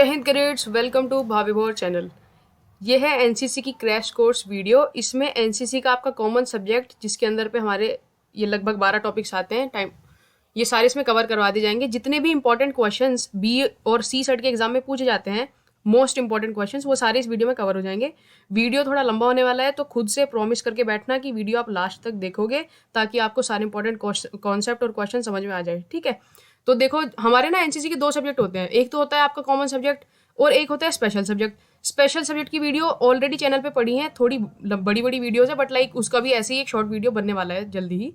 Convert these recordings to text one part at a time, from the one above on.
जय हिंद ग्रेड्स, welcome to Bhavibhor channel. ये है एनसीसी की क्रैश कोर्स वीडियो। इसमें एनसीसी का आपका कॉमन सब्जेक्ट जिसके अंदर पे हमारे ये लगभग 12 टॉपिक्स आते हैं टाइम, ये सारे इसमें कवर करवा दिए जाएंगे। जितने भी इंपॉर्टेंट क्वेश्चंस बी और सी सेट के एग्जाम में पूछे जाते हैं, मोस्ट इंपॉर्टेंट क्वेश्चंस, वो सारे इस वीडियो में कवर हो जाएंगे। वीडियो थोड़ा लंबा होने वाला है, तो खुद से प्रॉमिस करके बैठना कि वीडियो आप लास्ट तक देखोगे ताकि आपको सारे इंपॉर्टेंट कॉन्सेप्ट और क्वेश्चन समझ में आ जाए। ठीक है, तो देखो हमारे ना एनसीसी के दो सब्जेक्ट होते हैं। एक तो होता है आपका कॉमन सब्जेक्ट और एक होता है स्पेशल सब्जेक्ट। स्पेशल सब्जेक्ट की वीडियो ऑलरेडी चैनल पे पड़ी है, थोड़ी बड़ी बड़ी वीडियोस है, बट लाइक उसका भी ऐसे ही एक शॉर्ट वीडियो बनने वाला है जल्दी ही।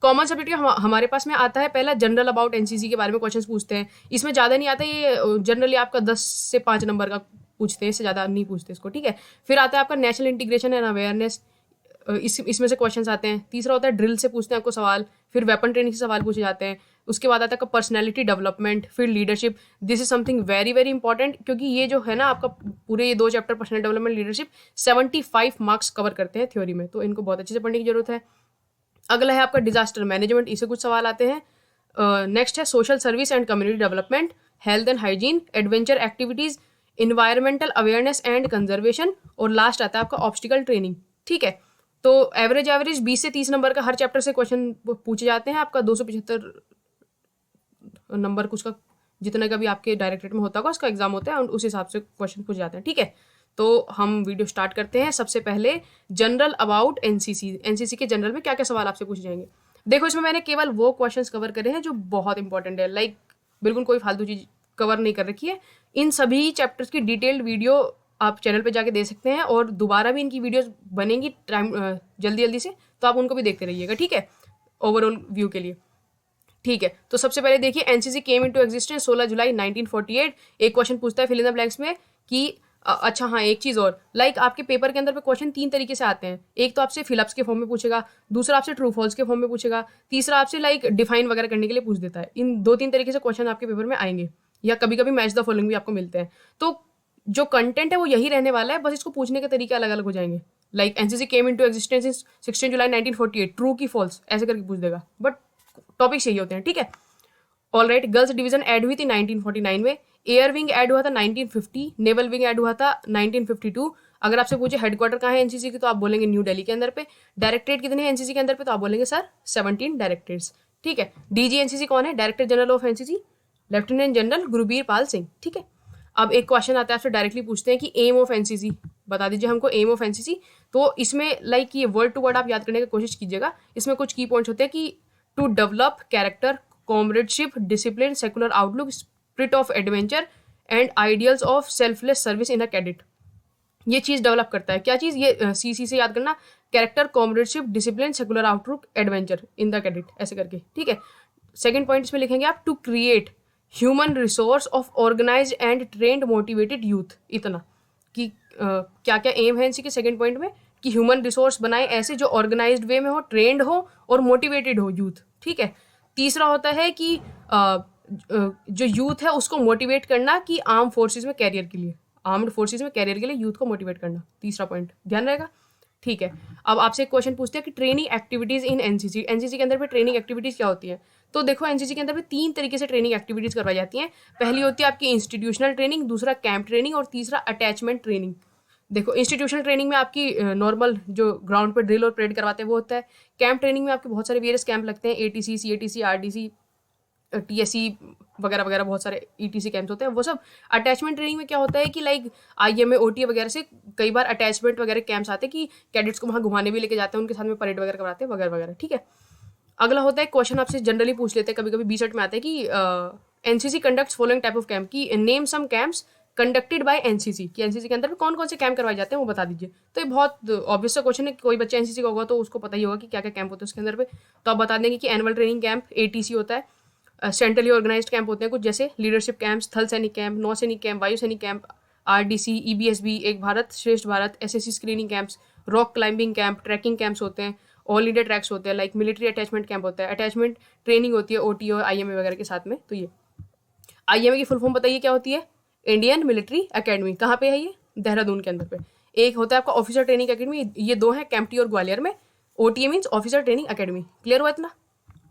कॉमन सब्जेक्ट का हमारे पास में आता है पहला जनरल अबाउट एनसीसी के बारे में क्वेश्चंस पूछते हैं। इसमें ज़्यादा नहीं आता, ये जनरली आपका 10 से 5 नंबर का पूछते हैं, इससे ज़्यादा नहीं पूछते इसको। ठीक है, फिर आता है आपका नेशनल इंटीग्रेशन एंड अवेयरनेस, इसमें से क्वेश्चंस आते हैं। तीसरा होता है ड्रिल से पूछते हैं आपको सवाल, फिर वेपन ट्रेनिंग से सवाल पूछे जाते हैं। उसके बाद आता है आपका पर्सनैलिटी डेवलपमेंट, फिर leadership. This is something very very important, क्योंकि ये जो है ना आपका पूरे ये दो chapter personal development leadership 75 marks cover करते हैं थ्योरी में, तो इनको बहुत अच्छे से पढ़ने की जरूरत है। अगला है आपका डिजास्टर मैनेजमेंट, इसे कुछ सवाल आते हैं। नेक्स्ट है social service and community development, health and hygiene, adventure activities, environmental awareness and conservation, और लास्ट आता है आपका ऑब्स्टिकल ट्रेनिंग। ठीक है, तो एवरेज 20 से 30 नंबर का हर चैप्टर से क्वेश्चन पूछे जाते हैं। आपका 275 नंबर कुछ का जितना का भी आपके डायरेक्टरेट में होता होगा उसका एग्जाम होता है, और उस हिसाब से क्वेश्चन पूछे जाते हैं। ठीक है, तो हम वीडियो स्टार्ट करते हैं। सबसे पहले जनरल अबाउट एनसीसी। एनसीसी के जनरल में क्या क्या सवाल आपसे पूछे जाएंगे। देखो, इसमें मैंने केवल वो क्वेश्चंस कवर करे हैं जो बहुत इंपॉर्टेंट है, लाइक बिल्कुल कोई फालतू चीज कवर नहीं कर रखी है। इन सभी चैप्टर्स की डिटेल्ड वीडियो आप चैनल पे जाके दे सकते हैं, और दोबारा भी इनकी वीडियोस बनेंगी टाइम जल्दी जल्दी से, तो आप उनको भी देखते रहिएगा। ठीक है, ओवरऑल व्यू के लिए। ठीक है, तो सबसे पहले देखिए, एनसीसी केम इनटू एग्जिस्टेंस 16 जुलाई 1948। एक क्वेश्चन पूछता है फिल इन द ब्लैंक्स में कि अच्छा हाँ, एक चीज और, लाइक आपके पेपर के अंदर पे क्वेश्चन 3 तरीके से आते हैं। एक तो आपसे फिलअप्स के फॉर्म में पूछेगा, दूसरा आपसे ट्रू फॉल्स के फॉर्म में पूछेगा, तीसरा आपसे लाइक डिफाइन वगैरह करने के लिए पूछ देता है। इन 2-3 तरीके से क्वेश्चन आपके पेपर में आएंगे, या कभी कभी मैच द फॉलोइंग भी आपको मिलते हैं। तो जो कंटेंट है वो यही रहने वाला है, बस इसको पूछने के तरीके अलग अलग हो जाएंगे। Like NCC came into existence in 16 July 1948, true की फॉल्स ऐसे करके पूछ देगा, बट टॉपिक्स यही होते हैं। ठीक है, all right. Girls division add हुई थी 1949 में, एयर विंग ऐड हुआ था 1950, नेवल विंग ऐड हुआ था 1952। अगर आपसे पूछे हेडक्वार्टर कहाँ है एनसीसी की, तो आप बोलेंगे न्यू दिल्ली के अंदर पे। डायरेक्टरेट कितने हैं एनसीसी के अंदर पे, तो आप बोलेंगे सर 17 डायरेक्टरेट्स। ठीक है, डीजी एनसीसी कौन है, director general of NCC, lieutenant general Gurbir Pal Singh. ठीक है, अब एक क्वेश्चन आता है, आपसे डायरेक्टली पूछते हैं कि एम ऑफ एनसीसी बता दीजिए हमको, एम ऑफ एनसीसी। तो इसमें लाइक ये वर्ड टू वर्ड आप याद करने की कोशिश कीजिएगा। इसमें कुछ की पॉइंट्स होते हैं कि to develop character, comradeship, discipline, secular outlook, spirit of adventure and ideals of selfless service in a cadet. ये चीज डेवलप करता है, क्या चीज, ये सीसी से याद करना, character, comradeship, discipline, secular outlook, adventure in the cadet, ऐसे करके। ठीक है, सेकंड पॉइंट इसमें लिखेंगे आप, to create human resource of organised and trained motivated youth. इतना कि क्या क्या एम है इनसी के सेकंड पॉइंट में, कि ह्यूमन रिसोर्स बनाए ऐसे जो ऑर्गेनाइज्ड वे में हो, ट्रेंड हो और मोटिवेटेड हो यूथ। ठीक है, तीसरा होता है कि जो यूथ है उसको मोटिवेट करना कि आर्म फोर्सेस में कैरियर के लिए, आर्म्ड फोर्सेस में कैरियर के लिए यूथ को मोटिवेट करना, तीसरा पॉइंट ध्यान रहेगा। ठीक है, अब आपसे एक क्वेश्चन पूछते हैं कि training activities in NCC. NCC के अंदर पे ट्रेनिंग एक्टिविटीज क्या होती है। तो देखो, एनसीसी के अंदर पे 3 तरीके से ट्रेनिंग एक्टिविटीज करवाई जाती हैं। पहली होती है आपकी इंस्टीट्यूशनल ट्रेनिंग, दूसरा कैंप ट्रेनिंग, और तीसरा अटैचमेंट ट्रेनिंग। देखो, इंस्टीट्यूशनल ट्रेनिंग में आपकी नॉर्मल जो ग्राउंड पर ड्रिल और परेड करवाते हैं वो होता है। कैंप ट्रेनिंग में आपके बहुत सारे वेरियस कैंप लगते हैं, एटीसी, सीएटीसी, आरडीसी, टीएससी वगैरह वगैरह, बहुत सारे ईटीसी कैंप्स होते हैं वो सब। अटैचमेंट ट्रेनिंग में क्या होता है कि लाइक आईएमए, ओटी वगैरह से कई बार अटैचमेंट वगैरह कैंप्स आते हैं कि कैडेट्स को वहाँ घुमाने भी लेके जाते हैं, उनके साथ में परेड वगैरह करवाते हैं वगैरह वगैरह। ठीक है, अगला होता है क्वेश्चन आपसे जनरली पूछ लेते हैं, कभी कभी बीसेट में आता है कि NCC conducts following type of camp, की name some camps conducted by NCC, कि एनसीसी के अंदर में कौन कौन से कैंप करवाए जाते हैं वो बता दीजिए। तो ये बहुत ऑब्वियस सा क्वेश्चन है, कोई बच्चा एनसीसी का होगा तो उसको पता ही होगा कि क्या क्या कैंप होते हैं उसके अंदर पे। तो आप बता देंगे कि एनुअल ट्रेनिंग कैंप एटीसी होता है, सेंट्रली ऑर्गेनाइज्ड कैंप होते हैं कुछ, जैसे लीडरशिप कैंप, थल सैनिक कैंप, नौ सैनिक कैंप, वायु सैनिक कैंप, आरडीसी, ईबीएसबी, एक भारत श्रेष्ठ Bharat, SSC screening camps, rock climbing camp, trekking camps होते हैं, ऑल इंडिया ट्रैक्स होते हैं, लाइक मिलिट्री अटैचमेंट कैंप होता है, अटैचमेंट ट्रेनिंग होती है ओटी और आईएमए वगैरह के साथ में। तो ये आईएमए की फुल फॉर्म बताइए क्या होती है, इंडियन मिलिट्री अकेडमी। कहाँ पे है ये, देहरादून के अंदर पे। एक होता है आपका ऑफिसर ट्रेनिंग अकेडमी, ये दो है कैंपटी और ग्वालियर में। OTA means officer training academy. Clear हुआ इतना,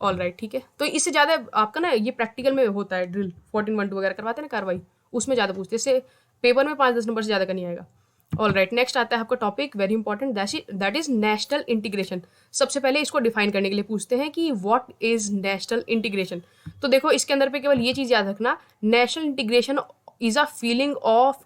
ऑल राइट। ठीक है, तो इससे ज़्यादा आपका ना ये प्रैक्टिकल में होता है ड्रिल 14-1-2 वगैरह करवाते हैं ना कार्रवाई, उसमें ज़्यादा पूछते हैं, इससे पेपर में 5-10 नंबर से ज़्यादा का नहीं आएगा। ऑल राइट, नेक्स्ट आता है आपका topic very important, that is national integration. सबसे पहले इसको डिफाइन करने के लिए पूछते हैं कि व्हाट इज नेशनल इंटीग्रेशन। तो देखो इसके अंदर पे केवल ये चीज़ याद रखना, national integration is a feeling of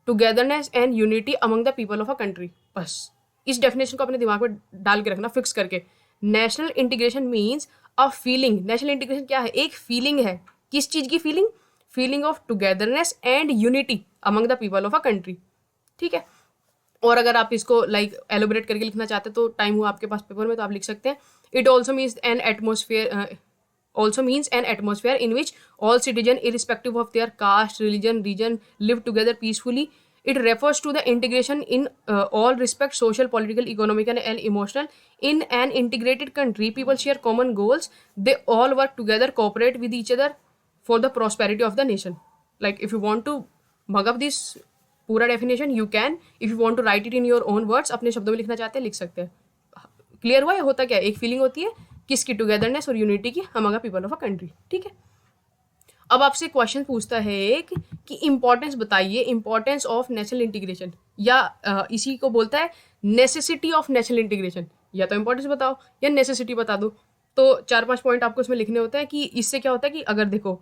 togetherness and unity among the people of a country. बस इस डेफिनेशन को अपने दिमाग में डाल के रखना, फिक्स करके। National integration means a feeling, national integration क्या है, एक फीलिंग है। किस चीज़ की feeling? Feeling of togetherness and unity among the people of a country, ठीक है। और अगर आप इसको लाइक एलोबरेट करके लिखना चाहते हैं तो टाइम हुआ आपके पास पेपर में तो आप लिख सकते हैं। It also means an atmosphere, also means an atmosphere in which all citizens irrespective of their caste, religion, region live together peacefully. It refers to the integration in all respects, social, political, economic and emotional. In an integrated country, people share common goals, they all work together, cooperate with each other for the prosperity of the nation. Like if you want to mug up this पूरा definition you can, if you want to write it in your own words, अपने शब्दों में लिखना चाहते हैं लिख सकते हैं। क्लियर हुआ? होता क्या है, एक फीलिंग होती है किसकी, टुगेदरनेस और यूनिटी की among people of a country, ठीक है। अब आपसे क्वेश्चन पूछता है एक कि इंपॉर्टेंस बताइए, इंपॉर्टेंस ऑफ नेशनल इंटीग्रेशन, या इसी को बोलता है नेसेसिटी ऑफ नेशनल इंटीग्रेशन। या तो इंपॉर्टेंस बताओ या नेसेसिटी बता दो। तो 4-5 पॉइंट आपको इसमें लिखने होते हैं कि इससे क्या होता है कि अगर देखो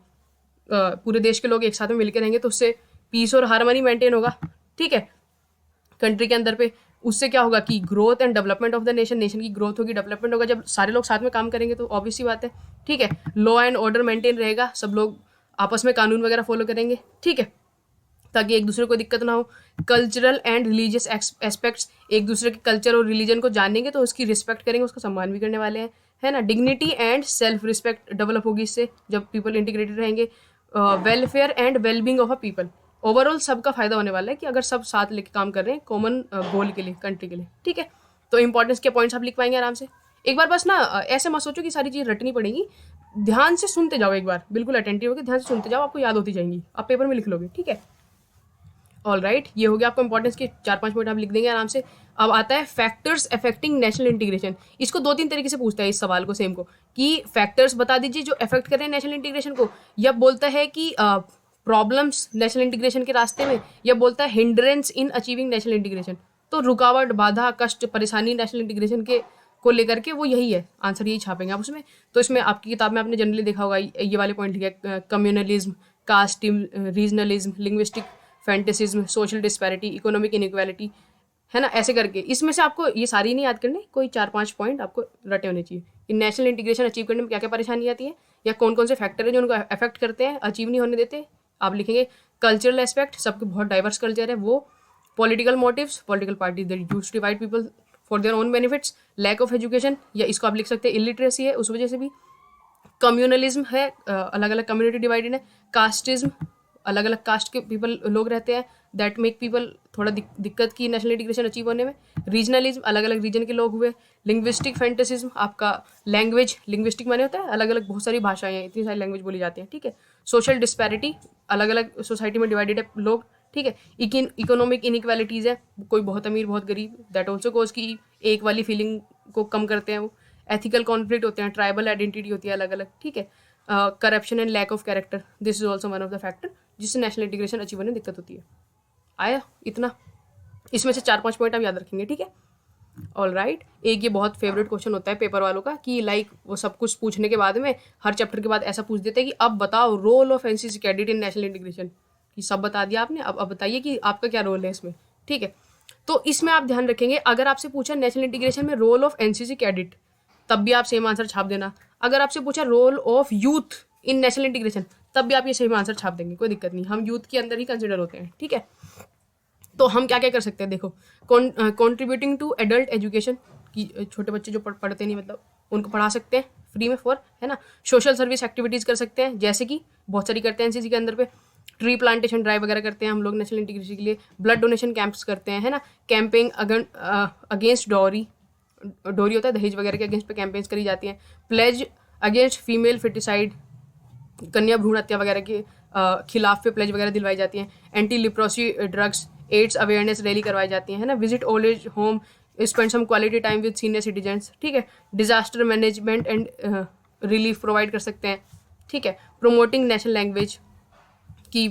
पूरे देश के लोग एक साथ में मिलकर रहेंगे तो उससे पीस और हार्मनी मेंटेन होगा, ठीक है, कंट्री के अंदर पे। उससे क्या होगा कि growth and development of the nation, nation की ग्रोथ होगी, डेवलपमेंट होगा। जब सारे लोग साथ में काम करेंगे तो ऑब्वियस सी बात है, ठीक है। लॉ एंड ऑर्डर मेंटेन रहेगा, सब लोग आपस में कानून वगैरह फॉलो करेंगे, ठीक है, ताकि एक दूसरे को दिक्कत ना हो। कल्चरल एंड रिलीजियस एस्पेक्ट्स, एक दूसरे के कल्चर और रिलीजन को जानेंगे तो उसकी रिस्पेक्ट करेंगे, उसका सम्मान भी करने वाले हैं, है ना। Dignity and self respect develop होगी इससे, जब पीपल इंटीग्रेटेड रहेंगे। Welfare and wellbeing of a people, overall सबका फायदा होने वाला है कि अगर सब साथ लेके काम कर रहे हैं कॉमन गोल के लिए, कंट्री के लिए, ठीक है। तो इंपॉर्टेंस के पॉइंट्स आप लिख पाएंगे आराम से। एक बार बस ना ऐसे मत सोचो कि सारी चीज़ रटनी पड़ेगी, ध्यान से सुनते जाओ, एक बार बिल्कुल अटेंटिव होकर ध्यान से सुनते जाओ, आपको याद होती जाएंगी, आप पेपर में लिख लोगे, ठीक है। ऑल राइट, ये हो गया आपको इंपॉर्टेंस के 4-5 पॉइंट, आप लिख देंगे आराम से। अब आता है फैक्टर्स अफेक्टिंग नेशनल इंटीग्रेशन। इसको 2-3 तरीके से पूछता है इस सवाल को, सेम को, कि फैक्टर्स बता दीजिए जो अफेक्ट कर रहे हैं नेशनल इंटीग्रेशन को, या बोलता है कि प्रॉब्लम्स नेशनल इंटीग्रेशन के रास्ते में, या बोलता है hindrance in achieving national integration. तो रुकावट, बाधा, कष्ट, परेशानी नेशनल इंटीग्रेशन के को लेकर के वो यही है, आंसर यही छापेंगे आप उसमें। तो इसमें आपकी किताब में आपने जनरली देखा होगा ये वाले पॉइंट लिखे, communalism, casteism, regionalism, linguistic fanaticism, social disparity, economic inequality, है ना, ऐसे करके। इसमें से आपको ये सारी नहीं याद करने, कोई 4-5 पॉइंट आपको रटे होने चाहिए कि नेशनल इंटीग्रेशन अचीव करने में क्या क्या परेशानी आती है, या कौन कौन से फैक्टर है जो उनको अफेक्ट करते हैं, अचीव नहीं होने देते। आप लिखेंगे कल्चरल एस्पेक्ट, सबके बहुत डाइवर्स कल्चर है वो। Political motives, political party that use to divide people for their own benefits. Lack of education, या इसको आप लिख सकते हैं इलिटरेसी है, उस वजह से भी। कम्युनलिज्म है, अलग अलग कम्युनिटी डिवाइडेड है। कास्टिज्म, अलग अलग कास्ट के पीपल लोग रहते हैं, दैट मेक पीपल थोड़ा दिक्कत की नेशनल इंटीग्रेशन अचीव होने में। रीजनलिज्म, अलग अलग रीजन के लोग हुए। लिंग्विस्टिक फैंटेसिज्म, आपका लैंग्वेज, लिंग्विस्टिक माने होता है अलग अलग बहुत सारी भाषाएं हैं, इतनी सारी लैंग्वेज बोली जाती हैं, ठीक है। सोशल डिस्पैरिटी, अलग अलग सोसाइटी में डिवाइडेड है लोग, ठीक है। इकोनॉमिक इनइक्वालिटीज़ है, कोई बहुत अमीर बहुत गरीब, दैट ऑल्सो कोज की एक वाली फीलिंग को कम करते हैं वो। एथिकल कॉन्फ्लिक्ट होते हैं, ट्राइबल आइडेंटिटी होती है अलग अलग, ठीक है। Corruption and lack of character, this is also one of the factor जिससे नेशनल इंटीग्रेशन अचीव होने में दिक्कत होती है। आया इतना? इसमें से 4-5 पॉइंट आप याद रखेंगे, ठीक है। ऑल राइट, एक ये बहुत फेवरेट क्वेश्चन होता है पेपर वालों का कि लाइक वो सब कुछ पूछने के बाद में हर चैप्टर के बाद ऐसा पूछ देते हैं कि अब बताओ role of NCC cadet in national integration, कि सब बता दिया आपने, अब बताइए कि आपका क्या रोल है इसमें, ठीक है। तो इसमें आप ध्यान रखेंगे, अगर आपसे पूछा नेशनल इंटीग्रेशन में रोल ऑफ एनसीसी कैडेट, तब भी आप सेम आंसर छाप देना। अगर आपसे पूछा role of youth in national integration, तब भी आप ये सेम आंसर छाप देंगे, कोई दिक्कत नहीं, हम यूथ के अंदर ही कंसिडर होते हैं, ठीक है। तो हम क्या क्या कर सकते हैं, देखो, कॉन्ट्रीब्यूटिंग टू एडल्ट एजुकेशन, कि छोटे बच्चे जो पढ़ते नहीं, मतलब उनको पढ़ा सकते हैं फ्री में फॉर, है ना। सोशल सर्विस एक्टिविटीज़ कर सकते हैं, जैसे कि बहुत सारी करते हैं एनसीसी के अंदर पे। ट्री प्लांटेशन ड्राइव वगैरह करते हैं हम लोग नेशनल इंटीग्रेशन के लिए। ब्लड डोनेशन कैंप्स करते हैं, है ना। कैंपेन अगेंस्ट डॉरी होता है, दहेज वगैरह के अगेंस्ट पे कैंपेन्स करी जाती हैं। प्लेज अगेंस्ट फीमेल फिटिसाइड, कन्या भ्रूण हत्या वगैरह के खिलाफ पे प्लेज वगैरह दिलवाई जाती हैं। Anti leprosy drugs, AIDS awareness rally करवाई जाती है ना। Visit old age home, spend some quality time with senior citizens, ठीक है। Disaster management and relief provide कर सकते हैं, ठीक है। प्रोमोटिंग नेशनल लैंग्वेज, की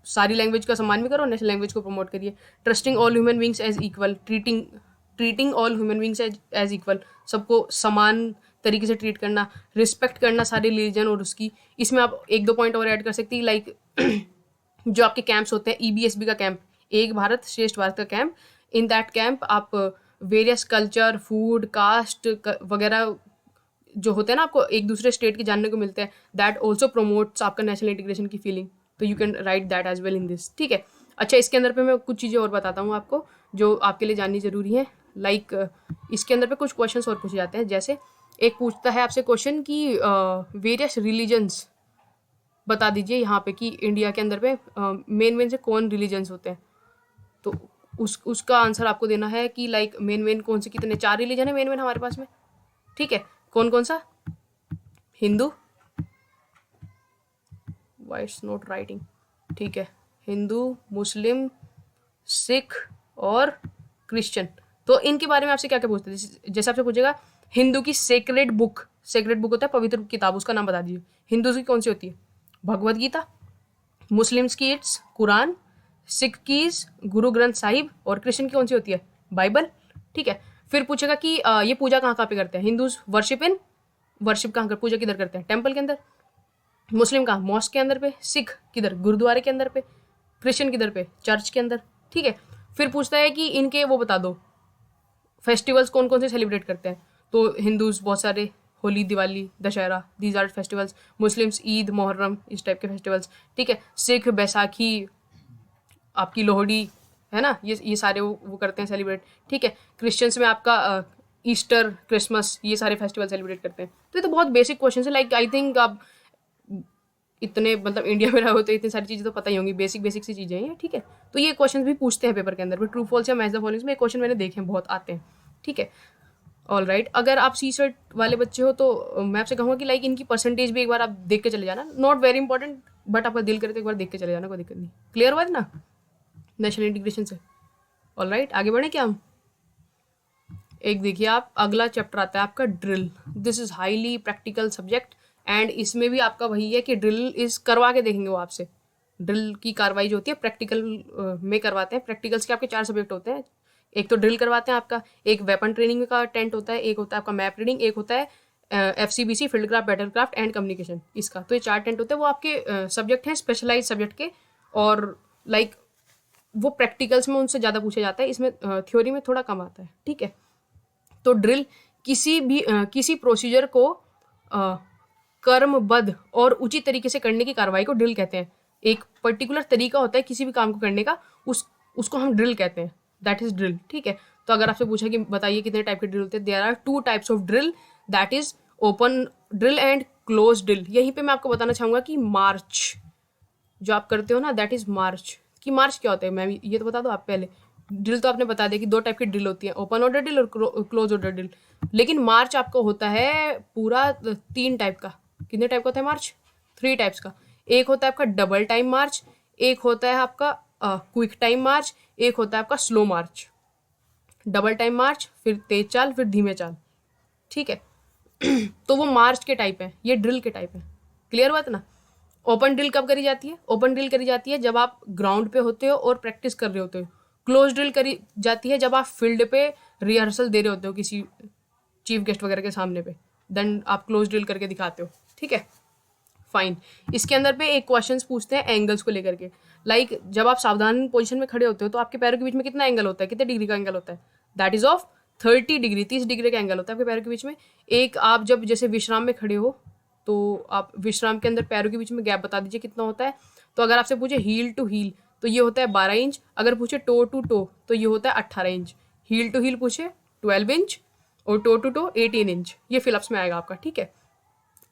सारी लैंग्वेज का सम्मान भी करो, नेशनल लैंग्वेज को प्रमोट करिए। Trusting all human beings as equal, treating all human beings as equal, सबको समान तरीके से ट्रीट करना, रिस्पेक्ट करना सारे रिलीजन और उसकी। इसमें आप एक दो पॉइंट और ऐड कर सकती है, लाइक जो आपके कैंप्स होते हैं, EBSB का कैंप, एक भारत श्रेष्ठ भारत का कैंप, इन दैट कैंप आप वेरियस कल्चर, फूड, कास्ट वगैरह जो होते हैं ना, आपको एक दूसरे स्टेट के जानने को मिलते हैं। दैट ऑल्सो प्रोमोट्स आपका नेशनल इंटीग्रेशन की फीलिंग, तो you can write that as well in this. ठीक है, अच्छा इसके अंदर पे मैं कुछ चीज़ें और बताता हूँ आपको जो आपके लिए जाननी जरूरी है। लाइक इसके अंदर पे कुछ क्वेश्चंस और पूछे जाते हैं, जैसे एक पूछता है आपसे क्वेश्चन कि वेरियस रिलीजन्स बता दीजिए यहाँ पे कि इंडिया के अंदर पे मेन से कौन रिलीजन्स होते हैं। तो उसका आंसर आपको देना है कि लाइक मेन कौन से, कितने, 4 रिलीजन है मेन हमारे पास में। ठीक है, कौन कौन सा? Hindu, why it's not writing, ठीक है, हिंदू, मुस्लिम, सिख और क्रिश्चियन। तो इनके बारे में आपसे क्या क्या पूछते हैं, जैसे आपसे पूछेगा हिंदू की सेक्रेड बुक होता है पवित्र किताब, उसका नाम बता दीजिए। हिंदू की कौन सी होती है? भगवद गीता। मुस्लिम्स की इट्स कुरान। सिख की गुरु ग्रंथ साहिब। और क्रिश्चियन की कौन सी होती है? बाइबल। ठीक है, फिर पूछेगा कि ये पूजा कहाँ कहाँ पे करते हैं? हिंदूज वर्शिप कहाँ कर, पूजा किधर करते हैं? टेम्पल के अंदर। मुस्लिम कहाँ? मॉस्क के अंदर पे। सिख किधर? गुरुद्वारे के अंदर पे। क्रिश्चियन किधर पे? चर्च के अंदर। ठीक है, फिर पूछता है कि इनके वो बता दो फेस्टिवल्स कौन कौन से सेलिब्रेट करते हैं। तो हिंदूज बहुत सारे, Holi, Diwali, Dussehra, these are festivals. Muslims Eid, Muharram, इस टाइप के फेस्टिवल्स। ठीक है, सिख बैसाखी, आपकी लोहड़ी है ना, ये सारे वो करते हैं सेलिब्रेट। ठीक है, क्रिश्चियंस में आपका ईस्टर, क्रिसमस, ये सारे फेस्टिवल सेलिब्रेट करते हैं। तो ये तो बहुत बेसिक क्वेश्चन है, लाइक आई थिंक आप इतने मतलब इंडिया में रहो तो इतनी सारी चीज़ें तो पता ही होंगी, बेसिक सी चीज़ें हैं। ठीक है, तो ये क्वेश्चन भी पूछते हैं पेपर के अंदर, ट्रू फॉल्स या मैच द फॉलोइंग्स में क्वेश्चन मैंने देखे हैं, बहुत आते हैं। ठीक है, ऑल राइट, अगर आप CSET वाले बच्चे हो तो मैं आपसे कहूँगा कि लाइक इनकी परसेंटेज भी एक बार आप देख के चले जाना, नॉट वेरी इंपॉर्टेंट, बट आपका दिल करे तो एक बार देख के चले जाना, कोई दिक्कत नहीं। क्लियर हुआ ना नेशनल इंटीग्रेशन से? ऑल राइट, आगे बढ़े क्या हम? एक देखिए आप, अगला चैप्टर आता है आपका drill. This is highly practical subject and इसमें भी आपका वही है कि ड्रिल इज करवा के देखेंगे वो आपसे। ड्रिल की कार्रवाई जो होती है प्रैक्टिकल में करवाते हैं। प्रैक्टिकल्स के आपके 4 सब्जेक्ट होते हैं, एक तो ड्रिल करवाते हैं आपका, एक वेपन ट्रेनिंग का टेंट होता है, एक होता है आपका मैप रीडिंग, एक होता है FCBC field craft, battle craft and communication. इसका तो ये 4 टेंट होते हैं, वो आपके सब्जेक्ट हैं स्पेशलाइज सब्जेक्ट के, और लाइक वो प्रैक्टिकल्स में उनसे ज़्यादा पूछा जाता है, इसमें थ्योरी में थोड़ा कम आता है। ठीक है, तो ड्रिल किसी प्रोसीजर को कर्मबद्ध और उचित तरीके से करने की कार्रवाई को ड्रिल कहते हैं। एक पर्टिकुलर तरीका होता है किसी भी काम को करने का, उसको हम ड्रिल कहते हैं, दैट इज ड्रिल। ठीक है, तो अगर आपसे पूछा कि बताइए कितने टाइप के ड्रिल होते हैं, there are 2 types of drill, that is open drill and close drill. यहीं पे मैं आपको बताना चाहूँगा कि मार्च जो आप करते हो ना, दैट इज मार्च। कि मार्च क्या होता है, मैं ये तो बता दो आप पहले। ड्रिल तो आपने बता दिया कि 2 टाइप की ड्रिल होती है, ओपन ऑर्डर ड्रिल और क्लोज ऑर्डर ड्रिल, लेकिन मार्च आपका होता है पूरा 3 टाइप का। कितने टाइप का होता है मार्च? 3 टाइप्स का। एक होता है आपका डबल टाइम मार्च, एक होता है आपका क्विक टाइम मार्च, एक होता है आपका स्लो मार्च। डबल टाइम मार्च, फिर तेज चाल, फिर धीमे चाल। ठीक है, तो वो मार्च के टाइप है, ये ड्रिल के टाइप है। क्लियर हुआ था ना? ओपन ड्रिल कब करी जाती है? ओपन ड्रिल करी जाती है जब आप ग्राउंड पे होते हो और प्रैक्टिस कर रहे होते हो। क्लोज ड्रिल करी जाती है जब आप फील्ड पे रिहर्सल दे रहे होते हो किसी चीफ गेस्ट वगैरह के सामने पे, देन आप क्लोज ड्रिल करके दिखाते हो। ठीक है, फाइन। इसके अंदर पे एक क्वेश्चन पूछते हैं एंगल्स को लेकर के, लाइक जब आप सावधान पोजीशन में खड़े होते हो तो आपके पैरों के बीच में कितना एंगल होता है, कितने डिग्री का एंगल होता है? That is of 30 degree, 30 degree का एंगल होता है आपके पैरों के बीच में। एक आप जब जैसे विश्राम में खड़े हो तो आप विश्राम के अंदर पैरों के बीच में गैप बता दीजिए कितना होता है। तो अगर आपसे पूछे हील टू हील तो ये होता है 12 इंच, अगर पूछे टो टू टो तो ये होता है 18 इंच, हील टू हील पूछे 12 इंच और टो टू टो 18 इंच। ये फिलअप्स में आएगा आपका। ठीक है,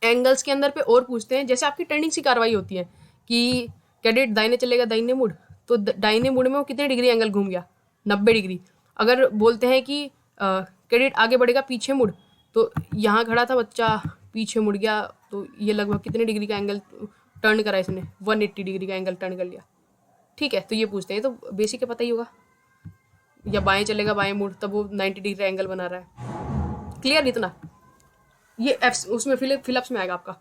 एंगल्स के अंदर पे और पूछते हैं, जैसे आपकी टर्निंग सी कार्रवाई होती है कि कैडेट दाहिने चलेगा दाहिने मुड़, तो दाहिने मुड़ में वो कितने डिग्री एंगल घूम गया? 90 डिग्री। अगर बोलते हैं कि कैडेट आगे बढ़ेगा पीछे मुड़, तो यहाँ खड़ा था बच्चा पीछे मुड़ गया, तो ये लगभग कितने डिग्री का एंगल टर्न करा इसने? 180 डिग्री का एंगल टर्न कर लिया। ठीक है, तो ये पूछते हैं, तो बेसिक है पता ही होगा। या बाएं चलेगा बाएं मुड़, तब वो 90 डिग्री एंगल बना रहा है। क्लियर इतना? ये उसमें फिलअप्स में आएगा आपका।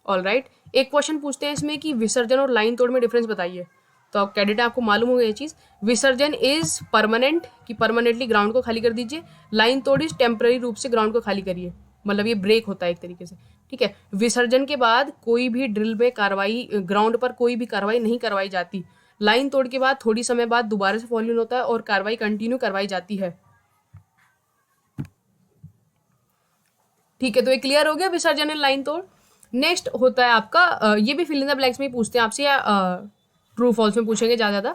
ऑल राइट, एक क्वेश्चन पूछते हैं इसमें कि विसर्जन और लाइन तोड़ में डिफरेंस बताइए। तो आप कैडेट आपको मालूम होगा ये चीज़। विसर्जन इज परमानेंट, कि परमानेंटली ग्राउंड को खाली कर दीजिए। लाइन तोड़ इज टेम्पररी रूप से ग्राउंड को खाली करिए, मतलब ये ब्रेक होता है एक तरीके से, ठीक है। विसर्जन के बाद कोई भी ड्रिल में कार्रवाई, ग्राउंड पर कोई भी कार्रवाई नहीं करवाई जाती। लाइन तोड़ के बाद थोड़ी समय बाद दोबारा से फॉलो इन होता है और कार्रवाई कंटिन्यू करवाई जाती है, ठीक है। तो ये क्लियर हो गया विसर्जन एंड लाइन तोड़। नेक्स्ट होता है आपका ये भी फिल इन द ब्लैंक्स में ही पूछते हैं आपसे, या ट्रू फॉल्स में पूछेंगे ज़्यादा,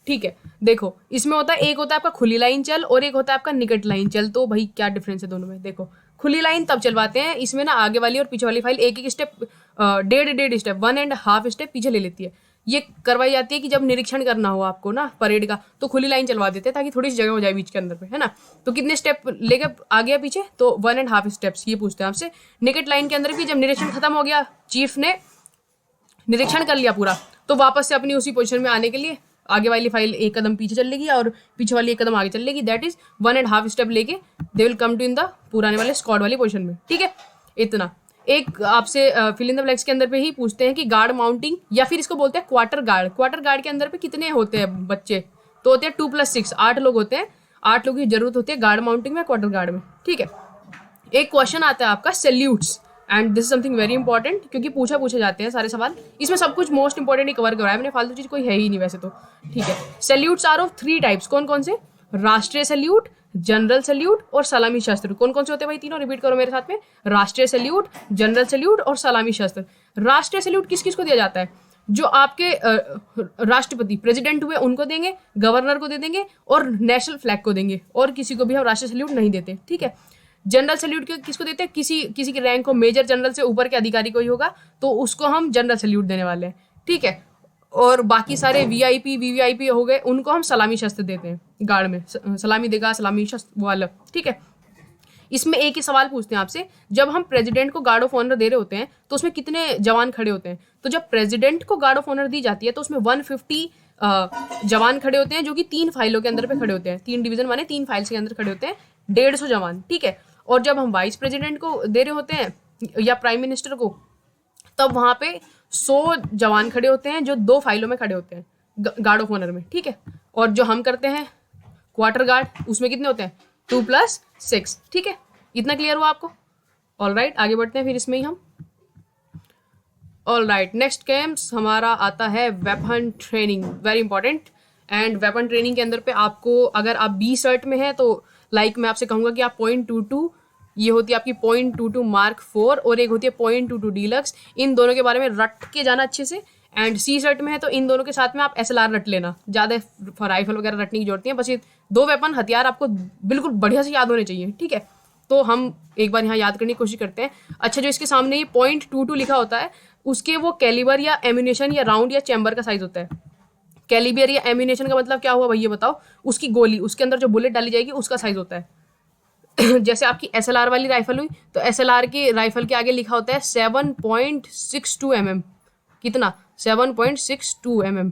ठीक है। देखो इसमें होता है, एक होता है आपका खुली लाइन चल और एक होता है आपका निकट लाइन चल। तो भाई क्या डिफरेंस है दोनों में? देखो खुली लाइन तब चलवाते हैं, इसमें ना आगे वाली और पीछे वाली फाइल एक एक स्टेप, डेढ़ स्टेप, 1.5 स्टेप पीछे ले लेती है। ये करवाई जाती है कि जब निरीक्षण करना हो आपको ना परेड का, तो खुली लाइन चलवा देते हैं ताकि थोड़ी सी जगह हो जाए बीच के अंदर पे, है ना। तो कितने स्टेप लेके आगे या पीछे? तो 1.5 स्टेप्स, ये पूछते हैं आपसे। निकट लाइन के अंदर भी जब निरीक्षण खत्म हो गया, चीफ ने निरीक्षण कर लिया पूरा, तो वापस से अपनी उसी पोजीशन में आने के लिए आगे वाली फाइल एक कदम पीछे चल लेगी और पीछे वाली एक कदम आगे चल लेगी। दैट इज 1.5 स्टेप लेके they will come to in the पुराने वाले स्क्वाड वाली पोजीशन में, ठीक है। इतना एक आपसे फिल इन द ब्लैंक्स के अंदर पे ही पूछते हैं कि गार्ड माउंटिंग, या फिर इसको बोलते हैं क्वार्टर गार्ड। क्वार्टर गार्ड के अंदर पे कितने होते हैं बच्चे? तो होते हैं 2+6, 8 लोग होते हैं। 8 लोगों की जरूरत होती है गार्ड माउंटिंग में, क्वार्टर गार्ड में, ठीक है। एक क्वेश्चन आता है आपका salutes, and this is something very important, क्योंकि पूछे जाते हैं सारे सवाल। इसमें सब कुछ मोस्ट इंपॉर्टेंट ही कवर कराया मैंने, फालतू चीज कोई है ही नहीं वैसे तो, ठीक है। Salutes are of 3 types. कौन कौन से? राष्ट्रीय सैल्यूट, जनरल सैल्यूट और सलामी शस्त्र। कौन कौन से होते हैं भाई तीनों? रिपीट करो मेरे साथ में। राष्ट्रीय सैल्यूट, जनरल सैल्यूट और सलामी शस्त्र। राष्ट्रीय सैल्यूट किस किस को दिया जाता है? जो आपके राष्ट्रपति प्रेसिडेंट हुए उनको देंगे, गवर्नर को दे देंगे और नेशनल फ्लैग को देंगे, और किसी को भी हम राष्ट्रीय सैल्यूट नहीं देते, ठीक है। जनरल सैल्यूट किसको देते हैं? किसी की रैंक हो, मेजर जनरल से ऊपर के अधिकारी कोई होगा तो उसको हम जनरल सैल्यूट देने वाले हैं, ठीक है। और बाकी सारे वीआईपी वीवीआईपी हो गए, उनको हम सलामी शस्त्र देते हैं। गार्ड में सलामी देगा, सलामी शस्त्र वो अलग, ठीक है। इसमें एक ही सवाल पूछते हैं आपसे, जब हम प्रेसिडेंट को गार्ड ऑफ ऑनर दे रहे होते हैं तो उसमें कितने जवान खड़े होते हैं? तो जब प्रेसिडेंट को गार्ड ऑफ ऑनर दी जाती है तो उसमें 150 जवान खड़े होते हैं, जो कि 3 फाइलों के अंदर पे खड़े होते हैं। 3 डिवीजन माने 3 फाइल्स के अंदर खड़े होते हैं, 150 जवान, ठीक है। और जब हम वाइस प्रेसिडेंट को दे रहे होते हैं या प्राइम मिनिस्टर को, तब वहां पे 100 जवान खड़े होते हैं, जो 2 फाइलों में खड़े होते हैं गार्ड ऑफ ऑनर में, ठीक है। और जो हम करते हैं क्वार्टर गार्ड, उसमें कितने होते हैं? 2+6, ठीक है। इतना क्लियर हुआ आपको? ऑल राइट, आगे बढ़ते हैं फिर इसमें ही हम। ऑल राइट, नेक्स्ट कैम्प्स हमारा आता है weapon training, very important. And weapon training के अंदर पे आपको, अगर आप बी सर्ट में है तो लाइक मैं आपसे कहूँगा कि आप 0.22, ये होती है आपकी 0.22 Mark 4 और एक होती है 0.22 डीलक्स। इन दोनों के बारे में रट के जाना अच्छे से। एंड सी सर्ट में है तो इन दोनों के साथ में आप SLR रट लेना, ज़्यादा राइफल वगैरह रटने की जरूरत नहीं है, बस ये 2 वेपन हथियार आपको बिल्कुल बढ़िया से याद होने चाहिए, ठीक है। तो हम एक बार यहाँ याद करने की कोशिश करते हैं। अच्छा, जो इसके सामने ये 0.22 लिखा होता है, उसके वो कैलिबर या एम्यूनेशन या राउंड या चैम्बर का साइज होता है। कैलिबर या एम्यूनेशन का मतलब क्या हुआ भाई ये बताओ? उसकी गोली, उसके अंदर जो बुलेट डाली जाएगी उसका साइज होता है। जैसे आपकी SLR वाली राइफल हुई तो SLR की राइफल के आगे लिखा होता है 7.62 mm। कितना? 7.62 mm।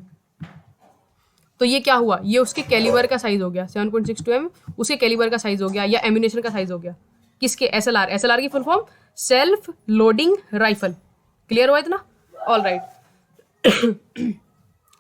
तो ये क्या हुआ? ये उसके कैलिबर का साइज हो गया, 7.62 mm उसके कैलिबर का साइज हो गया, या एम्यूनेशन का साइज हो गया। किसके? SLR की full form self loading rifle. Clear हुआ इतना? All right.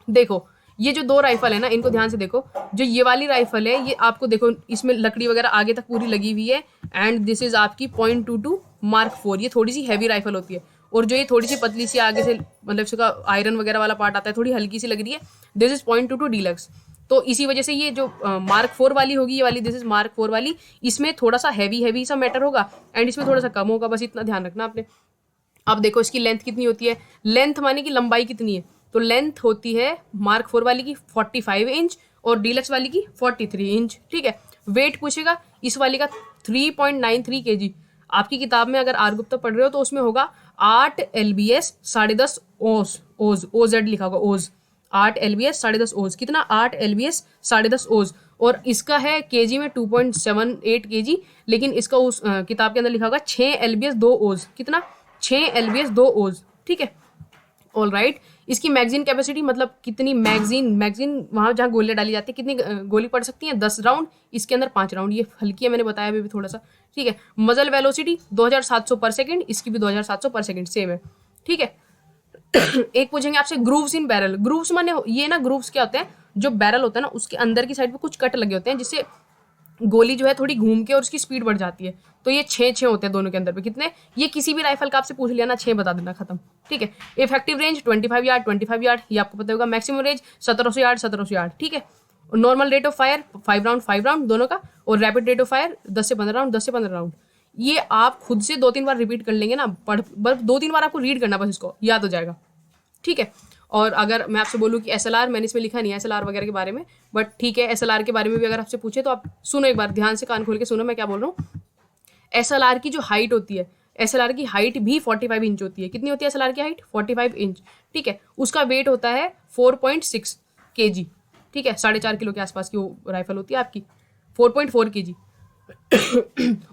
देखो ये जो 2 राइफल है ना, इनको ध्यान से देखो। जो ये वाली राइफल है, ये आपको देखो इसमें लकड़ी वगैरह आगे तक पूरी लगी हुई है। एंड दिस इज आपकी 0.22 Mark 4। ये थोड़ी सी हैवी राइफल होती है। और जो ये थोड़ी सी पतली सी आगे से, मतलब इसका आयरन वगैरह वाला पार्ट आता है, थोड़ी हल्की सी लग रही है, दिस इज 0.22 डीलक्स। तो इसी वजह से ये जो Mark 4 वाली होगी, ये वाली दिस इज Mark 4 वाली, इसमें थोड़ा सा हैवी सा मैटर होगा एंड इसमें थोड़ा सा कम होगा, बस इतना ध्यान रखना आपने। अब देखो इसकी लेंथ कितनी होती है, लेंथ माने कि लंबाई कितनी है, तो लेंथ होती है Mark 4 वाली की 45 इंच और डीलक्स वाली की 43 इंच, ठीक है। वेट पूछेगा इस वाली का 3.93 kg। आपकी किताब में अगर आर गुप्ता पढ़ रहे हो तो उसमें होगा 8 LBS 10.5 ओज, OZ लिखा होगा, ओज 8 LBS 10.5 ओज। कितना? 8 LBS 10.5 ओज। और इसका है केजी में 2.78 kg, लेकिन इसका उस किताब के अंदर लिखा होगा 6 LBS 2 ओज। कितना? 6 LBS 2 ओज, ठीक है। ऑल राइट, इसकी मैगजीन कैपेसिटी, मतलब कितनी मैगजीन वहाँ जहाँ गोलियाँ डाली जाती है, कितनी गोली पड़ सकती है? 10 राउंड। इसके अंदर 5 राउंड। ये हल्की है, मैंने बताया अभी भी थोड़ा सा, ठीक है। मजल वेलोसिटी 2700 पर सेकेंड, इसकी भी 2700 पर सेकेंड सेम है, ठीक है। एक पूछेंगे आपसे ग्रूव्स इन बैरल। ग्रूव्स माने ये ना, ग्रूव्स क्या होते हैं, जो बैरल होता है ना उसके अंदर की साइड पे कुछ कट लगे होते हैं जिससे गोली जो है थोड़ी घूम के और उसकी स्पीड बढ़ जाती है। तो ये 6 होते हैं दोनों के अंदर पे। कितने? ये किसी भी राइफल का आपसे पूछ लिया ना, 6 बता देना, खत्म। ठीक है। इफेक्टिव रेंज 25 यार्ड, 25 यार्ड, ये आपको पता होगा। Maximum range 1700 yard, 1700 yard. ठीक है। Normal rate of fire 5 round दोनों का, और रैपिड रेट ऑफ फायर 10 से 15 राउंड, 10 से 15 राउंड। ये आप खुद से 2-3 बार रिपीट कर लेंगे ना, बस 2-3 बार आपको रीड करना, बस इसको याद हो जाएगा। ठीक है। और अगर मैं आपसे बोलूँ कि एसएलआर, मैंने इसमें लिखा नहीं है एसएलआर वगैरह के बारे में, बट ठीक है, एसएलआर के बारे में भी अगर आपसे पूछे तो आप सुनो, एक बार ध्यान से कान खोल के सुनो मैं क्या बोल रहा हूँ। एसएलआर की जो हाइट होती है, एसएलआर की हाइट भी 45 इंच होती है। कितनी होती है एसएलआर की हाइट? 45 इंच। ठीक है। उसका वेट होता है 4.6 kg। ठीक है। 4.5 किलो के आसपास की वो राइफल होती है आपकी, 4.4 kg।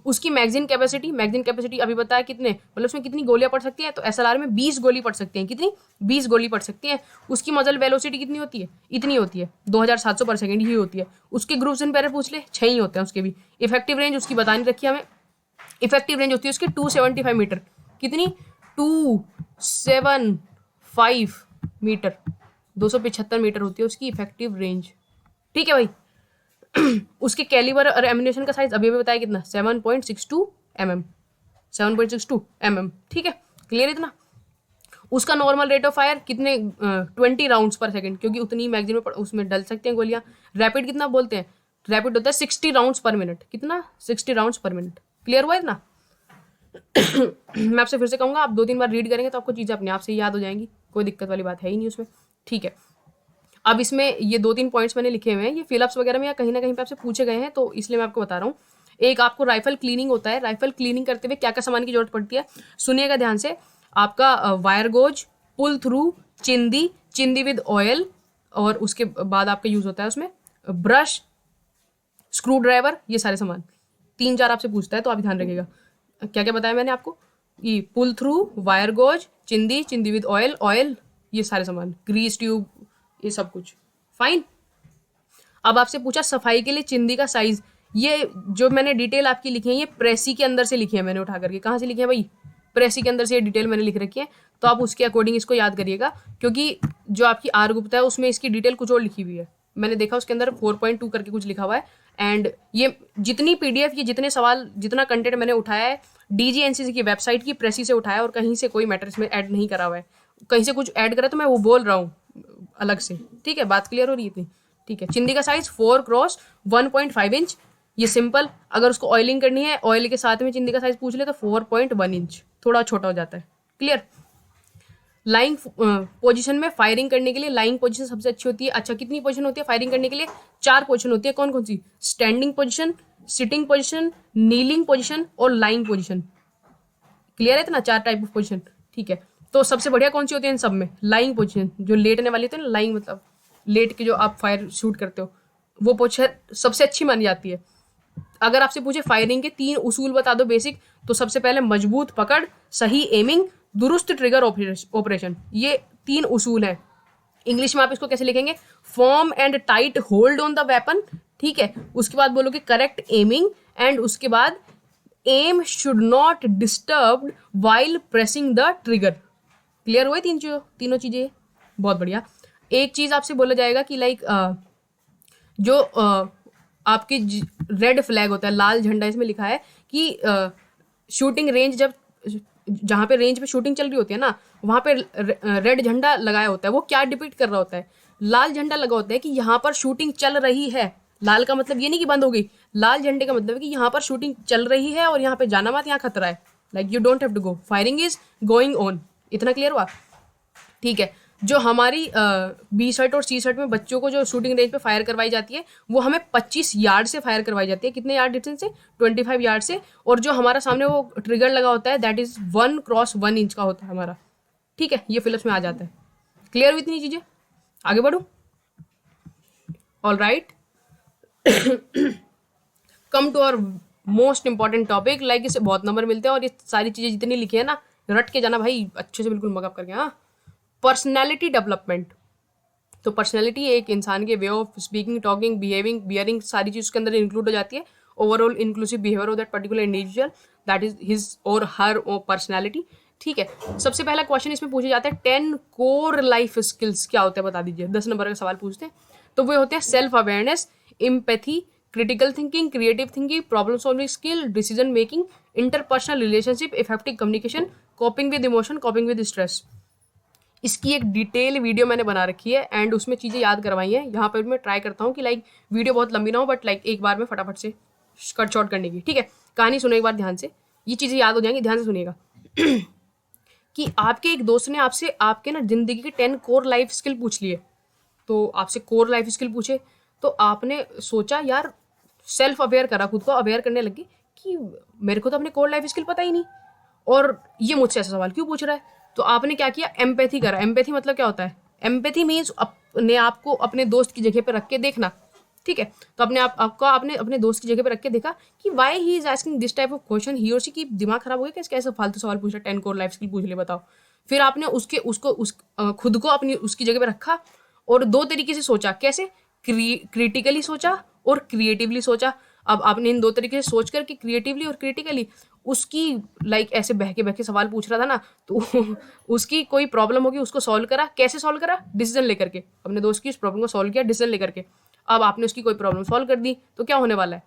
उसकी मैगजीन कैपेसिटी अभी बताया कितने, मतलब उसमें कितनी गोलियां पड़ सकती हैं, तो एसएलआर में 20 गोली पड़ सकती हैं। कितनी? 20 गोली पड़ सकती हैं। उसकी मजल वेलोसिटी कितनी होती है? इतनी होती है, 2700 पर सेकंड ही होती है। उसके ग्रुप्स इन पैरल पूछ ले, 6 ही होते हैं उसके भी। इफेक्टिव रेंज उसकी बतानी रखी है हमें। इफेक्टिव रेंज होती है उसकी 275 मीटर। कितनी? 275 मीटर, 275 मीटर होती है उसकी इफेक्टिव रेंज। ठीक है भाई। उसके कैलिबर और एम्यूनेशन का साइज अभी भी बताया कितना? 7.62 mm, 7.62 mm। ठीक है। क्लियर इतना? उसका नॉर्मल रेट ऑफ फायर कितने? 20 राउंड्स पर सेकंड, क्योंकि उतनी मैगजीन में उसमें डल सकते हैं गोलियां। रैपिड कितना बोलते हैं? रैपिड होता है 60 राउंड्स पर मिनट। कितना? 60 राउंड्स पर मिनट। क्लियर हुआ इतना? मैं आपसे फिर से कहूंगा, आप 2-3 बार रीड करेंगे तो आपको चीजें अपने आप से याद हो जाएंगी, कोई दिक्कत वाली बात है ही नहीं उसमें। ठीक है। अब इसमें ये 2-3 पॉइंट्स मैंने लिखे हुए हैं, ये फिलअप्स वगैरह में या कहीं ना कहीं पे आपसे पूछे गए हैं, तो इसलिए मैं आपको बता रहा हूँ। एक आपको राइफल क्लीनिंग होता है। राइफल क्लीनिंग करते हुए क्या क्या सामान की जरूरत पड़ती है, सुनिएगा ध्यान से। आपका वायर गोज, पुल थ्रू, चिंदी विद ऑयल, और उसके बाद आपका यूज होता है उसमें ब्रश, स्क्रू ड्राइवर, ये सारे सामान। 3-4 आपसे पूछता है तो आप ध्यान रखिएगा। क्या क्या बताया मैंने आपको? ये पुल थ्रू, वायर गोज, चिंदी विद ऑयल, ये सारे सामान, ग्रीस ट्यूब, ये सब कुछ। फाइन। अब आपसे पूछा सफाई के लिए चिंदी का साइज। ये जो मैंने डिटेल आपकी लिखी है, ये प्रेसी के अंदर से लिखी है मैंने उठा करके। कहाँ से लिखी है भाई? प्रेसी के अंदर से ये डिटेल मैंने लिख रखी है, तो आप उसके अकॉर्डिंग इसको याद करिएगा, क्योंकि जो आपकी आर गुप्ता है उसमें इसकी डिटेल कुछ और लिखी हुई है। मैंने देखा उसके अंदर 4.2 करके कुछ लिखा हुआ है। एंड ये जितनी पीडीएफ, ये जितने सवाल, जितना कंटेंट मैंने उठाया है डीजीएनसीसी की वेबसाइट की प्रेसी से उठाया, और कहीं से कोई मैटर इसमें ऐड नहीं करा हुआ है। कहीं से कुछ ऐड करा तो मैं वो बोल रहा हूँ अलग से। ठीक है, बात क्लियर हो रही थी? ठीक है। चिंदी का साइज 4x1.5 इंच, ये सिंपल। अगर उसको ऑयलिंग करनी है, ऑयल के साथ में चिंदी का साइज पूछ ले तो 4.1 इंच, थोड़ा छोटा हो जाता है। क्लियर? लाइंग पोजीशन में फायरिंग करने के लिए लाइंग पोजीशन सबसे अच्छी होती है। अच्छा, कितनी पोजीशन होती है फायरिंग करने के लिए? 4 पोजीशन होती है। कौन कौन सी? Standing position, sitting position, kneeling position और लाइंग पोजीशन। क्लियर है इतना? 4 टाइप ऑफ पोजीशन। ठीक है। तो सबसे बढ़िया कौन सी होती है इन सब में? लाइंग पोजीशन, जो लेटने वाली होती है ना, लाइंग मतलब लेट के जो आप फायर शूट करते हो, वो पोजीशन सबसे अच्छी मानी जाती है। अगर आपसे पूछे फायरिंग के 3 उसूल बता दो बेसिक, तो सबसे पहले मजबूत पकड़, सही एमिंग, दुरुस्त ट्रिगर ऑपरेशन, ये 3 उसूल हैं। इंग्लिश में आप इसको कैसे लिखेंगे? Form and tight hold on the weapon. ठीक है। उसके बाद बोलोगे करेक्ट एमिंग, एंड उसके बाद aim should not disturb while pressing the trigger. Clear हुए तीनों चीजें? बहुत बढ़िया। एक चीज आपसे बोला जाएगा कि लाइक जो आपकी रेड फ्लैग होता है, लाल झंडा, इसमें लिखा है कि शूटिंग रेंज, जब जहाँ पे रेंज पे शूटिंग चल रही होती है ना, वहाँ पे रेड झंडा लगाया होता है। वो क्या डिपिक्ट कर रहा होता है? लाल झंडा लगा होता है कि यहाँ पर शूटिंग चल रही है। लाल का मतलब ये नहीं कि बंद हो गई, लाल झंडे का मतलब है कि यहाँ पर शूटिंग चल रही है और यहाँ पे जाना मत, यहाँ खतरा है। Like you don't have to go, firing is going on. इतना क्लियर हुआ? ठीक है। जो हमारी बी शर्ट और सी शर्ट में बच्चों को जो शूटिंग रेंज पे फायर करवाई जाती है, वो हमें 25 यार्ड से फायर करवाई जाती है। कितने यार्ड डिस्टेंस से? 25 यार्ड से। और जो हमारा सामने वो ट्रिगर लगा होता है, दैट इज 1x1 इंच का होता है हमारा। ठीक है, ये फिलिप्स में आ जाता है। क्लियर हुई इतनी चीजें? आगे बढ़ू? All right, come to our most important topic. Like इससे बहुत नंबर मिलते हैं, और ये सारी चीजें जितनी लिखी है ना, रट के जाना भाई अच्छे से, बिल्कुल मगअप करके। हाँ, पर्सनैलिटी डेवलपमेंट। तो पर्सनैलिटी एक इंसान के way of speaking, talking, behaving, bearing, सारी चीज उसके अंदर इंक्लूड हो जाती है। Overall inclusive behaviour of that particular individual, that is his और हर पर्सनैलिटी। ठीक है। सबसे पहला क्वेश्चन इसमें पूछे जाते हैं 10 कोर लाइफ स्किल्स क्या होते हैं बता दीजिए। 10 नंबर का सवाल पूछते हैं। तो वो होते हैं self awareness, empathy, critical thinking, creative thinking, problem solving skill, decision making, interpersonal relationship, effective communication, कॉपिंग with emotion, कॉपिंग with stress. इसकी एक डिटेल वीडियो मैंने बना रखी है एंड उसमें चीज़ें याद करवाई हैं। यहाँ पर मैं ट्राई करता हूँ कि लाइक वीडियो बहुत लंबी ना हो, बट लाइक एक बार में फटाफट से कट शॉर्ट करने की। ठीक है, कहानी सुनो एक बार ध्यान से, ये चीज़ें याद हो जाएंगी, ध्यान से सुनिएगा। कि आपके एक दोस्त ने आपसे आपके ना जिंदगी के 10 कोर लाइफ स्किल पूछ लिए। तो आपसे कोर लाइफ स्किल पूछे तो आपने सोचा यार, सेल्फ अवेयर करा, खुद को अवेयर करने लगी कि मेरे को तो अपने कोर लाइफ स्किल पता ही नहीं और ये मुझसे ऐसा सवाल क्यों पूछ रहा है। तो आपने क्या किया, एम्पैथी करा। एम्पैथी मतलब क्या होता है, एम्पैथी मीन्स अपने आप को अपने दोस्त की जगह पर रख के देखना। ठीक है, तो अपने आपको आपने अपने दोस्त की जगह पे रख के देखा कि why he is asking this type of question, ही और सी की दिमाग खराब हो गया कैसे कैसे फालतू सवाल पूछ रहा है, 10 कोर लाइफ स्किल पूछ ले बताओ। फिर आपने खुद को अपनी उसकी जगह पे रखा और दो तरीके से सोचा। कैसे, क्रिटिकली सोचा और क्रिएटिवली सोचा। अब आपने इन दो तरीके से सोच कर कि क्रिएटिवली और क्रिटिकली उसकी लाइक ऐसे बहके सवाल पूछ रहा था ना, तो उसकी कोई प्रॉब्लम होगी उसको सॉल्व करा। कैसे सॉल्व करा, डिसीजन लेकर के। अपने दोस्त की उस प्रॉब्लम को सॉल्व किया डिसीजन लेकर के। अब आपने उसकी कोई प्रॉब्लम सॉल्व कर दी तो क्या होने वाला है,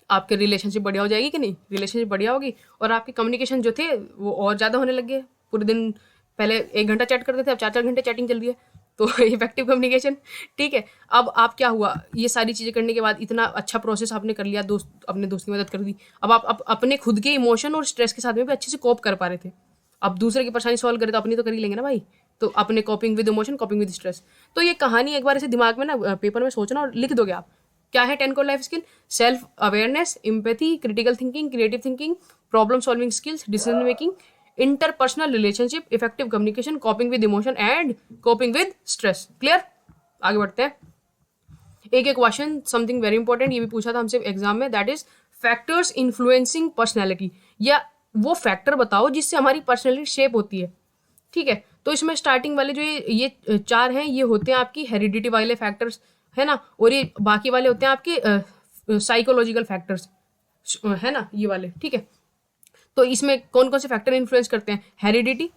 आपके रिलेशनशिप बढ़िया हो जाएगी कि नहीं, रिलेशनशिप बढ़िया होगी और आपके कम्युनिकेशन जो थे वो और ज़्यादा होने लग गए। पूरे दिन पहले 1 घंटा चैट करते थे, अब 4-4 घंटे चैटिंग चल रही है, तो इफेक्टिव कम्युनिकेशन। ठीक है, अब आप क्या हुआ, ये सारी चीज़ें करने के बाद इतना अच्छा प्रोसेस आपने कर लिया, अपने दोस्त की मदद कर दी। अब आप अपने खुद के इमोशन और स्ट्रेस के साथ में भी अच्छे से कोप कर पा रहे थे। अब दूसरे की परेशानी सॉल्व करे तो अपनी तो कर ही लेंगे ना भाई। तो अपने कॉपिंग विद इमोशन, कॉपिंग विद स्ट्रेस। तो ये कहानी एक बार ऐसे दिमाग में ना पेपर में सोचना और लिख दोगे आप। क्या है 10 core life skill, self awareness, empathy, critical thinking, creative thinking, problem solving skills, decision making, interpersonal relationship, effective communication, कॉपिंग with emotion and कॉपिंग with stress. Clear, आगे बढ़ते हैं। एक क्वेश्चन समथिंग वेरी इंपॉर्टेंट, ये भी पूछा था हमसे एग्जाम में, that is factors influencing personality, या वो फैक्टर बताओ जिससे हमारी पर्सनैलिटी शेप होती है। ठीक है, तो इसमें स्टार्टिंग वाले जो ये 4 हैं, ये होते हैं आपकी हेरिडिटी वाले फैक्टर्स, है ना, और ये बाकी वाले होते हैं आपके साइकोलॉजिकल फैक्टर्स, है ना, ये वाले। ठीक है, तो इसमें कौन कौन से फैक्टर इन्फ्लुएंस करते हैं, हेरिडिटी,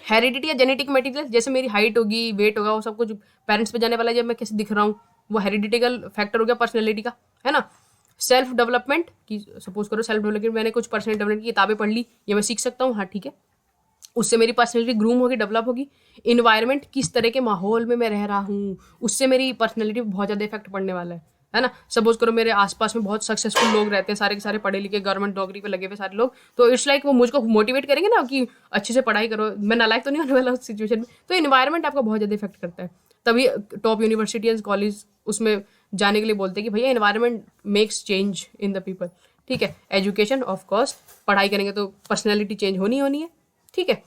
हेरिडिटी या जेनेटिक मटेरियल, जैसे मेरी हाइट होगी, वेट होगा, वो सब कुछ पेरेंट्स पे जाने वाला है, जब मैं कैसे दिख रहा हूँ, वो हेरिडिटिकल फैक्टर हो गया पर्सनैलिटी का, है ना। सेल्फ डेवलपमेंट की, सपोज करो सेल्फ डेवलपमेंट, मैंने कुछ पर्सनल डेवलपमेंट की किताबें पढ़ ली, ये मैं सीख सकता हूँ, हाँ ठीक है, उससे मेरी पर्सनैलिटी ग्रूम होगी, डेवलप होगी। इन्वायरमेंट, किस तरह के माहौल में मैं रह रहा हूँ, उससे मेरी पर्सनैलिटी पर बहुत ज़्यादा इफेक्ट पड़ने वाला है ना। सपोज करो मेरे आसपास में बहुत सक्सेसफुल लोग रहते हैं, सारे के सारे पढ़े लिखे, गवर्नमेंट नौकरी पे लगे हुए सारे लोग, तो इट्स लाइक वो मुझको मोटिवेट करेंगे ना कि अच्छे से पढ़ाई करो, मैं नालायक तो नहीं होने वाला उस सिचुएशन में। तो इन्वायरमेंट आपका बहुत ज़्यादा इफेक्ट करता है, तभी टॉप यूनिवर्सिटी कॉलेज उसमें जाने के लिए बोलते हैं कि भैया environment makes change in the people. ठीक है, एजुकेशन ऑफ कोर्स, पढ़ाई करेंगे तो पर्सनैलिटी चेंज होनी है। ठीक है,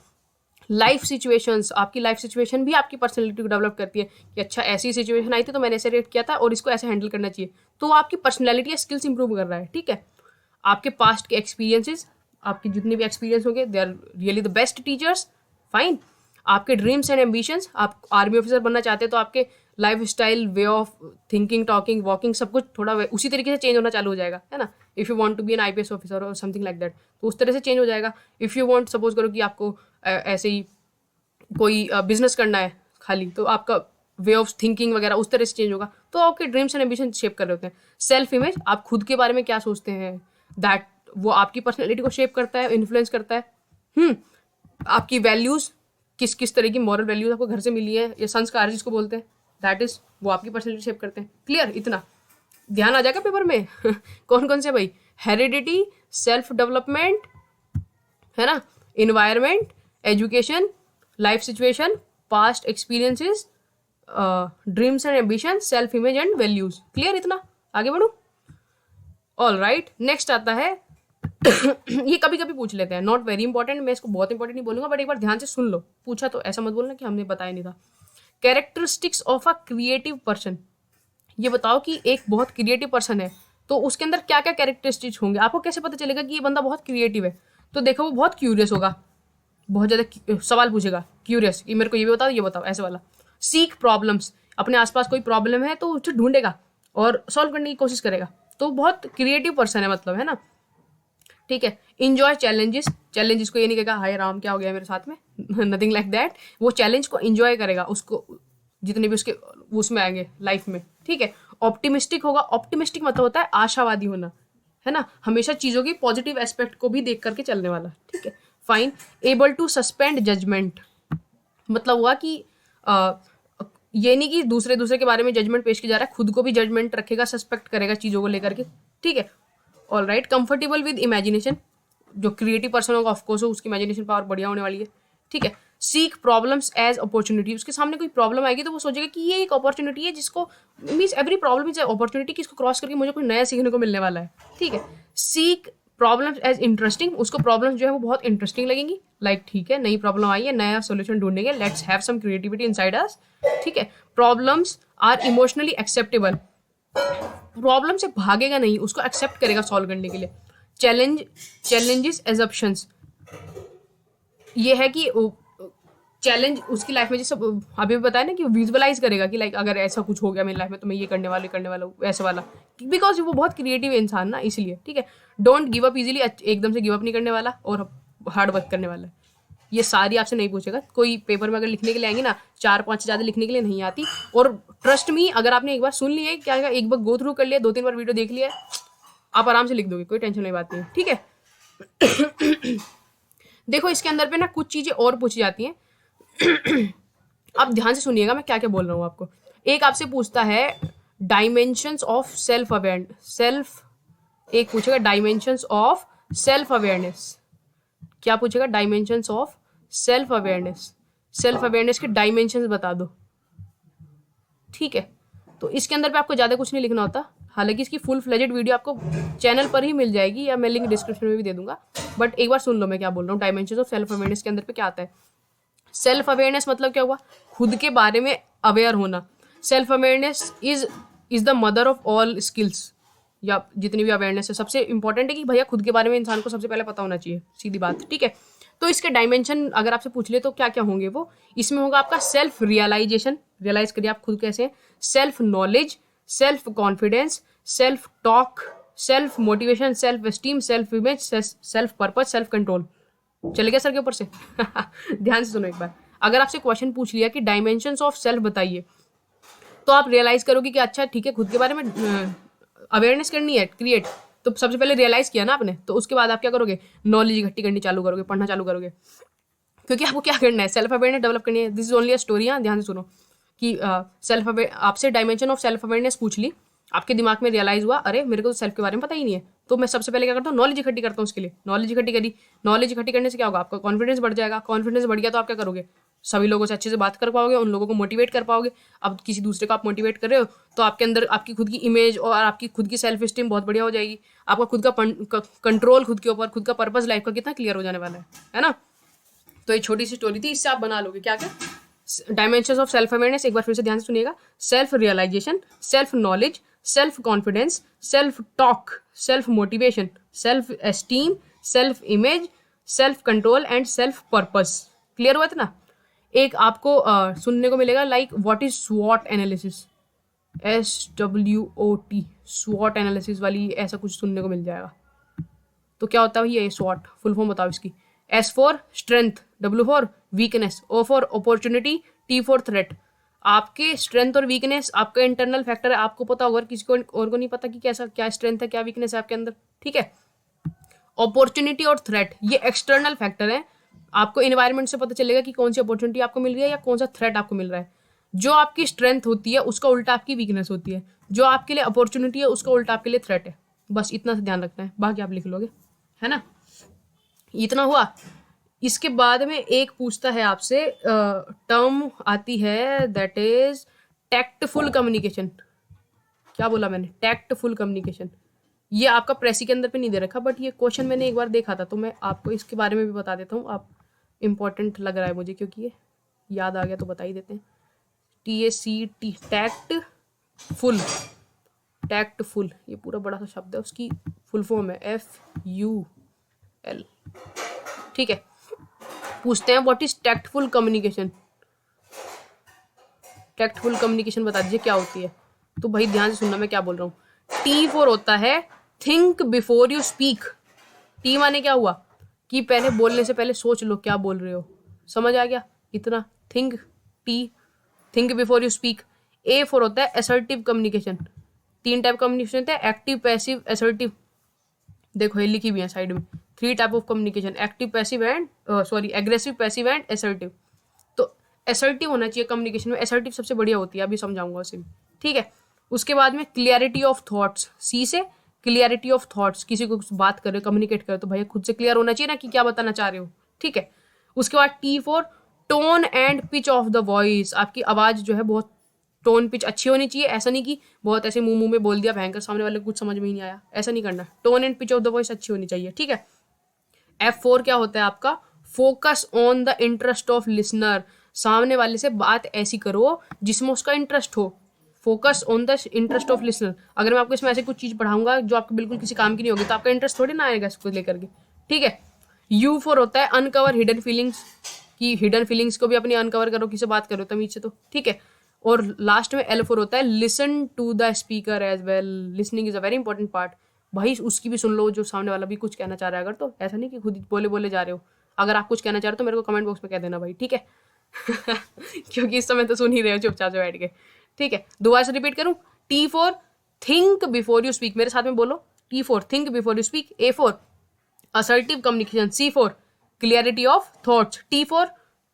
लाइफ सिचुएशंस, आपकी लाइफ सिचुएशन भी आपकी पर्सनैलिटी को डेवलप करती है कि अच्छा ऐसी सिचुएशन आई थी तो मैंने ऐसे रिएक्ट किया था और इसको ऐसे हैंडल करना चाहिए, तो आपकी पर्सनैलिटी या स्किल्स इंप्रूव कर रहा है। ठीक है, आपके पास्ट के एक्सपीरियंसेस, आपके जितने भी एक्सपीरियंस होंगे, they are really the best teachers. Fine, आपके ड्रीम्स एंड एम्बिशंस, आप आर्मी ऑफिसर बनना चाहते हैं तो आपके life style, way of thinking, talking, walking, सब कुछ थोड़ा उसी तरीके से चेंज होना चालू हो जाएगा, है ना। If you want to be an IPS officer और समथिंग लाइक दैट, तो उस तरह से चेंज हो जाएगा। इफ़ यू वांट, सपोज करो कि आपको ऐसे ही कोई बिजनेस करना है खाली, तो आपका वे ऑफ थिंकिंग वगैरह उस तरह से चेंज होगा, तो आपके ड्रीम्स एंड एम्बिशन शेप कर रहे होते हैं। सेल्फ इमेज, आप खुद के बारे में क्या सोचते हैं, दैट वो आपकी पर्सनैलिटी को शेप करता है, इन्फ्लुएंस करता है। आपकी वैल्यूज़, किस किस तरह की मॉरल वैल्यूज आपको घर से मिली है, या संस्कार जिसको बोलते हैं, दैट इज वो आपकी पर्सनैलिटी शेप करते हैं। क्लियर, इतना ध्यान आ जाएगा पेपर में। कौन कौन से भाई, हेरिडिटी, सेल्फ डेवलपमेंट, है ना, environment, education, life situation, past experiences, dreams and ambition, self image and values. Clear, इतना आगे बढ़ो। ऑल राइट, नेक्स्ट आता है ये कभी कभी पूछ लेते हैं, नॉट वेरी इंपॉर्टेंट, मैं इसको बहुत इंपॉर्टेंट नहीं बोलूंगा, बट एक बार ध्यान से सुन लो, पूछा तो ऐसा मत बोलना कि हमने बताया नहीं था। Characteristics of a creative person, ये बताओ कि एक बहुत क्रिएटिव पर्सन है तो उसके अंदर क्या क्या कैरेक्टरिस्टिक्स होंगे। आपको कैसे पता चलेगा कि ये बंदा बहुत क्रिएटिव है, तो देखो वो बहुत क्यूरियस होगा, बहुत ज़्यादा सवाल पूछेगा, क्यूरियस, कि मेरे को ये बताओ ऐसे वाला। सीक प्रॉब्लम्स, अपने आसपास कोई प्रॉब्लम है तो उसे ढूंढेगा और सॉल्व करने की कोशिश करेगा, तो बहुत क्रिएटिव पर्सन है मतलब, है ना। ठीक है। इंजॉय चैलेंजेस, चैलेंजेस को ये नहीं कहेगा हाय राम क्या हो गया मेरे साथ में, नथिंग लाइक दैट। वो चैलेंज को इंजॉय करेगा, उसको जितने भी उसके उसमें आएंगे लाइफ में, ठीक है। ऑप्टिमिस्टिक होगा, ऑप्टिमिस्टिक मतलब होता है आशावादी होना, है ना, हमेशा चीज़ों की पॉजिटिव एस्पेक्ट को भी देख करके चलने वाला, ठीक है। Fine. Able to suspend judgement, मतलब हुआ कि ये नहीं कि दूसरे के बारे में जजमेंट पेश किया जा रहा है, खुद को भी जजमेंट रखेगा, सस्पेक्ट करेगा चीज़ों को लेकर के, ठीक है। All right. Comfortable with imagination, जो क्रिएटिव पर्सन होगा ऑफकोर्स उसकी इमेजिनेशन पावर बढ़िया होने वाली है, ठीक है। सीक प्रॉब्लम्स एज अपॉर्चुनिटी, उसके सामने कोई प्रॉब्लम आएगी तो वो सोचेगा कि ये एक अपॉर्चुनिटी है, जिसको means every problem is opportunity, कि इसको क्रॉस करके मुझे कोई नया सीखने को मिलने वाला है, ठीक है। सीक प्रॉब्लम्स एज इंटरेस्टिंग, उसको प्रॉब्लम्स जो है वो बहुत इंटरेस्टिंग लगेंगी, लाइक ठीक है नई प्रॉब्लम आई है, नया सोल्यूशन ढूंढेंगे, let's have some creativity inside us, ठीक है। Problems are emotionally acceptable, problem से भागेगा नहीं, उसको एक्सेप्ट करेगा सॉल्व करने के लिए। चैलेंजेस एजप्शंस, ये है कि चैलेंज उसकी लाइफ में, जैसे अभी बताया ना कि वो विजुअलाइज करेगा कि लाइक अगर ऐसा कुछ हो गया मेरी लाइफ में तो मैं ये करने वाला हूँ, ऐसा वाला, बिकॉज वो बहुत क्रिएटिव इंसान ना, इसलिए, ठीक है। डोंट गिव अप इजीली, एकदम से गिव अप नहीं करने वाला, और हार्ड वर्क करने वाला है। ये सारी आपसे नहीं पूछेगा, कोई पेपर में अगर लिखने के लिए आएंगी ना 4-5 से ज़्यादा लिखने के लिए नहीं आती, और ट्रस्ट मी अगर आपने एक बार सुन लिया है, क्या एक बार गो थ्रू कर लिया, 2-3 बार वीडियो देख लिया, आप आराम से लिख दोगे, कोई टेंशन नहीं बात नहीं, ठीक है। देखो इसके अंदर पे ना कुछ चीज़ें और पूछी जाती हैं, आप ध्यान से सुनिएगा मैं क्या क्या बोल रहा हूँ आपको। एक आपसे पूछता है डायमेंशंस ऑफ सेल्फ अवेयरनेस, एक पूछेगा डायमेंशंस ऑफ सेल्फ अवेयरनेस, क्या पूछेगा, dimensions of self awareness, self awareness के डायमेंशंस बता दो, ठीक है। तो इसके अंदर पे आपको ज़्यादा कुछ नहीं लिखना होता, हालांकि इसकी फुल फ्लेजेड वीडियो आपको चैनल पर ही मिल जाएगी, या मैं लिंक डिस्क्रिप्शन में भी दे दूंगा, बट एक बार सुन लो मैं क्या बोल रहा हूँ। डायमेंशंस ऑफ सेल्फ अवेयरनेस के अंदर पे क्या आता है, सेल्फ अवेयरनेस मतलब क्या हुआ, खुद के बारे में अवेयर होना। Self awareness is the mother of all skills, या जितनी भी अवेयरनेस है, सबसे इंपॉर्टेंट है कि भैया खुद के बारे में इंसान को सबसे पहले पता होना चाहिए, सीधी बात, ठीक है। तो इसके डायमेंशन अगर आपसे पूछ ले तो क्या क्या होंगे वो, इसमें होगा आपका सेल्फ रियलाइजेशन, रियलाइज करिए आप खुद कैसे हैं, self knowledge, self confidence, self talk, self motivation, self esteem, self image, self purpose, self control. चले गया सर के ऊपर से। ध्यान से सुनो एक बार, अगर आपसे क्वेश्चन पूछ लिया कि डायमेंशंस ऑफ सेल्फ बताइए, तो आप रियलाइज करोगे कि अच्छा ठीक है खुद के बारे में अवेयरनेस करनी है क्रिएट, तो सबसे पहले रियलाइज किया ना आपने, तो उसके बाद आप क्या करोगे, नॉलेज इकट्ठी करनी चालू करोगे, पढ़ना चालू करोगे, क्योंकि आपको क्या करना है, सेल्फ अवेयरनेस डेवलप करनी है। This is only a story, ध्यान से सुनो कि सेल्फ अवेयर, आपसे डायमेंशन ऑफ सेल्फ अवेयरनेस पूछ ली, आपके दिमाग में रियलाइज हुआ अरे मेरे को तो सेल्फ के बारे में पता ही नहीं है, तो मैं सबसे पहले क्या करता हूँ, नॉलेज इकट्ठी करता हूँ उसके लिए। नॉलेज इकट्ठी करी, नॉलेज इकट्ठी करने से क्या होगा, आपका कॉन्फिडेंस बढ़ जाएगा, कॉन्फिडेंस बढ़ गया तो आप क्या करोगे, सभी लोगों से अच्छे से बात कर पाओगे, उन लोगों को मोटिवेट कर पाओगे। अब किसी दूसरे को आप मोटिवेट कर रहे हो तो आपके अंदर आपकी खुद की इमेज और आपकी खुद की सेल्फ स्टीम बहुत बढ़िया हो जाएगी, आपका खुद का कंट्रोल खुद के ऊपर, खुद का पर्पस लाइफ का कितना क्लियर हो जाने वाला है ना। तो ये छोटी सी स्टोरी थी, इससे आप बना लोगे क्या क्या डायमेंशंस ऑफ सेल्फ अवेयरनेस, एक बार फिर से ध्यान से सुनिएगा, self realisation, self knowledge, self confidence, self talk, self motivation, self esteem, self image, self control and self purpose. Clear हुआ था ना। एक आपको सुनने को मिलेगा लाइक व्हाट इज स्वॉट एनालिसिस, SWOT, स्वॉट एनालिसिस वाली ऐसा कुछ सुनने को मिल जाएगा। तो क्या होता है ये स्वॉट, फुल फॉर्म बताओ इसकी। S for strength, W for weakness, O for opportunity, T for threat. आपके स्ट्रेंथ और वीकनेस आपका इंटरनल फैक्टर है, आपको पता होगा, किसी को और को नहीं पता कि कैसा क्या स्ट्रेंथ है क्या वीकनेस है आपके अंदर, ठीक है। अपॉर्चुनिटी और थ्रेट ये एक्सटर्नल फैक्टर है, आपको इन्वायरमेंट से पता चलेगा कि कौन सी अपॉर्चुनिटी आपको मिल रही है या कौन सा थ्रेट आपको मिल रहा है। जो आपकी स्ट्रेंथ होती है उसका उल्टा आपकी वीकनेस होती है, जो आपके लिए अपॉर्चुनिटी है उसका उल्टा आपके लिए थ्रेट है। बस इतना से ध्यान रखना है, बाकी आप लिख लोगे, है ना। इतना हुआ। इसके बाद में एक पूछता है आपसे टर्म आती है दैट इज टैक्टफुल कम्युनिकेशन। क्या बोला मैंने, टैक्टफुल कम्युनिकेशन। ये आपका प्रेसी के अंदर पे नहीं दे रखा, बट ये क्वेश्चन मैंने एक बार देखा था, तो मैं आपको इसके बारे में भी बता देता हूँ। आप इम्पॉर्टेंट लग रहा है मुझे क्योंकि ये याद आ गया, तो बता ही देते हैं। TACT, टैक्टफुल, टैक्टफुल ये पूरा बड़ा सा शब्द है, उसकी फुल फॉर्म है FUL, ठीक है। पूछते हैं what is tactful communication, tactful communication बता दीजिए क्या होती है। तो भाई ध्यान से सुनना मैं क्या बोल रहा हूँ। T फॉर होता है think before you speak, T माने क्या हुआ कि पहले बोलने से पहले सोच लो क्या बोल रहे हो, समझ आ गया इतना। Think, T, think before you speak. A for होता है असर्टिव कम्युनिकेशन। 3 टाइप कम्युनिकेशन होता है, एक्टिव, पैसिव, असर्टिव। देखो ये लिखी भी है साइड में, 3 type of communication, active, passive and sorry aggressive, passive and assertive. तो असर्टिव होना चाहिए कम्युनिकेशन में, असर्टिव सबसे बढ़िया होती है, अभी समझाऊंगा उसे भी, ठीक है। उसके बाद में क्लियरिटी ऑफ थॉट्स, सी से क्लियरिटी ऑफ थॉट्स, किसी को कुछ बात करे, कम्युनिकेट करे तो भैया खुद से क्लियर होना चाहिए ना कि क्या बताना चाह रहे हो, ठीक है। उसके बाद T for tone and pitch of the voice, आपकी आवाज जो है बहुत टोन पिच अच्छी होनी चाहिए, ऐसा नहीं कि बहुत ऐसे मुंह मुंह में बोल दिया भयंकर, सामने वाले को कुछ समझ में ही नहीं आया, ऐसा नहीं करना। Tone and pitch of the voice अच्छी होनी चाहिए, ठीक है। F4 क्या होता है आपका, focus on the interest of listener, सामने वाले से बात ऐसी करो जिसमें उसका इंटरेस्ट हो। Focus on the interest of listener, अगर मैं आपको इसमें ऐसे कुछ चीज पढ़ाऊंगा जो आपको बिल्कुल किसी काम की नहीं होगी तो आपका इंटरेस्ट थोड़ी ना आएगा इसको लेकर के, ठीक है। यू फॉर होता है अनकवर हिडन फीलिंग्स, कि हिडन फीलिंग्स को भी अपनी अनकवर करो, किसी बात करो तमीज से, तो ठीक है। और लास्ट में L फॉर होता है listen to the speaker as well, listening is a very important part, भाई उसकी भी सुन लो जो सामने वाला भी कुछ कहना चाह रहा है, अगर तो ऐसा नहीं कि खुद ही बोले बोले जा रहे हो, अगर आप कुछ कहना चाह रहे हो तो मेरे को कमेंट बॉक्स में कह देना भाई, ठीक है। क्योंकि इस समय तो सुन ही रहे हो चुपचाप से बैठ के, ठीक है। दोबारा से रिपीट करूं, T for think before you speak, मेरे साथ में बोलो, T for think before you speak, A for assertive communication, C for clarity of thoughts, T for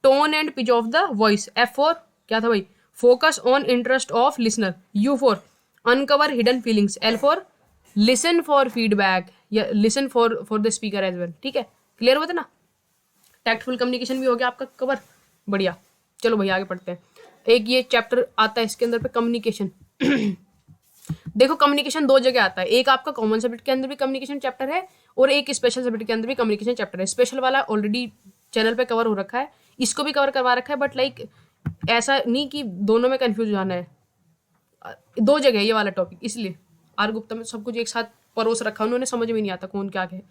tone and pitch of the voice, F for क्या था भाई, focus on interest of listener, U for uncover hidden feelings, L for listen for feedback या listen for the speaker as well, ठीक है। Clear हुआ था ना, tactful communication भी हो गया आपका कवर, बढ़िया। चलो भैया आगे पढ़ते हैं। एक ये चैप्टर आता है इसके अंदर पे कम्युनिकेशन। देखो कम्युनिकेशन 2 जगह आता है, एक आपका कॉमन सब्जेक्ट के अंदर भी कम्युनिकेशन चैप्टर है और एक स्पेशल सब्जेक्ट के अंदर भी कम्युनिकेशन चैप्टर है। स्पेशल वाला ऑलरेडी चैनल पे कवर हो रखा है, इसको भी कवर करवा रखा है, बट लाइक ऐसा नहीं कि दोनों में कंफ्यूज जाना है, 2 जगह है ये वाला टॉपिक, इसलिए आर गुप्ता में सब कुछ एक साथ परोस रखा, उन्होंने समझ में नहीं आता कौन क्या है,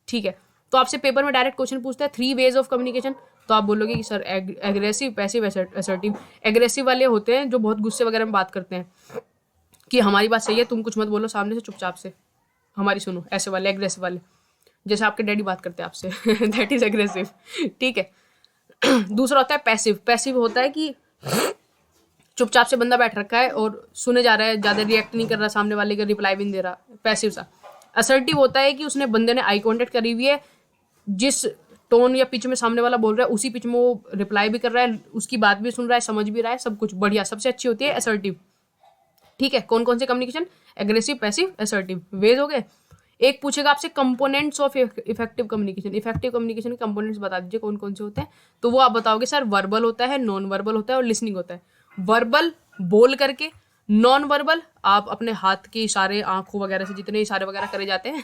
ठीक है। तो आपसे पेपर में डायरेक्ट क्वेश्चन पूछता है 3 वेज ऑफ कम्युनिकेशन, तो आप बोलोगे कि sir aggressive, passive, assertive. Aggressive वाले होते हैं जो बहुत गुस्से वगैरह में बात करते हैं कि हमारी बात सही है, तुम कुछ मत बोलो, सामने से चुपचाप से हमारी सुनो, ऐसे वाले एग्रेसिव वाले, जैसे आपके डैडी बात करते हैं आपसे, दैट इज एग्रेसिव, ठीक है। दूसरा होता है पैसिव, पैसिव होता है कि चुपचाप से बंदा बैठ रखा है और सुने जा रहा है, ज्यादा रिएक्ट नहीं कर रहा, सामने वाले का रिप्लाई भी नहीं दे रहा, पैसिव सा। असर्टिव होता है कि उसने बंदे ने आई कांटेक्ट करी हुई है, जिस टोन या पिच में सामने वाला बोल रहा है उसी पिच में वो रिप्लाई भी कर रहा है, उसकी बात भी सुन रहा है, समझ भी रहा है, सब कुछ बढ़िया, सबसे अच्छी होती है असर्टिव, ठीक है। कौन कौन से communication, aggressive, passive, assertive, ways हो गए। एक पूछेगा आपसे components of effective communication, effective communication के कंपोनेंट्स बता दीजिए कौन कौन से होते हैं, तो वो आप बताओगे सर वर्बल होता है, नॉन वर्बल होता है और लिसनिंग होता है। वर्बल बोल करके, नॉन वर्बल आप अपने हाथ के इशारे, आंखों वगैरह से जितने इशारे वगैरह करे जाते हैं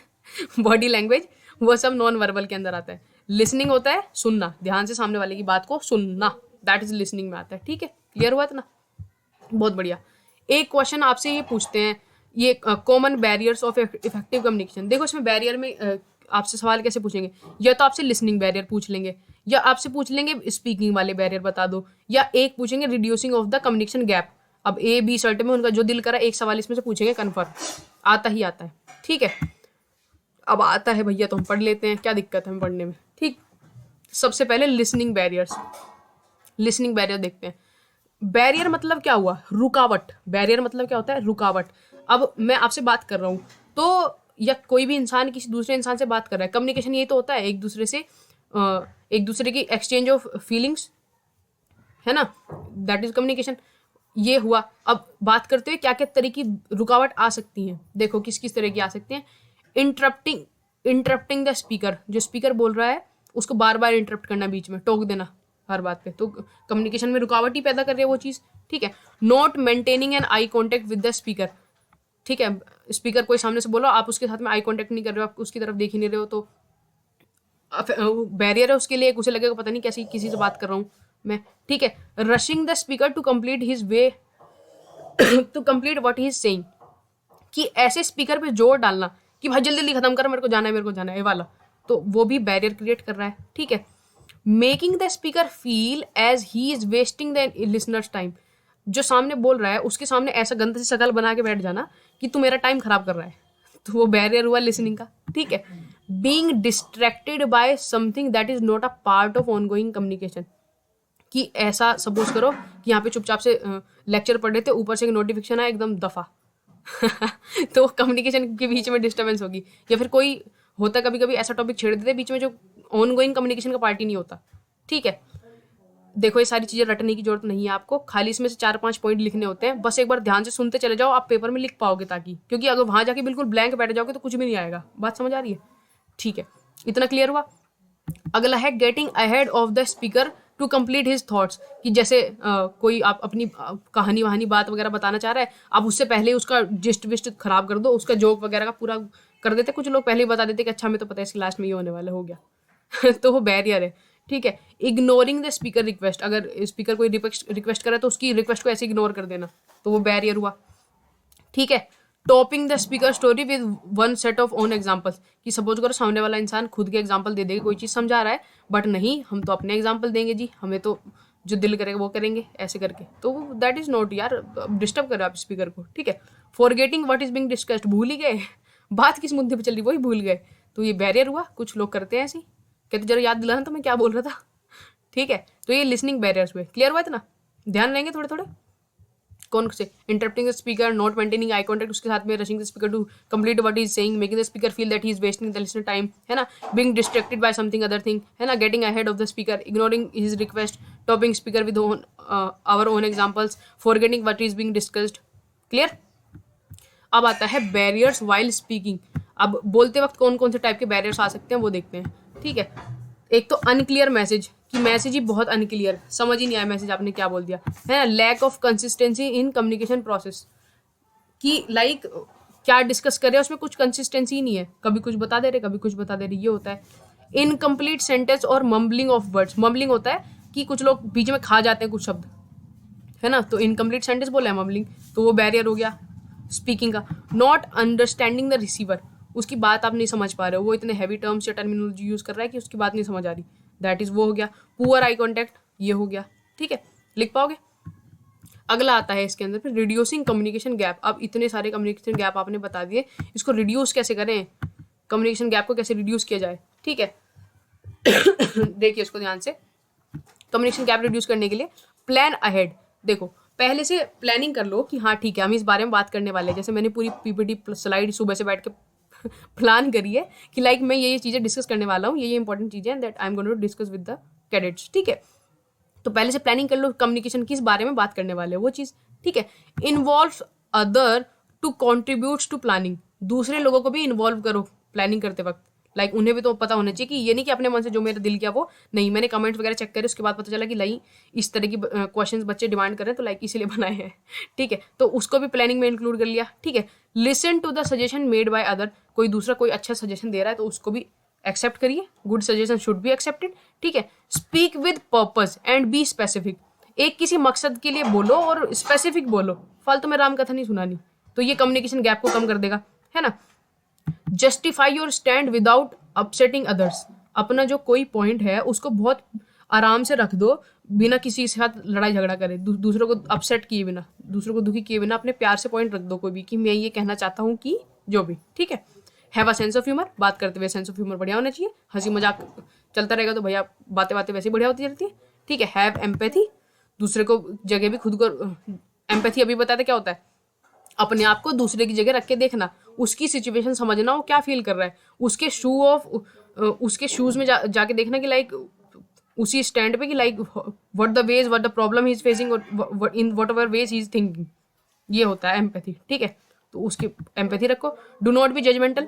बॉडी लैंग्वेज, वो सब नॉन वर्बल के अंदर आता है। लिसनिंग होता है सुनना, ध्यान से सामने वाले की बात को सुनना, दैट इज लिसनिंग में आता है, ठीक है। क्लियर हुआ था ना, बहुत बढ़िया। एक क्वेश्चन आपसे ये पूछते हैं, ये common barriers of effective communication. देखो इसमें बैरियर में आपसे सवाल कैसे पूछेंगे, या तो आपसे लिसनिंग बैरियर पूछ लेंगे, या आपसे पूछ लेंगे स्पीकिंग वाले बैरियर बता दो, या एक पूछेंगे reducing of the communication gap. अब ए बी सर्ट में उनका जो दिल करा एक सवाल इसमें से पूछेंगे, कन्फर्म आता ही आता है, ठीक है। अब आता है भैया तो हम पढ़ लेते हैं, क्या दिक्कत है हमें पढ़ने में, ठीक। सबसे पहले लिसनिंग बैरियर्स, लिसनिंग बैरियर देखते हैं। बैरियर मतलब क्या हुआ, रुकावट, बैरियर मतलब क्या होता है, रुकावट। अब मैं आपसे बात कर रहा हूँ तो, या कोई भी इंसान किसी दूसरे इंसान से बात कर रहा है, कम्युनिकेशन ये तो होता है एक दूसरे से, एक दूसरे की एक्सचेंज ऑफ फीलिंग्स, है ना, दैट इज कम्युनिकेशन, ये हुआ। अब बात करते हुए क्या क्या तरह की रुकावट आ सकती हैं, देखो किस किस तरह की आ सकती हैं। इंटरप्टिंग द स्पीकर, जो स्पीकर बोल रहा है उसको बार बार इंटरप्ट करना, बीच में टोक देना हर बात पे, तो कम्युनिकेशन में रुकावट ही पैदा कर रही है वो चीज़, ठीक है। Not maintaining an eye contact with the speaker, ठीक है। स्पीकर कोई सामने से बोलो, आप उसके साथ में आई कॉन्टेक्ट नहीं कर रहे हो, आप उसकी तरफ देख ही नहीं रहे हो, तो बैरियर है उसके लिए, उसे लगेगा पता नहीं कैसी किसी से बात कर रहा हूँ मैं, ठीक है। Rushing the speaker to complete his way, to complete what he is saying, कि ऐसे स्पीकर पे जोर डालना कि भाई जल्दी जल्दी खत्म कर, मेरे को जाना है, मेरे को जाना है, ये वाला, तो वो भी बैरियर क्रिएट कर रहा है, ठीक है। Making the speaker feel as he is wasting the listeners time, जो सामने बोल रहा है उसके सामने ऐसा गंदे से शक्ल बना के बैठ जाना कि तू मेरा टाइम खराब कर रहा है, तो वो बैरियर हुआ लिसनिंग का, ठीक है। Being distracted by something that is not a part of ongoing communication. कि ऐसा सपोज करो कि यहाँ पे चुपचाप से लेक्चर पढ़ रहे थे, ऊपर से एक नोटिफिकेशन आया एकदम दफा तो कम्युनिकेशन के बीच में डिस्टर्बेंस होगी। या फिर कोई होता है कभी कभी ऐसा टॉपिक छेड़ देते बीच में जो ऑन गोइंग कम्युनिकेशन का पार्टी नहीं होता। ठीक है, देखो ये सारी चीजें रटने की जरूरत नहीं है आपको, खाली इसमें से 4-5 पॉइंट लिखने होते हैं, बस एक बार ध्यान से सुनते चले जाओ, आप पेपर में लिख पाओगे। ताकि क्योंकि अगर वहां जाके बिल्कुल ब्लैंक बैठ जाओगे तो कुछ भी नहीं आएगा। बात समझ आ रही है? ठीक है, इतना क्लियर हुआ। अगला है getting ahead of the speaker to complete his thoughts. कि जैसे कोई आप अपनी कहानी वहानी बात वगैरह बताना चाह रहा है, आप उससे पहले उसका जिस्ट विस्ट खराब कर दो, उसका जोक वगैरह का पूरा कर देते। कुछ लोग पहले ही बता देते कि अच्छा हमें तो पता है इसके लास्ट में ये होने वाला, हो गया तो वो बैरियर है। ठीक है, इग्नोरिंग द स्पीकर रिक्वेस्ट। अगर स्पीकर कोई रिक्वेस्ट करे तो उसकी रिक्वेस्ट को ऐसे इग्नोर कर देना, तो वो बैरियर हुआ। ठीक है, topping the speaker story with one set of own examples. कि सपोज करो सामने वाला इंसान खुद के एग्जाम्पल दे देगा, कोई चीज़ समझा रहा है, बट नहीं हम तो अपने एग्जाम्पल देंगे जी, हमें तो जो दिल करेगा वो करेंगे, ऐसे करके। तो दैट इज नॉट यार, डिस्टर्ब करो आप स्पीकर को। ठीक है, forgetting what is being discussed. भूल ही गए बात किस मुद्दे पर चल रही, वही भूल गए, तो ये बैरियर हुआ। कुछ लोग करते हैं ऐसे, कहते जरा याद दिलाना तो मैं क्या बोल रहा था। ठीक है, तो ये लिसनिंग बैरियर्स हुए। क्लियर हुआ इतना? ध्यान रहेंगे थोड़े थोड़े। कौन से? Interrupting the speaker, not maintaining eye contact, उसके साथ में rushing the speaker to complete what is saying, making the speaker feel that he is wasting the listener time, है ना, being distracted by something other thing, है ना, getting ahead of the speaker, ignoring his request, topping speaker with our own examples, forgetting what is being discussed. Clear? अब आता है barriers while speaking. अब बोलते वक्त कौन कौन से टाइप के बैरियर्स आ सकते हैं वो देखते हैं। ठीक है, एक तो अनक्लियर मैसेज, कि मैसेज ही बहुत अनक्लियर, समझ ही नहीं आया मैसेज आपने क्या बोल दिया, है ना। Lack of consistency in communication process, कि लाइक क्या डिस्कस कर रहे हैं उसमें कुछ कंसिस्टेंसी ही नहीं है, कभी कुछ बता दे रहे कभी कुछ बता दे रहे, ये होता है। इनकम्प्लीट सेंटेंस और मम्बलिंग ऑफ वर्ड्स। मम्बलिंग होता है कि कुछ लोग बीच में खा जाते हैं कुछ शब्द, है ना, तो इनकम्प्लीट सेंटेंस बोला है मम्बलिंग, तो वो बैरियर हो गया स्पीकिंग का। नॉट अंडरस्टैंडिंग द रिसीवर, उसकी बात आप नहीं समझ पा रहे हो, वो इतने हैवी टर्म्स या टर्मिनोलॉजी यूज कर रहा है कि उसकी बात नहीं समझ आ रही, दैट इज वो हो गया। पुअर आई कॉन्टैक्ट, ये हो गया। ठीक है, लिख पाओगे? अगला आता है इसके अंदर फिर रिड्यूसिंग कम्युनिकेशन गैप। अब इतने सारे कम्युनिकेशन गैप आपने बता दिए, इसको रिड्यूस कैसे करें, कम्युनिकेशन गैप को कैसे रिड्यूस किया जाए। ठीक है देखिए इसको ध्यान से। कम्युनिकेशन गैप रिड्यूस करने के लिए प्लान अहेड। देखो पहले से प्लानिंग कर लो कि हाँ ठीक है हम इस बारे में बात करने वाले हैं। जैसे मैंने पूरी पीपीटी स्लाइड सुबह से बैठ के प्लान करी है कि लाइक मैं ये चीज़ें डिस्कस करने वाला हूँ, ये इंपॉर्टेंट चीज़ें हैं that I am going to discuss with the cadets. ठीक है, तो पहले से प्लानिंग कर लो कम्युनिकेशन किस बारे में बात करने वाले हो वो चीज़। ठीक है, involve other to contribute to planning. दूसरे लोगों को भी इन्वॉल्व करो प्लानिंग करते वक्त, लाइक उन्हें भी तो पता होना चाहिए कि ये नहीं कि अपने मन से जो मेरा दिल किया वो नहीं। मैंने कमेंट्स वगैरह चेक करे उसके बाद पता चला कि लाइक इस तरह की क्वेश्चंस बच्चे डिमांड कर रहे हैं तो लाइक इसीलिए बनाए हैं। ठीक है, तो उसको भी प्लानिंग में इंक्लूड कर लिया। ठीक है, listen to the suggestion made by other. कोई दूसरा कोई अच्छा सजेशन दे रहा है तो उसको भी एक्सेप्ट करिए, good suggestion should be accepted. ठीक है, speak with purpose and be specific. एक किसी मकसद के लिए बोलो और स्पेसिफिक बोलो, फालतू में राम कथा नहीं सुनानी, तो ये कम्युनिकेशन गैप को कम कर देगा, है ना। Justify your stand without upsetting others. अपना जो कोई पॉइंट है उसको बहुत आराम से रख दो, बिना किसी के साथ लड़ाई झगड़ा करे, दूसरों को अपसेट किए बिना, दूसरों को दुखी किए बिना अपने प्यार से पॉइंट रख दो कोई भी, कि मैं ये कहना चाहता हूँ कि जो भी। ठीक है, have a sense of humour. बात करते हुए सेंस ऑफ ह्यूमर बढ़िया होना चाहिए, हंसी मजाक चलता रहेगा तो भैया बातें बातें वैसे बढ़िया होती रहती है। ठीक है, हैव एम्पैथी। दूसरे को जगह भी खुद को, एम्पैथी अभी बताते क्या होता है, अपने आप को दूसरे की जगह रख के देखना, उसकी सिचुएशन समझना, वो क्या फील कर रहा है, उसके उसके शूज में जाके देखना कि लाइक उसी स्टैंड पे कि like what the ways what the problem he is facing in whatever ways he is thinking. ये होता है एम्पैथी। ठीक है, तो उसकी एम्पैथी रखो। Do not be judgemental.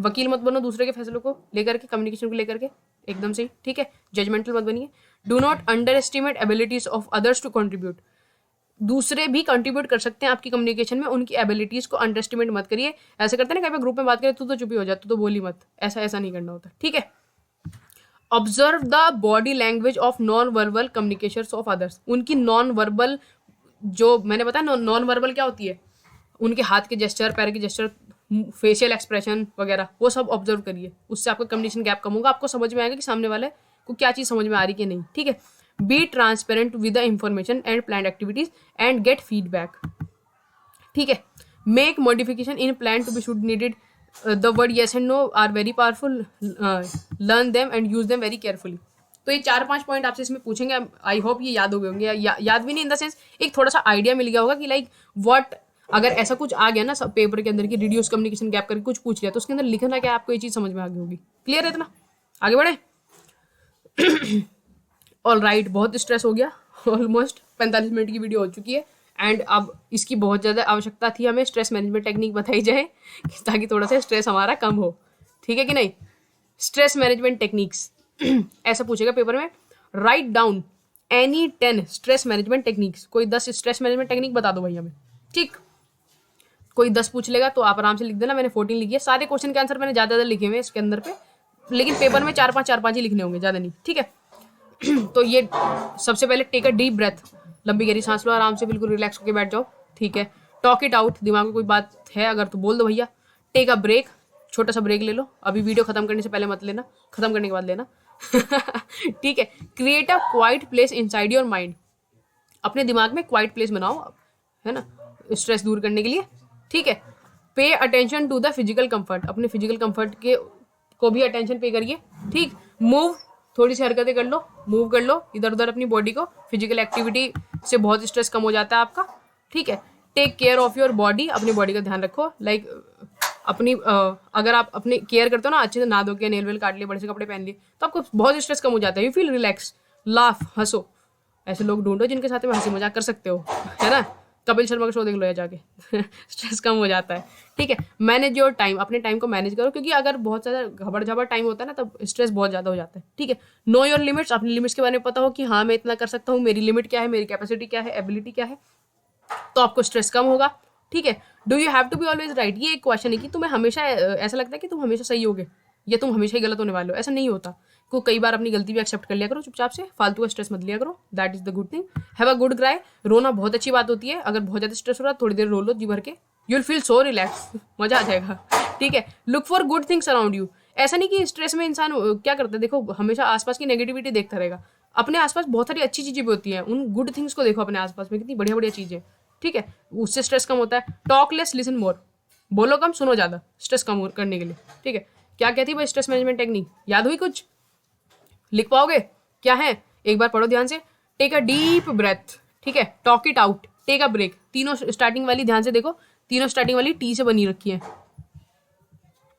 वकील मत बनो दूसरे के फैसलों को लेकर के, कम्युनिकेशन को लेकर के एकदम से। ठीक है, जजमेंटल मत बनिए। Do not underestimate abilities of others to contribute. दूसरे भी कंट्रीब्यूट कर सकते हैं आपकी कम्युनिकेशन में, उनकी एबिलिटीज को अंडर एस्टिमेट मत करिए। ऐसे करते हैं ना कई बार ग्रुप में बात करें तू तो चुप ही हो जा, तू तो बोली मत, ऐसा नहीं करना होता। ठीक है, observe the body language of non verbal communications of others. उनकी नॉन वर्बल, जो मैंने बताया नॉन वर्बल क्या होती है, उनके हाथ के जेस्चर, पैर के जेस्चर, फेशियल एक्सप्रेशन वगैरह, वो सब ऑब्जर्व करिए। उससे आपका कम्युनिकेशन गैप कम होगा, आपको समझ में आएगा कि सामने वाले को क्या चीज़ समझ में आ रही कि नहीं। ठीक है, be transparent with the information and plan activities and get feedback. ठीक है, make modification in plan to be should needed the word yes and no are very powerful, learn them and use them very carefully. तो ये 4-5 point आपसे इसमें पूछेंगे। I hope ये याद हो गए होंगे, याद भी नहीं इन द सेंस, एक थोड़ा सा आइडिया मिल गया होगा कि लाइक व्हाट, अगर ऐसा कुछ आ गया ना सब पेपर के अंदर की रिड्यूस कम्युनिकेशन गैप करके कुछ पूछ लिया तो उसके अंदर लिखना क्या है, आपको ये चीज़ समझ में आ गई होगी। क्लियर है इतना? आगे बढ़े। ऑल राइट, बहुत स्ट्रेस हो गया, ऑलमोस्ट 45 मिनट की वीडियो हो चुकी है एंड अब इसकी बहुत ज़्यादा आवश्यकता थी, हमें स्ट्रेस मैनेजमेंट टेक्निक बताई जाए ताकि थोड़ा सा स्ट्रेस हमारा कम हो। ठीक है कि नहीं? स्ट्रेस मैनेजमेंट टेक्निक्स ऐसा पूछेगा पेपर में, write down any 10 stress management techniques. कोई 10 स्ट्रेस मैनेजमेंट टेक्निक बता दो भाई हमें। ठीक, कोई 10 पूछ लेगा तो आप आराम से लिख देना, मैंने 14 लिखी है। सारे क्वेश्चन के आंसर मैंने ज़्यादा लिखे हुए हैं इसके अंदर पे, लेकिन पेपर में 4-5 ही लिखने होंगे, ज़्यादा नहीं। ठीक है, तो ये सबसे पहले टेक अ डीप ब्रेथ, लंबी गहरी सांस लो, आराम से बिल्कुल रिलैक्स होकर बैठ जाओ। ठीक है, टॉक इट आउट, दिमाग में कोई बात है अगर तो बोल दो भैया। टेक अ ब्रेक, छोटा सा ब्रेक ले लो, अभी वीडियो खत्म करने से पहले मत लेना, खत्म करने के बाद लेना। ठीक है, create a quiet place inside your mind, अपने दिमाग में क्वाइट प्लेस बनाओ, है ना, स्ट्रेस दूर करने के लिए। ठीक है, pay attention to the physical comfort, अपने फिजिकल कंफर्ट के को भी अटेंशन पे करिए। ठीक, मूव, थोड़ी सी हरकतें कर लो, मूव कर लो इधर उधर अपनी बॉडी को, फिजिकल एक्टिविटी से बहुत स्ट्रेस कम हो जाता है आपका। ठीक है, take care of your body, अपनी बॉडी का ध्यान रखो, लाइक अपनी अगर आप अपनी केयर करते हो ना, अच्छे से नहा धो के नेल वेल काट लिए, बड़े से कपड़े पहन लिए, तो आपको बहुत स्ट्रेस कम हो जाता है। यू फील रिलैक्स, लाफ, हंसो, ऐसे लोग ढूंढो जिनके साथ में हंसी मजाक कर सकते हो, है ना। कपिल शर्मा का शो देख लो या जाके स्ट्रेस कम हो जाता है। ठीक है, मैनेज योर टाइम, अपने टाइम को मैनेज करो, क्योंकि अगर बहुत ज़्यादा घबड़ झबड़ टाइम होता है ना तब स्ट्रेस बहुत ज़्यादा हो जाता है। ठीक है, नो योर लिमिट्स, अपनी लिमिट्स के बारे में पता हो कि हाँ मैं इतना कर सकता हूँ, मेरी लिमिट क्या है, मेरी कैपेसिटी क्या है, एबिलिटी क्या है, तो आपको स्ट्रेस कम होगा। ठीक है, do you have to be always right, ये एक क्वेश्चन है कि तुम्हें हमेशा ऐसा लगता है कि तुम हमेशा सही होगे या तुम हमेशा ही गलत होने वाले हो, ऐसा नहीं होता। को कई बार अपनी गलती भी एक्सेप्ट कर लिया करो चुपचाप से, फालतू का स्ट्रेस मत लिया करो, that is the good thing. Have a good cry, रोना बहुत अच्छी बात होती है, अगर बहुत ज़्यादा स्ट्रेस हो रहा है थोड़ी देर रो लो जी भर के, you will feel so relax, मजा आ जाएगा। ठीक है, look for good things around you, ऐसा नहीं कि स्ट्रेस में इंसान क्या करता है, देखो हमेशा आसपास की नेगेटिविटी देखता रहेगा, अपने आसपास बहुत सारी अच्छी चीज़ें भी होती हैं, उन गुड थिंग्स को देखो अपने आसपास में, कितनी बढ़िया बढ़िया चीज़ें। ठीक है, उससे स्ट्रेस कम होता है। टॉक लेस लिसन मोर, बोलो कम सुनो ज़्यादा, स्ट्रेस कम करने के लिए। ठीक है, क्या कहती भाई स्ट्रेस मैनेजमेंट टेक्निक, याद हुई कुछ? लिख पाओगे? क्या है, एक बार पढ़ो ध्यान से। टेक अ डीप ब्रेथ, ठीक है, talk it out, take a break, तीनों स्टार्टिंग वाली ध्यान से देखो, तीनों स्टार्टिंग वाली टी से बनी रखी है,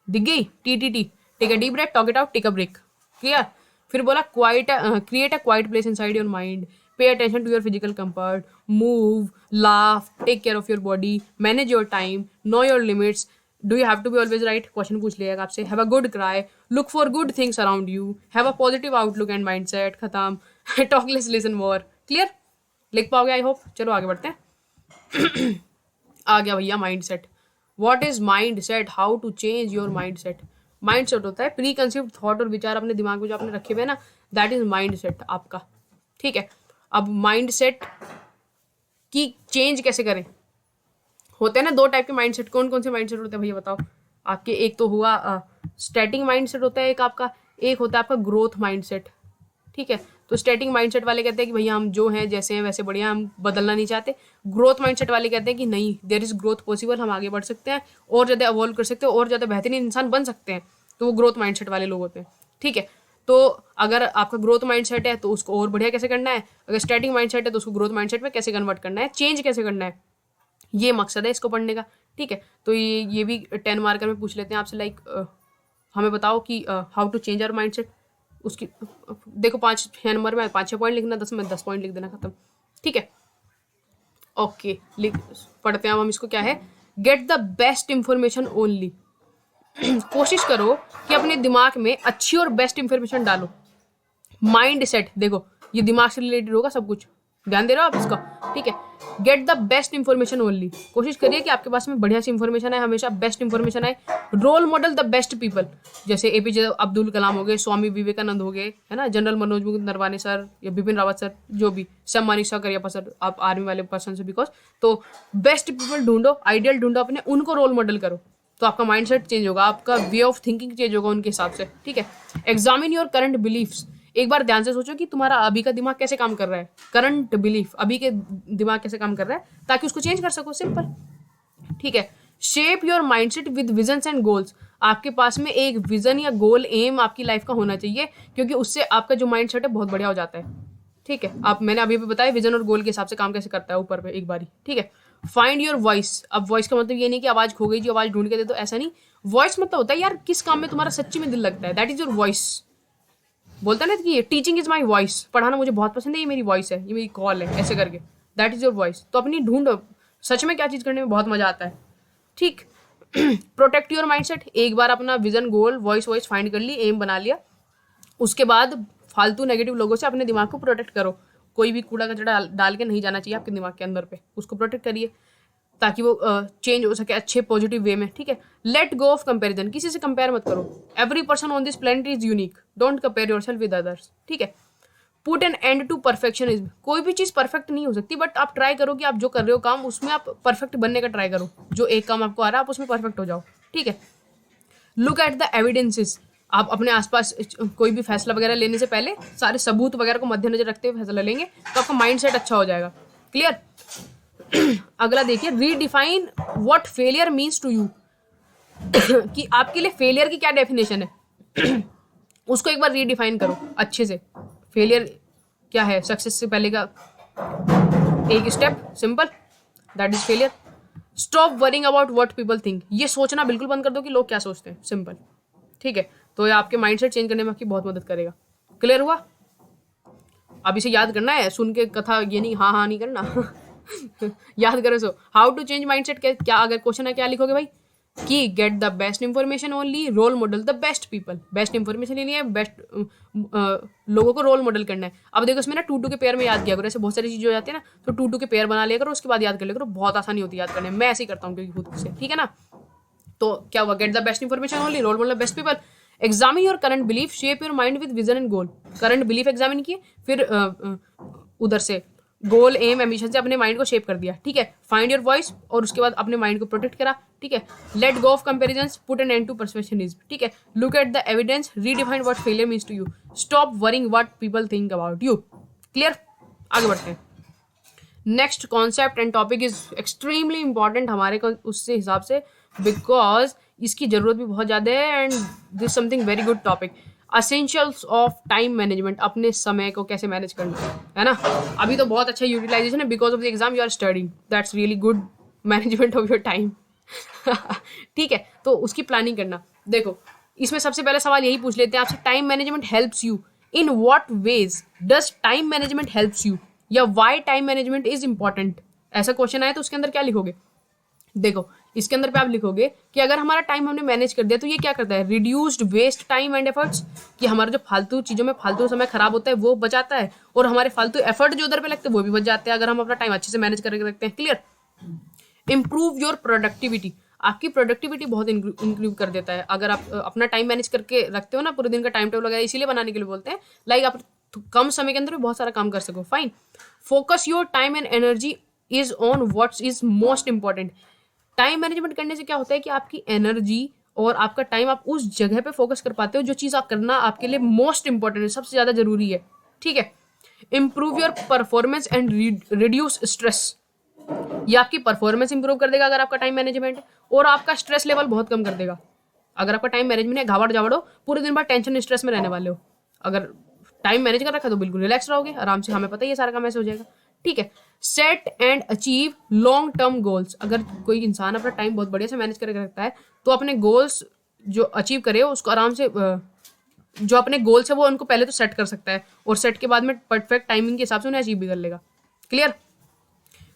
दिख गई? T T T. Take a deep breath, talk it out, take a break. Clear? फिर बोला quiet, create a quiet place inside your mind, pay attention to your physical comfort, move, laugh, take care of your body, manage your time, know your limits, do you have to be always right, question पूछ लिएगा आपसे, have a good cry, look for good things around you, have a positive outlook and mindset, खत्म। Talk less listen more. Clear? लिख पाओगे I hope. चलो आगे बढ़ते हैं। आ गया भैया mind set. What is mind set, how to change your mind set. Mind set होता है प्री कंसीव्ड थॉट और विचार अपने दिमाग में जो आपने रखे हुए हैं ना, दैट इज माइंड सेट आपका। ठीक है, अब माइंड सेट की चेंज कैसे करें? होते हैं ना दो टाइप के माइंड सेट, कौन कौन से माइंड सेट होते हैं भैया बताओ आपके? एक तो हुआ स्टैटिक माइंड सेट होता है एक आपका, एक होता है आपका ग्रोथ माइंड सेट। ठीक है, तो स्टैटिक माइंडसेट वाले कहते हैं कि भैया हम जो हैं जैसे हैं वैसे बढ़िया, हम बदलना नहीं चाहते। ग्रोथ माइंडसेट वाले कहते हैं कि नहीं, देयर इज ग्रोथ पॉसिबल, हम आगे बढ़ सकते हैं और ज़्यादा अवॉल्व कर सकते हैं और ज़्यादा बेहतरीन इंसान बन सकते हैं, तो वो ग्रोथ माइंडसेट वाले लोग होते हैं। ठीक है, तो अगर आपका ग्रोथ माइंडसेट है तो उसको और बढ़िया कैसे करना है, अगर स्टैटिक माइंडसेट है तो उसको ग्रोथ माइंडसेट में कैसे कन्वर्ट करना है, चेंज कैसे करना है, ये मकसद है इसको पढ़ने का। ठीक है, तो ये भी 10 मार्कर में पूछ लेते हैं आपसे, लाइक हमें बताओ कि how to change our mindset. उसकी देखो 5-6 नंबर में 5-6 पॉइंट लिखना, 10 में 10 पॉइंट लिख देना, खत्म। ठीक है, ओके, लिख पढ़ते हैं हम इसको। क्या है? Gate the best information only. कोशिश करो कि अपने दिमाग में अच्छी और बेस्ट इंफॉर्मेशन डालो। माइंड सेट देखो, ये दिमाग से रिलेटेड होगा सब कुछ, ध्यान दे रहे हो आप इसका। ठीक है, gate the best information only, कोशिश करिए कि आपके पास में बढ़िया सी इंफॉर्मेशन आए, हमेशा बेस्ट इंफॉर्मेशन आए। Role model the best people, जैसे एपीजे अब्दुल कलाम हो गए, स्वामी विवेकानंद हो गए, है ना, जनरल मनोज मुकुंद नरवाने सर या बिपिन रावत सर, जो भी, सम मानिका करियप्पा सर, आप आर्मी वाले पर्सन से, बिकॉज तो बेस्ट पीपल ढूंढो, आइडियल ढूंढो अपने, उनको रोल मॉडल करो, तो आपका माइंडसेट चेंज होगा, आपका वे ऑफ थिंकिंग चेंज होगा उनके हिसाब से। ठीक है, एग्जामिन योर करंट बिलीफ्स, एक बार ध्यान से सोचो कि तुम्हारा अभी का दिमाग कैसे काम कर रहा है, करंट बिलीफ, अभी के दिमाग कैसे काम कर रहा है, ताकि उसको चेंज कर सको, सिंपल। ठीक है, shape your mindset with visions and goals, आपके पास में एक विजन या गोल एम आपकी लाइफ का होना चाहिए, क्योंकि उससे आपका जो माइंड सेट है बहुत बढ़िया हो जाता है। ठीक है, आप मैंने अभी भी बताया विजन और गोल के हिसाब से काम कैसे करता है ऊपर पे एक बारी। ठीक है, फाइंड योर वॉइस। अब वॉइस का मतलब ये नहीं कि आवाज खो गई जी आवाज ढूंढ के दे दो, ऐसा नहीं। वॉइस मतलब होता है यार किस काम में तुम्हारा सच्ची में दिल लगता है, दैट इज योर वॉइस। बोलता ना कि टीचिंग इज माई वॉइस, पढ़ाना मुझे बहुत पसंद है, ये मेरी वॉइस है, ये मेरी कॉल है, ऐसे करके दैट इज योर वॉइस। तो अपनी ढूंढो सच में क्या चीज़ करने में बहुत मजा आता है। ठीक। Protect your mind set. एक बार अपना विजन गोल वॉइस वॉइस फाइंड कर ली, एम बना लिया, उसके बाद फालतू नेगेटिव लोगों से अपने दिमाग को प्रोटेक्ट करो। कोई भी कूड़ा कचरा डाल के नहीं जाना चाहिए आपके दिमाग के अंदर पे, उसको प्रोटेक्ट करिए ताकि वो चेंज हो सके अच्छे पॉजिटिव वे में। ठीक है, लेट गो ऑफ कंपैरिजन। किसी से कंपेयर मत करो। Every person on this planet is unique, don't compare yourself with others. ठीक है, put an end to perfectionism. कोई भी चीज़ परफेक्ट नहीं हो सकती, बट आप ट्राई करो कि आप जो कर रहे हो काम उसमें आप परफेक्ट बनने का ट्राई करो। जो एक काम आपको आ रहा है आप उसमें परफेक्ट हो जाओ। ठीक है, लुक एट द एविडेंसेस। आप अपने आसपास कोई भी फैसला वगैरह लेने से पहले सारे सबूत वगैरह को मद्देनजर रखते हुए फैसला लेंगे तो आपका माइंड सेट अच्छा हो जाएगा। क्लियर। अगला देखिए, redefine what failure means to you. कि आपके लिए फेलियर की क्या डेफिनेशन है उसको एक बार रीडिफाइन करो अच्छे से। फेलियर क्या है, सक्सेस से पहले का एक step, simple, that is failure. Stop worrying about what people think. ये सोचना बिल्कुल बंद कर दो कि लोग क्या सोचते हैं, सिंपल। ठीक है, तो ये आपके माइंडसेट चेंज करने में आपकी बहुत मदद करेगा। क्लियर हुआ। अब इसे याद करना है, सुन के कथा ये नहीं हाँ हाँ नहीं करना। याद करो। So how to change mindset, क्या अगर क्वेश्चन है क्या लिखोगे भाई कि get the best information only, role model the best people. Best information लेनी है, बेस्ट लोगों को रोल मॉडल करना है। अब देखो इसमें ना 2-2 के पेयर में याद किया करो, ऐसे बहुत सारी चीजें हो जाती है ना, तो 2-2 के पेयर बना लिया करो, उसके बाद याद कर लिया करो, बहुत आसानी होती है याद करने में। मैं ऐसे ही करता हूँ क्योंकि खुद से। ठीक है ना, तो क्या हुआ, get the best information only, role model best people. Examine your current belief, shape your mind with vision and goal. Current belief examine किए, फिर उधर से गोल एम एम्बिशन से अपने माइंड को शेप कर दिया। ठीक है, फाइंड योर वॉइस और उसके बाद अपने माइंड को प्रोटेक्ट करा। ठीक है, let go of comparison, put an end to perfectionism. ठीक है, look at the evidence, redefine what failure means to you, stop worrying what people think about you. Clear. आगे बढ़ते हैं। Next concept and topic is extremely important हमारे को उससे हिसाब से, बिकॉज इसकी जरूरत भी बहुत ज़्यादा है and this something very good topic. Essentials of time management. अपने समय को कैसे मैनेज करना है ना। अभी तो बहुत अच्छा यूटिलाइजेशन है, because of the exam you are studying, that's really good management of your time. ठीक है, तो उसकी प्लानिंग करना। देखो इसमें सबसे पहले सवाल यही पूछ लेते हैं आपसे, time management helps you in what ways does time management helps you, या why time management is important. ऐसा क्वेश्चन आया तो उसके अंदर क्या लिखोगे। देखो इसके अंदर पे आप लिखोगे कि अगर हमारा टाइम हमने मैनेज कर दिया तो ये क्या करता है, reduced waste time and efforts. कि हमारा जो फालतू चीज़ों में फालतू समय खराब होता है वो बचाता है, और हमारे फालतू एफर्ट जो उधर पे लगते हैं वो भी बच जाते हैं अगर हम अपना टाइम अच्छे से मैनेज करके रखते हैं। क्लियर। Improve your productivity. आपकी प्रोडक्टिविटी बहुत इंक्रीव कर देता है अगर आप अपना टाइम मैनेज करके रखते हो ना, पूरे दिन का टाइम टेबल वगैरह इसीलिए बनाने के लिए बोलते हैं, लाइक आप कम समय के अंदर भी बहुत सारा काम कर सको। Fine. Focus your time and energy is on what's is most important. Time management करने से क्या होता है कि आपकी एनर्जी और आपका टाइम आप उस जगह पे फोकस कर पाते हो जो चीज़ आप करना आपके लिए मोस्ट इंपॉर्टेंट है, सबसे ज़्यादा जरूरी है। ठीक है। Improve your performance and reduce stress. ये आपकी परफॉर्मेंस इंप्रूव कर देगा अगर आपका टाइम मैनेजमेंट है, और आपका स्ट्रेस लेवल बहुत कम कर देगा। अगर आपका टाइम मैनेजमेंट है, घावड़ जावड़ो पूरे दिन भर टेंशन स्ट्रेस में रहने वाले हो, अगर टाइम मैनेज कर रखा तो बिल्कुल रिलैक्स रहोगे आराम से, हमें पता ही है सारा काम ऐसे हो जाएगा। ठीक है। Set and achieve long term goals. अगर कोई इंसान अपना टाइम बहुत बढ़िया से मैनेज करके रखता है तो अपने गोल्स जो अचीव करे उसको आराम से, जो अपने गोल्स है वो उनको पहले तो सेट कर सकता है, और सेट के बाद में परफेक्ट टाइमिंग के हिसाब से उन्हें अचीव भी कर लेगा। Clear.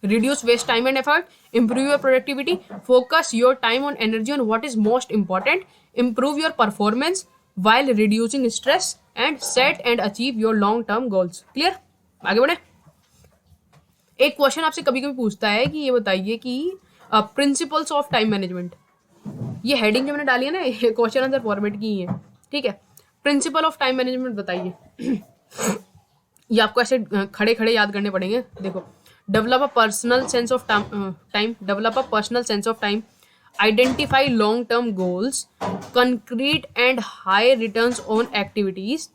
Reduce waste time and effort, improve your productivity, focus your time on energy on what is most important, improve your performance while reducing stress and set and achieve your long term goals. Clear. आगे बढ़े। एक question आपसे कभी कभी पूछता है कि ये बताइए कि प्रिंसिपल्स ऑफ टाइम मैनेजमेंट, ये हेडिंग जो मैंने डाली है ना ये क्वेश्चन आंसर फॉर्मेट की ही है। ठीक है। प्रिंसिपल ऑफ टाइम मैनेजमेंट बताइए। ये आपको ऐसे खड़े खड़े याद करने पड़ेंगे। देखो, develop a personal sense of time, develop a personal sense of time, identify long term goals, concrete and high returns on activities,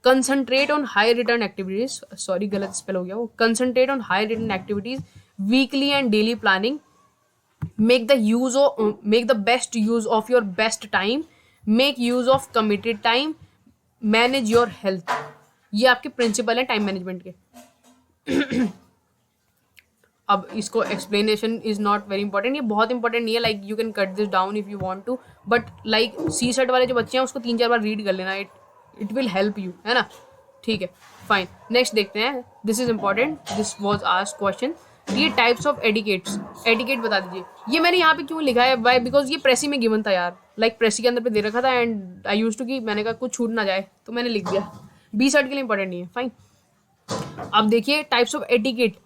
concentrate on high return activities, sorry गलत स्पेल हो गया वो, concentrate on high return activities, weekly and daily planning, make the best use of your best time, make use of committed time, manage your health. ये आपके principle है time management के। अब इसको explanation is not very important, ये बहुत important नहीं है, like you can cut this down if you want to, but like C set वाले जो बच्चे हैं उसको 3-4 बार रीड कर लेना, इट विल हेल्प यू, है ना। ठीक है, फाइन। नेक्स्ट देखते हैं, this is important, this was asked question. ये टाइप्स ऑफ एटिकेट्स, एटिकेट बता दीजिए। ये मैंने यहाँ पे क्यों लिखा है, बाय बिकॉज ये प्रेसी में गिवन था यार, लाइक प्रेसी के अंदर पे दे रखा था एंड आई यूज टू कि मैंने कहा कुछ छूट ना जाए तो मैंने लिख दिया। बी सेट के लिए इंपॉर्टेंट नहीं है, फाइन। अब देखिए टाइप्स ऑफ एटिकेट।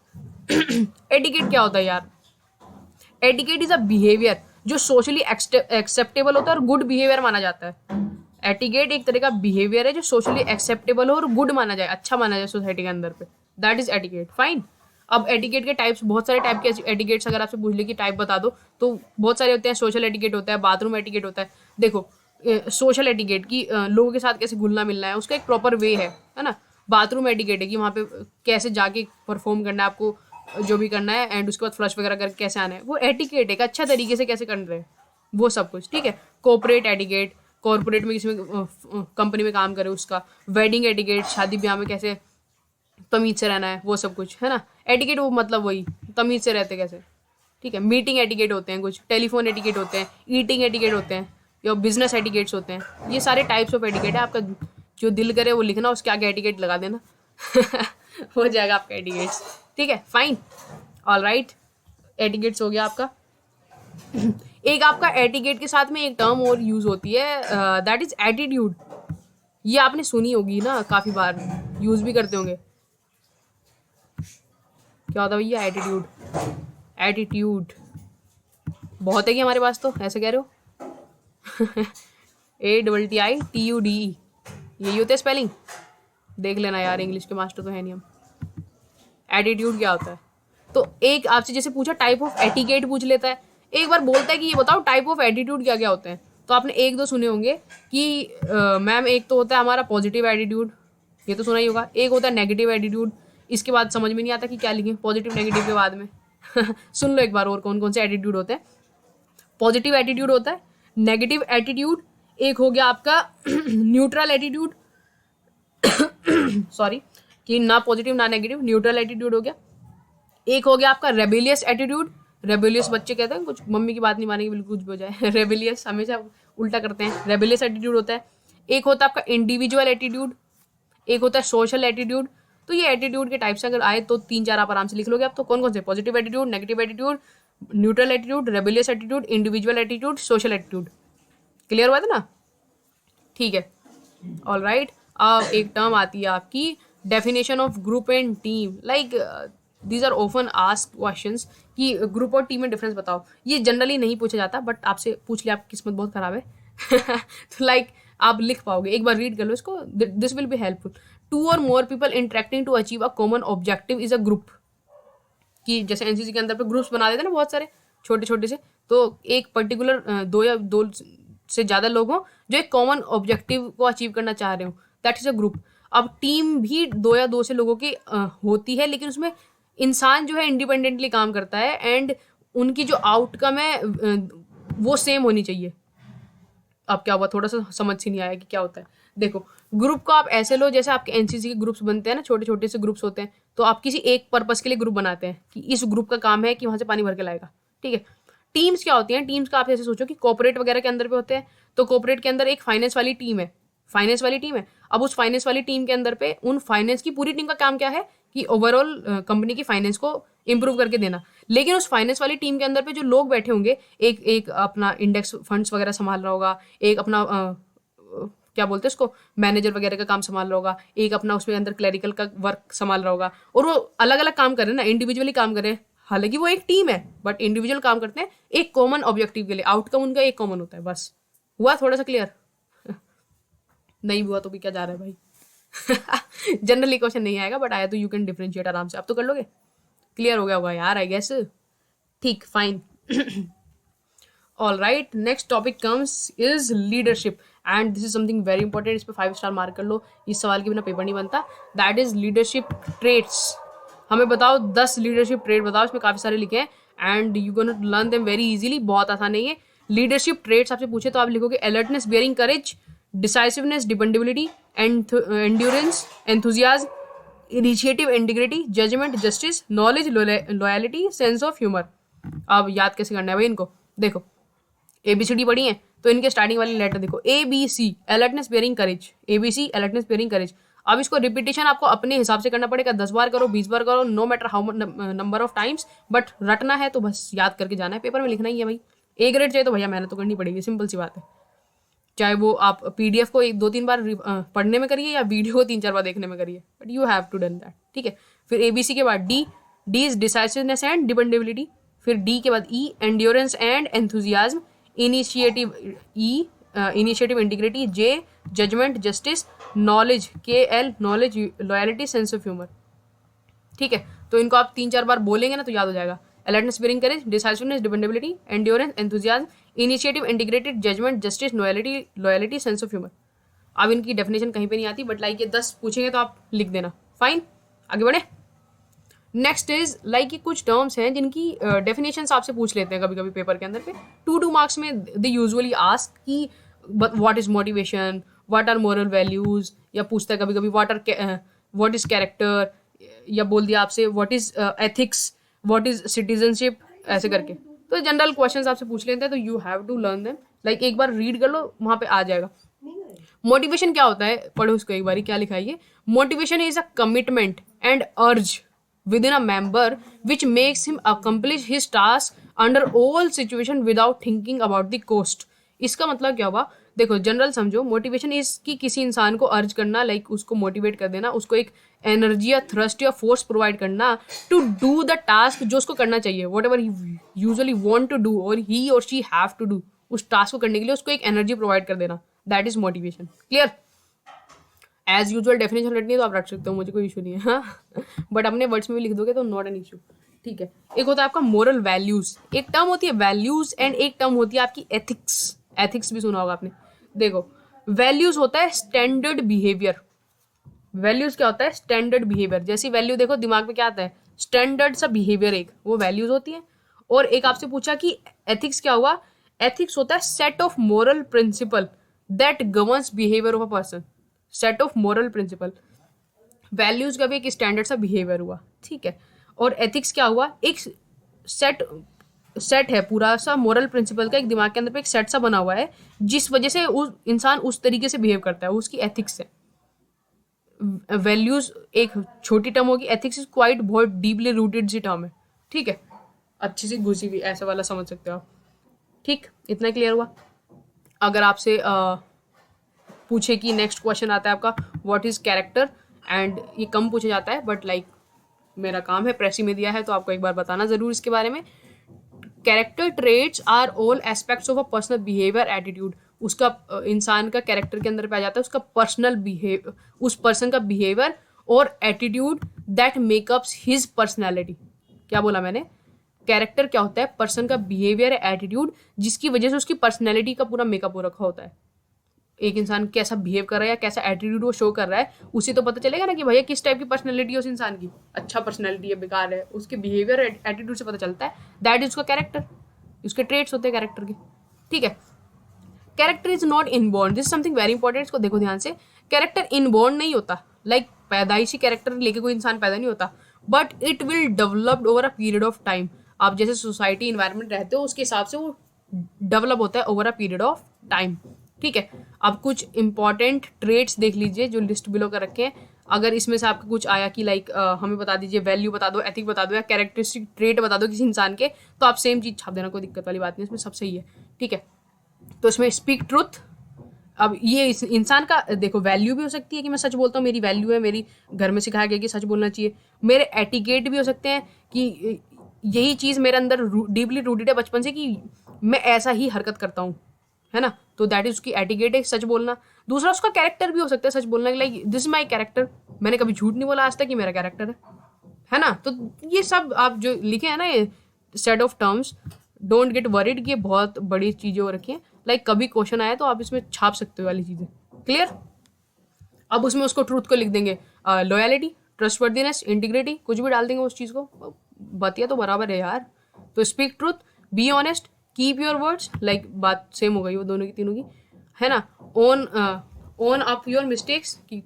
एटिकेट क्या होता है यार? एटिकेट इज अ बिहेवियर जो सोशली एक्सेप्टेबल होता है और गुड बिहेवियर माना जाता है। एटिकेट एक तरह का बिहेवियर है जो सोशली एक्सेप्टेबल हो और गुड माना जाए, अच्छा माना जाए सोसाइटी के अंदर पे, दैट इज एटिकेट, फाइन। अब एटिकेट के टाइप्स, बहुत सारे टाइप के एटिकेट्स अगर आपसे पूछ ले कि टाइप बता दो तो बहुत सारे होते हैं। सोशल एटिकेट होता है, बाथरूम एटिकेट होता है। देखो सोशल एटिकेट की लोगों के साथ कैसे घुलना मिलना है, उसका एक प्रॉपर वे है ना। बाथरूम एटिकेट है कि वहाँ पे कैसे जाके परफॉर्म करना है आपको, जो भी करना है, एंड उसके बाद फ्लश वगैरह करके कैसे आना है, वो एटिकेट है, अच्छा तरीके से कैसे कर रहे हैं वो सब कुछ, ठीक है। कॉर्पोरेट एटिकेट, कॉर्पोरेट में किसी में कंपनी में काम करे उसका। वेडिंग एटिकेट, शादी ब्याह में कैसे तमीज से रहना है वो सब कुछ, है ना। एटिकेट वो मतलब वही तमीज से रहते कैसे, ठीक है। मीटिंग एटिकेट होते हैं कुछ, टेलीफोन एटिकेट होते हैं, ईटिंग एटिकेट होते हैं, या बिजनेस एटिकेट्स होते हैं। ये सारे टाइप्स ऑफ एटिकेट है। आपका जो दिल करे वो लिखना, उसके आगे एटिकेट लगा देना। हो जाएगा आपका एटिकेट्स, ठीक है, फाइन, ऑल राइट। एटिकेट्स हो गया आपका। एक आपका एटिकेट के साथ में एक टर्म और यूज होती है, दैट इज एटीट्यूड। ये आपने सुनी होगी ना, काफी बार यूज भी करते होंगे। क्या होता है भैया? एटीट्यूड। एटीट्यूड बहुत है कि हमारे पास, तो ऐसे कह रहे हो। ATTITUDE, यही होते हैं स्पेलिंग, देख लेना यार, इंग्लिश के मास्टर तो है नहीं हम। एटीट्यूड क्या होता है? तो एक आपसे जैसे पूछा टाइप ऑफ एटिकेट पूछ लेता है, एक बार बोलता है कि ये बताओ टाइप ऑफ एटीट्यूड क्या क्या होते हैं। तो आपने एक दो सुने होंगे कि मैम एक तो होता है हमारा पॉजिटिव एटीट्यूड, ये तो सुना ही होगा। एक होता है नेगेटिव एटीट्यूड, इसके बाद समझ में नहीं आता कि क्या लिखें पॉजिटिव नेगेटिव के बाद में। सुन लो एक बार और कौन कौन से एटीट्यूड होते हैं। पॉजिटिव एटीट्यूड होता है, नेगेटिव एटीट्यूड, एक हो गया आपका न्यूट्रल एटीट्यूड, सॉरी, कि ना पॉजिटिव ना नेगेटिव, न्यूट्रल एटीट्यूड हो गया। एक हो गया आपका रेबेलियस एटीट्यूड, रेबेलियस बच्चे कहते हैं कुछ मम्मी की बात नहीं मानेंगे, बिल्कुल कुछ भी हो जाए। रेबेलियस हमेशा उल्टा करते हैं, रेबेलियस एटीट्यूड होता है। एक होता है आपका इंडिविजुअल एटीट्यूड, एक होता है सोशल एटीट्यूड। तो ये एटीट्यूड के टाइप से अगर आए तो 3-4 आप आराम से लिख लोगे आप। तो कौन कौन से? Positive attitude, negative attitude, neutral attitude, rebellious attitude, individual attitude, social attitude. Clear हुआ था ना? ठीक है, ऑल राइट। अब एक टर्म आती है आपकी definition of group and team. Like these are often asked questions कि ग्रुप और टीम में डिफरेंस बताओ। ये जनरली नहीं पूछा जाता, बट आपसे पूछ लिया, आपकी किस्मत बहुत खराब है। तो लाइक आप लिख पाओगे, एक बार रीड कर लो इसको, this will be helpful. 2 or more people interacting to achieve a common objective is a group। कि जैसे एनसीसी के अंदर पे ग्रुप्स बना देते हैं ना बहुत सारे छोटे छोटे से, तो एक पर्टिकुलर 2 या 2 से ज़्यादा लोग हों जो एक कॉमन ऑब्जेक्टिव को अचीव करना चाह रहे हो, दैट इज़ अ ग्रुप। अब टीम भी 2 या 2 से लोगों की होती है, लेकिन उसमें इंसान जो है इंडिपेंडेंटली काम करता है एंड उनकी जो आउटकम है वो सेम होनी चाहिए। अब क्या हुआ, थोड़ा सा समझ से नहीं आया कि क्या होता है। देखो, ग्रुप को आप ऐसे लो जैसे आपके एनसीसी के ग्रुप्स बनते हैं ना, छोटे छोटे से ग्रुप्स होते हैं, तो आप किसी एक पर्पस के लिए ग्रुप बनाते हैं कि इस ग्रुप का काम है कि वहां से पानी भर के लाएगा, ठीक है। टीम्स क्या होती हैं? टीम्स का आप ऐसे सोचो कि कॉर्पोरेट वगैरह के अंदर पे होते हैं, तो कॉर्पोरेट के अंदर एक फाइनेंस वाली टीम है, फाइनेंस वाली टीम है। अब उस फाइनेंस वाली टीम के अंदर पे उन फाइनेंस की पूरी टीम का काम क्या है कि ओवरऑल कंपनी की फाइनेंस को इंप्रूव करके देना। लेकिन उस फाइनेंस वाली टीम के अंदर पे जो लोग बैठे होंगे, एक एक अपना इंडेक्स फंड्स वगैरह संभाल रहा होगा, एक अपना क्या बोलते हैं उसको, मैनेजर वगैरह का काम संभाल रहा होगा, एक अपना उसमें अंदर क्लरिकल का वर्क संभाल रहा होगा, और वो अलग अलग काम कर रहे हैं ना, इंडिविजुअली काम कर रहे हैं। हालांकि वो एक टीम है बट इंडिविजुअल काम करते हैं एक कॉमन ऑब्जेक्टिव के लिए, आउटकम उनका एक कॉमन होता है। बस हुआ थोड़ा सा क्लियर? नहीं हुआ तो भी क्या जा रहा है भाई। जनरली क्वेश्चन नहीं आएगा, बट आया तो यू कैन डिफरेंशिएट आराम से। अब तो कर लोगे, क्लियर हो गया होगा यार आई गेस। ठीक, fine. All right, next topic comes is leadership and this is something very important. इस पर 5 स्टार मार्क कर लो, इस सवाल के बिना पेपर नहीं बनता। That is leadership traits. हमें बताओ 10 लीडरशिप ट्रेट बताओ, इसमें काफ़ी सारे लिखे हैं and you gonna learn them very easily, बहुत आसान नहीं है। लीडरशिप ट्रेट्स आपसे पूछे तो आप लिखोगे alertness, bearing courage, decisiveness, dependability, endurance, enthusiasm, initiative, integrity, judgement, justice, knowledge, loyalty, sense of humour. अब याद कैसे करना है भाई इनको, देखो ABCD पढ़ी है तो इनके स्टार्टिंग वाली लेटर देखो, ABC अलर्टनेस, बेयरिंग करेज, ABC अलर्टनेस, बेयरिंग करेज। अब इसको रिपीटेशन आपको अपने हिसाब से करना पड़ेगा, 10 बार करो, 20 बार करो, no matter how number of times, but रटना है तो बस याद करके जाना है, पेपर में लिखना ही है भाई। A ग्रेड चाहिए तो भैया मेहनत तो करनी पड़ेगी, सिंपल सी बात है। चाहे वो आप PDF को 1-2-3 बार पढ़ने में करिए या वीडियो को 3-4 बार देखने में करिए, but you have to done that, ठीक है। फिर ABC के बाद D is decisiveness and dependability. फिर D के बाद E endurance and enthusiasm. Initiative initiative, integrity. J judgement, justice. Knowledge KL knowledge, loyalty, sense of humour, ठीक है। तो इनको आप 3-4 बार बोलेंगे ना तो याद हो जाएगा। Alertness, bearing courage, decisiveness, dependability, endurance, enthusiasm, initiative, integrated, judgement, justice, loyalty, sense of humour. अब इनकी डेफिनेशन कहीं पे नहीं आती, बट लाइक ये 10 पूछेंगे तो आप लिख देना। फाइन, आगे बढ़े। नेक्स्ट इज लाइक ये कुछ टर्म्स हैं जिनकी डेफिनेशन आपसे पूछ लेते हैं कभी कभी पेपर के अंदर पे। 2 मार्क्स में दे यूजुअली आस्क कि what is motivation, what are moral values, या पूछता है कभी कभी व्हाट इज कैरेक्टर, या बोल दिया आपसे what is ethics, what is citizenship, ऐसे करके। तो जनरल क्वेश्चंस आपसे पूछ लेते हैं तो you have to learn them, like एक बार रीड कर लो वहां पे आ जाएगा। मोटिवेशन क्या होता है, पढ़ो उसको एक बार, क्या लिखा है ये। Motivation is a commitment and अर्ज within a member which makes him accomplish his task under all situation without thinking about the cost। इसका मतलब क्या हुआ, देखो जनरल समझो, मोटिवेशन इज कि किसी इंसान को अर्ज करना, लाइक उसको मोटिवेट कर देना, उसको एक एनर्जी या थ्रस्ट या फोर्स प्रोवाइड करना टू डू द टास्क जो उसको करना चाहिए, whatever he usually want to do और ही और शी हैव टू डू, उस टास्क को करने के लिए उसको एक एनर्जी प्रोवाइड कर देना, that is motivation. Clear. As usual definition रटनी है तो आप रख सकते हो, मुझे कोई इशू नहीं है, हाँ बट अपने वर्ड्स में भी लिख दोगे तो नॉट एन इशू, ठीक है। एक होता है आपका मोरल वैल्यूज, एक टर्म होती है वैल्यूज, एंड एक टर्म होती है आपकी एथिक्स। एथिक्स भी सुना होगा आपने। देखो वैल्यूज होता है स्टैंडर्ड बिहेवियर। वैल्यूज क्या होता है, स्टैंडर्ड बिहेवियर। जैसी वैल्यू देखो दिमाग में क्या आता है, स्टैंडर्ड सा बिहेवियर, एक वो वैल्यूज होती है। और एक आपसे पूछा कि एथिक्स क्या हुआ, एथिक्स होता है set of moral principle that governs behaviour of a person, set of moral principle. Values का भी एक स्टैंडर्ड सा बिहेवियर हुआ, ठीक है। और एथिक्स क्या हुआ, एक सेट है पूरा सा मोरल प्रिंसिपल का, एक दिमाग के अंदर पे एक सेट सा बना हुआ है जिस वजह से उस इंसान उस तरीके से बिहेव करता है, उसकी एथिक्स है। वैल्यूज एक छोटी टर्म होगी, एथिक्स इज क्वाइट बहुत डीपली रूटेड सी टर्म है, ठीक है, अच्छी सी घुसी हुई, ऐसा वाला समझ सकते हो आप, ठीक। इतना क्लियर हुआ। अगर आपसे पूछे कि नेक्स्ट क्वेश्चन आता है आपका व्हाट इज कैरेक्टर, एंड ये कम पूछा जाता है बट लाइक मेरा काम है, प्रेसी में दिया है तो आपको एक बार बताना जरूर इसके बारे में। Character traits are all aspects of a personal behaviour attitude. उसका इंसान का कैरेक्टर के अंदर पे आ जाता है उसका पर्सनल बिहेवियर, उस पर्सन का बिहेवियर और attitude that makeups his personality. क्या बोला मैंने, कैरेक्टर क्या होता है, पर्सन का बिहेवियर एटीट्यूड जिसकी वजह से उसकी पर्सनैलिटी का पूरा मेकअप हो रखा होता है। एक इंसान कैसा बिहेव कर रहा है या कैसा एटीट्यूड वो शो कर रहा है, उसी तो पता चलेगा ना कि भैया किस टाइप की पर्सनैलिटी है उस इंसान की, अच्छा पर्सनैलिटी है, बेकार है, उसके बिहेवियर एटीट्यूड से पता चलता है, दैट इज उसका कैरेक्टर, उसके ट्रेट्स होते हैं कैरेक्टर के, ठीक है। Character is not inborn, this something very important, इसको देखो ध्यान से। कैरेक्टर इनबॉर्न नहीं होता, लाइक पैदाइशी कैरेक्टर लेके कोई इंसान पैदा नहीं होता, but it will developed over a period of time. आप जैसे सोसाइटी इन्वायरमेंट रहते हो उसके हिसाब से वो डेवलप होता है over a period of time, ठीक है। अब कुछ इंपॉर्टेंट ट्रेट्स देख लीजिए जो लिस्ट बिलो कर रखे हैं। अगर इसमें से आपका कुछ आया कि लाइक हमें बता दीजिए, वैल्यू बता दो, एथिक बता दो, या कैरेक्टरिस्टिक ट्रेट बता दो किसी इंसान के, तो आप सेम चीज छाप देना, कोई दिक्कत वाली बात नहीं, इसमें सब सही है, ठीक है। तो इसमें स्पीक ट्रुथ, अब ये इस इंसान का देखो वैल्यू भी हो सकती है कि मैं सच बोलता हूँ, मेरी वैल्यू है, मेरी घर में सिखाया गया कि सच बोलना चाहिए। मेरे एटिकेट भी हो सकते हैं कि यही चीज़ मेरे अंदर डीपली रूटेड है बचपन से कि मैं ऐसा ही हरकत करता हूँ, है ना, तो दैट इज उसकी एटिकेट है सच बोलना। दूसरा उसका कैरेक्टर भी हो सकता है सच बोलना, लाइक दिस माई कैरेक्टर, मैंने कभी झूठ नहीं बोला आज तक, कि मेरा कैरेक्टर है ना। तो ये सब आप जो लिखे हैं ना, ये set of terms, don't get worried कि ये बहुत बड़ी चीज़ें हो रखी हैं, लाइक कभी क्वेश्चन आया तो आप इसमें छाप सकते हो वाली चीज़ें, क्लियर। अब उसमें उसको ट्रूथ को लिख देंगे, लॉयलिटी, ट्रस्टवर्दीनेस, इंटीग्रिटी, कुछ भी डाल देंगे उस चीज़ को, बतिया तो बराबर है यार। तो speak truth, be honest, keep your words, like बात सेम हो गई वो दोनों की तीनों की, है ना। Own own up your mistakes, की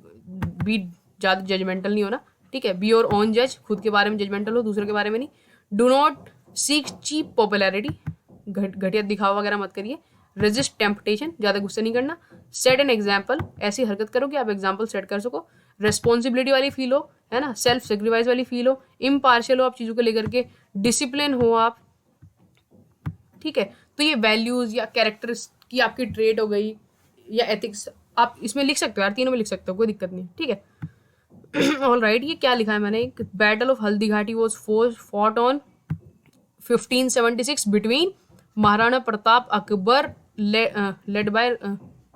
बी ज़्यादा जजमेंटल नहीं होना, ठीक है। बी योर ओन जज, खुद के बारे में जजमेंटल हो, दूसरों के बारे में नहीं। Do not seek cheap popularity, घटिया दिखावा वगैरह मत करिए। रेजिस्ट टेम्पटेशन, ज़्यादा गुस्सा नहीं करना। सेट एन एग्जाम्पल, ऐसी हरकत करो कि आप एग्जाम्पल सेट कर सको। रेस्पॉन्सिबिलिटी वाली फील हो, है ना, सेल्फ सेक्रीफाइस वाली फील हो, इम्पार्शियल हो आप चीज़ों को लेकर के, डिसिप्लिन हो आप, ठीक है। तो ये वैल्यूज़ या कैरेक्टर्स की आपकी ट्रेट हो गई, या एथिक्स, आप इसमें लिख सकते हो यार, तीनों में लिख सकते हो, कोई दिक्कत नहीं, ठीक है। ऑल राइट, ये क्या लिखा है मैंने, battle of Haldi Ghati was fought on 1576 between Maharana Pratap Akbar led by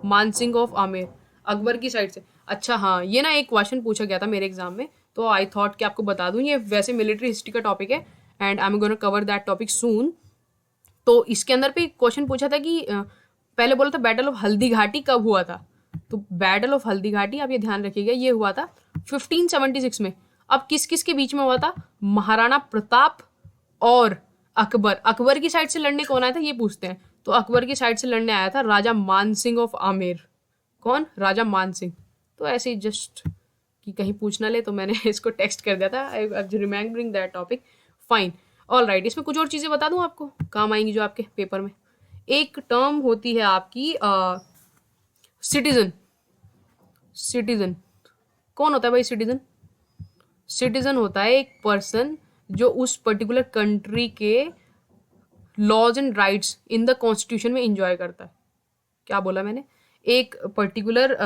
मान सिंह ऑफ आमेर, अकबर की साइड से। अच्छा हाँ, ये ना एक क्वेश्चन पूछा गया था मेरे एग्जाम में, तो आई थॉट कि आपको बता दूं, ये वैसे मिलिट्री हिस्ट्री का टॉपिक है and I am gonna cover that topic soon. तो इसके अंदर पे क्वेश्चन पूछा था कि पहले बोला था बैटल ऑफ हल्दी घाटी कब हुआ था, तो बैटल ऑफ हल्दी घाटी आप ये ध्यान रखिएगा, ये हुआ था 1576 में। अब किस किस के बीच में हुआ था, महाराणा प्रताप और अकबर। अकबर की साइड से लड़ने कौन आया था ये पूछते हैं, तो अकबर की साइड से लड़ने आया था राजा मान सिंह ऑफ आमेर। कौन, राजा मान सिंह। तो ऐसे ही जस्ट कि कहीं पूछ ना ले तो मैंने इसको टेक्स्ट कर दिया था, I remembering that topic, fine. All right, इसमें कुछ और चीज़ें बता दूं आपको, काम आएंगी जो आपके पेपर में। एक टर्म होती है आपकी सिटीजन। सिटीजन कौन होता है भाई, सिटीजन? सिटीजन होता है एक पर्सन जो उस पर्टिकुलर कंट्री के laws and rights in the constitution में इंजॉय करता है। क्या बोला मैंने, एक पर्टिकुलर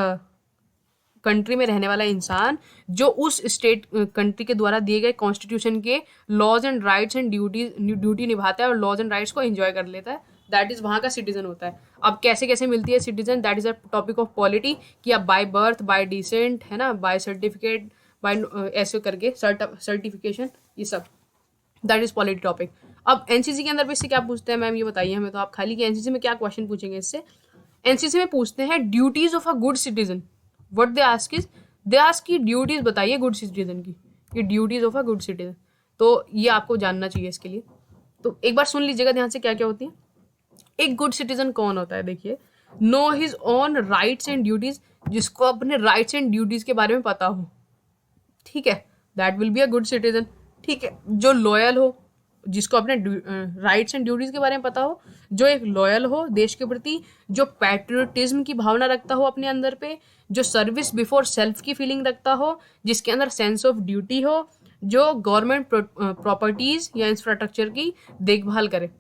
कंट्री में रहने वाला इंसान जो उस स्टेट कंट्री के द्वारा दिए गए कॉन्स्टिट्यूशन के laws and rights and duty निभाता है और लॉज एंड राइट्स को एंजॉय कर लेता है, दैट इज वहाँ का सिटीजन होता है। अब कैसे कैसे मिलती है citizen, that is a topic of polity, कि आप बाय बर्थ, बाय डिसेंट, है ना, बाय सर्टिफिकेट, बाय ऐसे करके सर्टिफिकेशन, ये सब दैट इज पॉलिटी टॉपिक। अब एनसीसी के अंदर भी इससे क्या पूछते हैं मैम, ये बताइए हमें, तो आप खाली कि एनसीसी में क्या क्वेश्चन पूछेंगे इससे। एनसीसी में पूछते हैं duties of a good citizen. What they ask is, they ask की ड्यूटीज बताइए गुड सिटीजन की, ये duties of a good citizen, तो ये आपको जानना चाहिए इसके लिए। तो एक बार सुन लीजिएगा ध्यान से क्या क्या होती है। एक गुड सिटीजन कौन होता है, देखिए, know his own rights and duties, जिसको अपने राइट्स एंड ड्यूटीज के बारे में पता हो, ठीक है, that will be a good citizen. ठीक है, जो लॉयल हो, जिसको अपने राइट्स एंड ड्यूटीज के बारे में पता हो, जो एक लॉयल हो देश के प्रति, जो पैट्रियोटिज्म की भावना रखता हो अपने अंदर पे, जो सर्विस बिफोर सेल्फ की फीलिंग रखता हो, जिसके अंदर सेंस ऑफ ड्यूटी हो, जो गवर्नमेंट प्रॉपर्टीज या इंफ्रास्ट्रक्चर की देखभाल करे,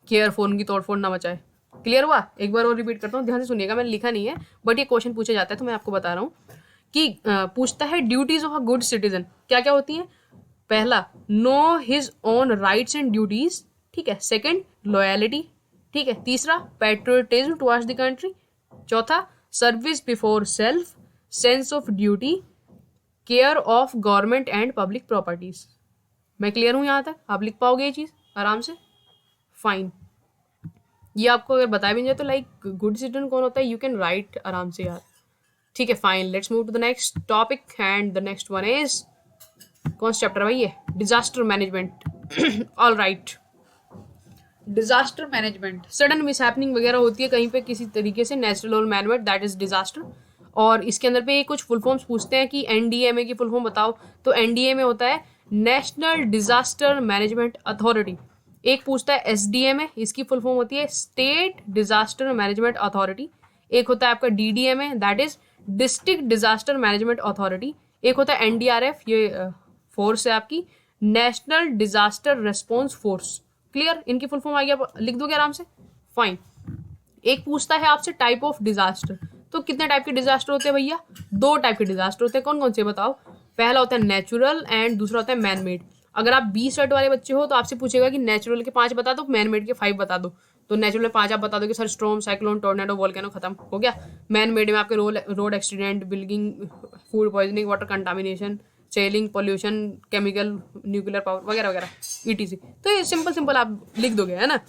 केयर फोन की तोड़फोड़ ना मचाए। क्लियर हुआ? एक बार और रिपीट करता हूँ, ध्यान से सुनिएगा, मैंने लिखा नहीं है बट ये क्वेश्चन पूछा जाता है तो मैं आपको बता रहा हूँ कि पूछता है duties of a good citizen क्या क्या होती हैं। पहला, know his own rights and duties, ठीक है। सेकंड, लॉयलिटी, ठीक है। तीसरा, पैट्रियोटिज्म टुवर्ड्स द कंट्री। चौथा, service before self, sense of duty, care of government and public properties. मैं क्लियर हूँ यहाँ तक? आप लिख पाओगे ये चीज़ आराम से? फाइन। ये आपको अगर बताया भी नहीं जाए तो लाइक गुड सिटीजन कौन होता है, यू कैन राइट आराम से यार, ठीक है। Fine, let's move to the next topic and the next one is, कौन सा चैप्टर भाई ये, disaster management. All right, disaster management, sudden mishappening वगैरह होती है कहीं पे किसी तरीके से, नेचुरल और मैनमेड, दैट इज डिजास्टर। और इसके अंदर पे कुछ फुल फॉर्म्स पूछते हैं कि एनडीएमए की फुल फॉर्म बताओ, तो एनडीएमए होता है नेशनल डिजास्टर मैनेजमेंट अथॉरिटी। एक पूछता है एसडीएमए, इसकी फुल फॉर्म होती है स्टेट डिजास्टर मैनेजमेंट अथॉरिटी। एक होता है आपका DDMA, that is district disaster management authority. एक होता है एनडीआरएफ, ये फोर्स है आपकी, national disaster response force. Clear, इनकी फुल फॉर्म आ गया, लिख दोगे आराम से, फाइन। एक पूछता है आपसे टाइप ऑफ डिजास्टर, तो कितने टाइप के डिजास्टर होते हैं भैया? दो टाइप के डिजास्टर होते हैं, कौन कौन से बताओ? पहला होता है नेचुरल एंड दूसरा होता है मैन मेड। अगर आप 20 सेट वाले बच्चे हो तो आपसे पूछेगा कि नेचुरल के 5 बता दो, मैन मेड के 5 बता दो। तो नेचुरल में 5 आप बता दोगे sir, storm, cyclone, tornado, volcano, खत्म हो गया। मैन मेड में आपके road accident, building, food poisoning, water contamination, selling, pollution, chemical, nuclear power वगैरह वगैरह ईटीसी। तो ये सिंपल सिंपल आप लिख दोगे, है ना।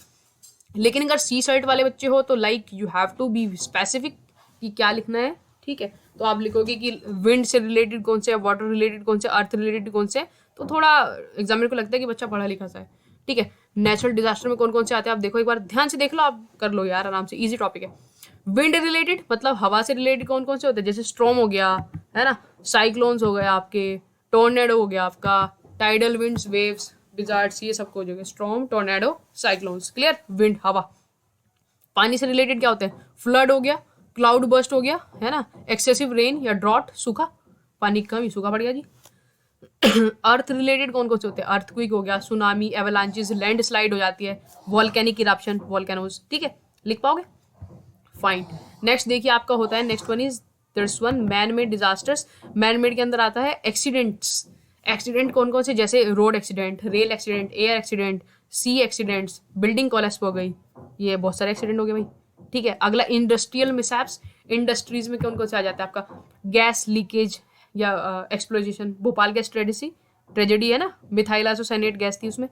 लेकिन अगर सी साइट वाले बच्चे हो तो like you have to be specific कि क्या लिखना है, ठीक है। तो आप लिखोगे कि विंड से रिलेटेड कौन से, वाटर रिलेटेड कौन से, अर्थ रिलेटेड कौन से, तो थोड़ा एग्जामिनर को लगता है कि बच्चा पढ़ा लिखा सा है, ठीक है। नेचुरल डिजास्टर में कौन कौन से आते हैं आप देखो, एक बार ध्यान से देख लो, आप कर लो यार आराम से, इजी टॉपिक है। विंड रिलेटेड मतलब हवा से रिलेटेड कौन कौन से होते हैं, जैसे स्ट्रॉम हो गया, है ना, साइक्लोन्स हो गए आपके, टोर्नेडो हो गया आपका, टाइडल विंड्स, वेव्स, डिजार्ट्स, ये सबको हो जाएगा, storm, tornado, cyclones, clear. Wind हवा। पानी से रिलेटेड क्या होते हैं, फ्लड हो गया, क्लाउड बर्स्ट हो गया, है ना, एक्सेसिव रेन या ड्रॉट, सूखा, पानी की कमी, सूखा पड़ गया जी। अर्थ रिलेटेड कौन कौन से होते हैं, अर्थक्वेक हो गया, सुनामी, एवलांचेस, लैंड स्लाइड हो जाती है, वॉल्केनिक इरप्शन, वॉल्केनोज, ठीक है, लिख पाओगे, फाइन। नेक्स्ट देखिए आपका होता है, next one is this one, man made disasters. Man made के अंदर आता है एक्सीडेंट्स। एक्सीडेंट कौन कौन से, जैसे road accident, rail accident, air accident, sea accidents, building collapse हो गई, ये बहुत सारे एक्सीडेंट हो गए भाई, ठीक है। अगला इंडस्ट्रियल मिसहैप्स। इंडस्ट्रीज में कौन कौन से आ जाता है आपका, गैस लीकेज या एक्सप्लोजेशन, भोपाल गैस ट्रेजेडी है ना, मिथाइल आइसोसाइनेट गैस थी उसमें,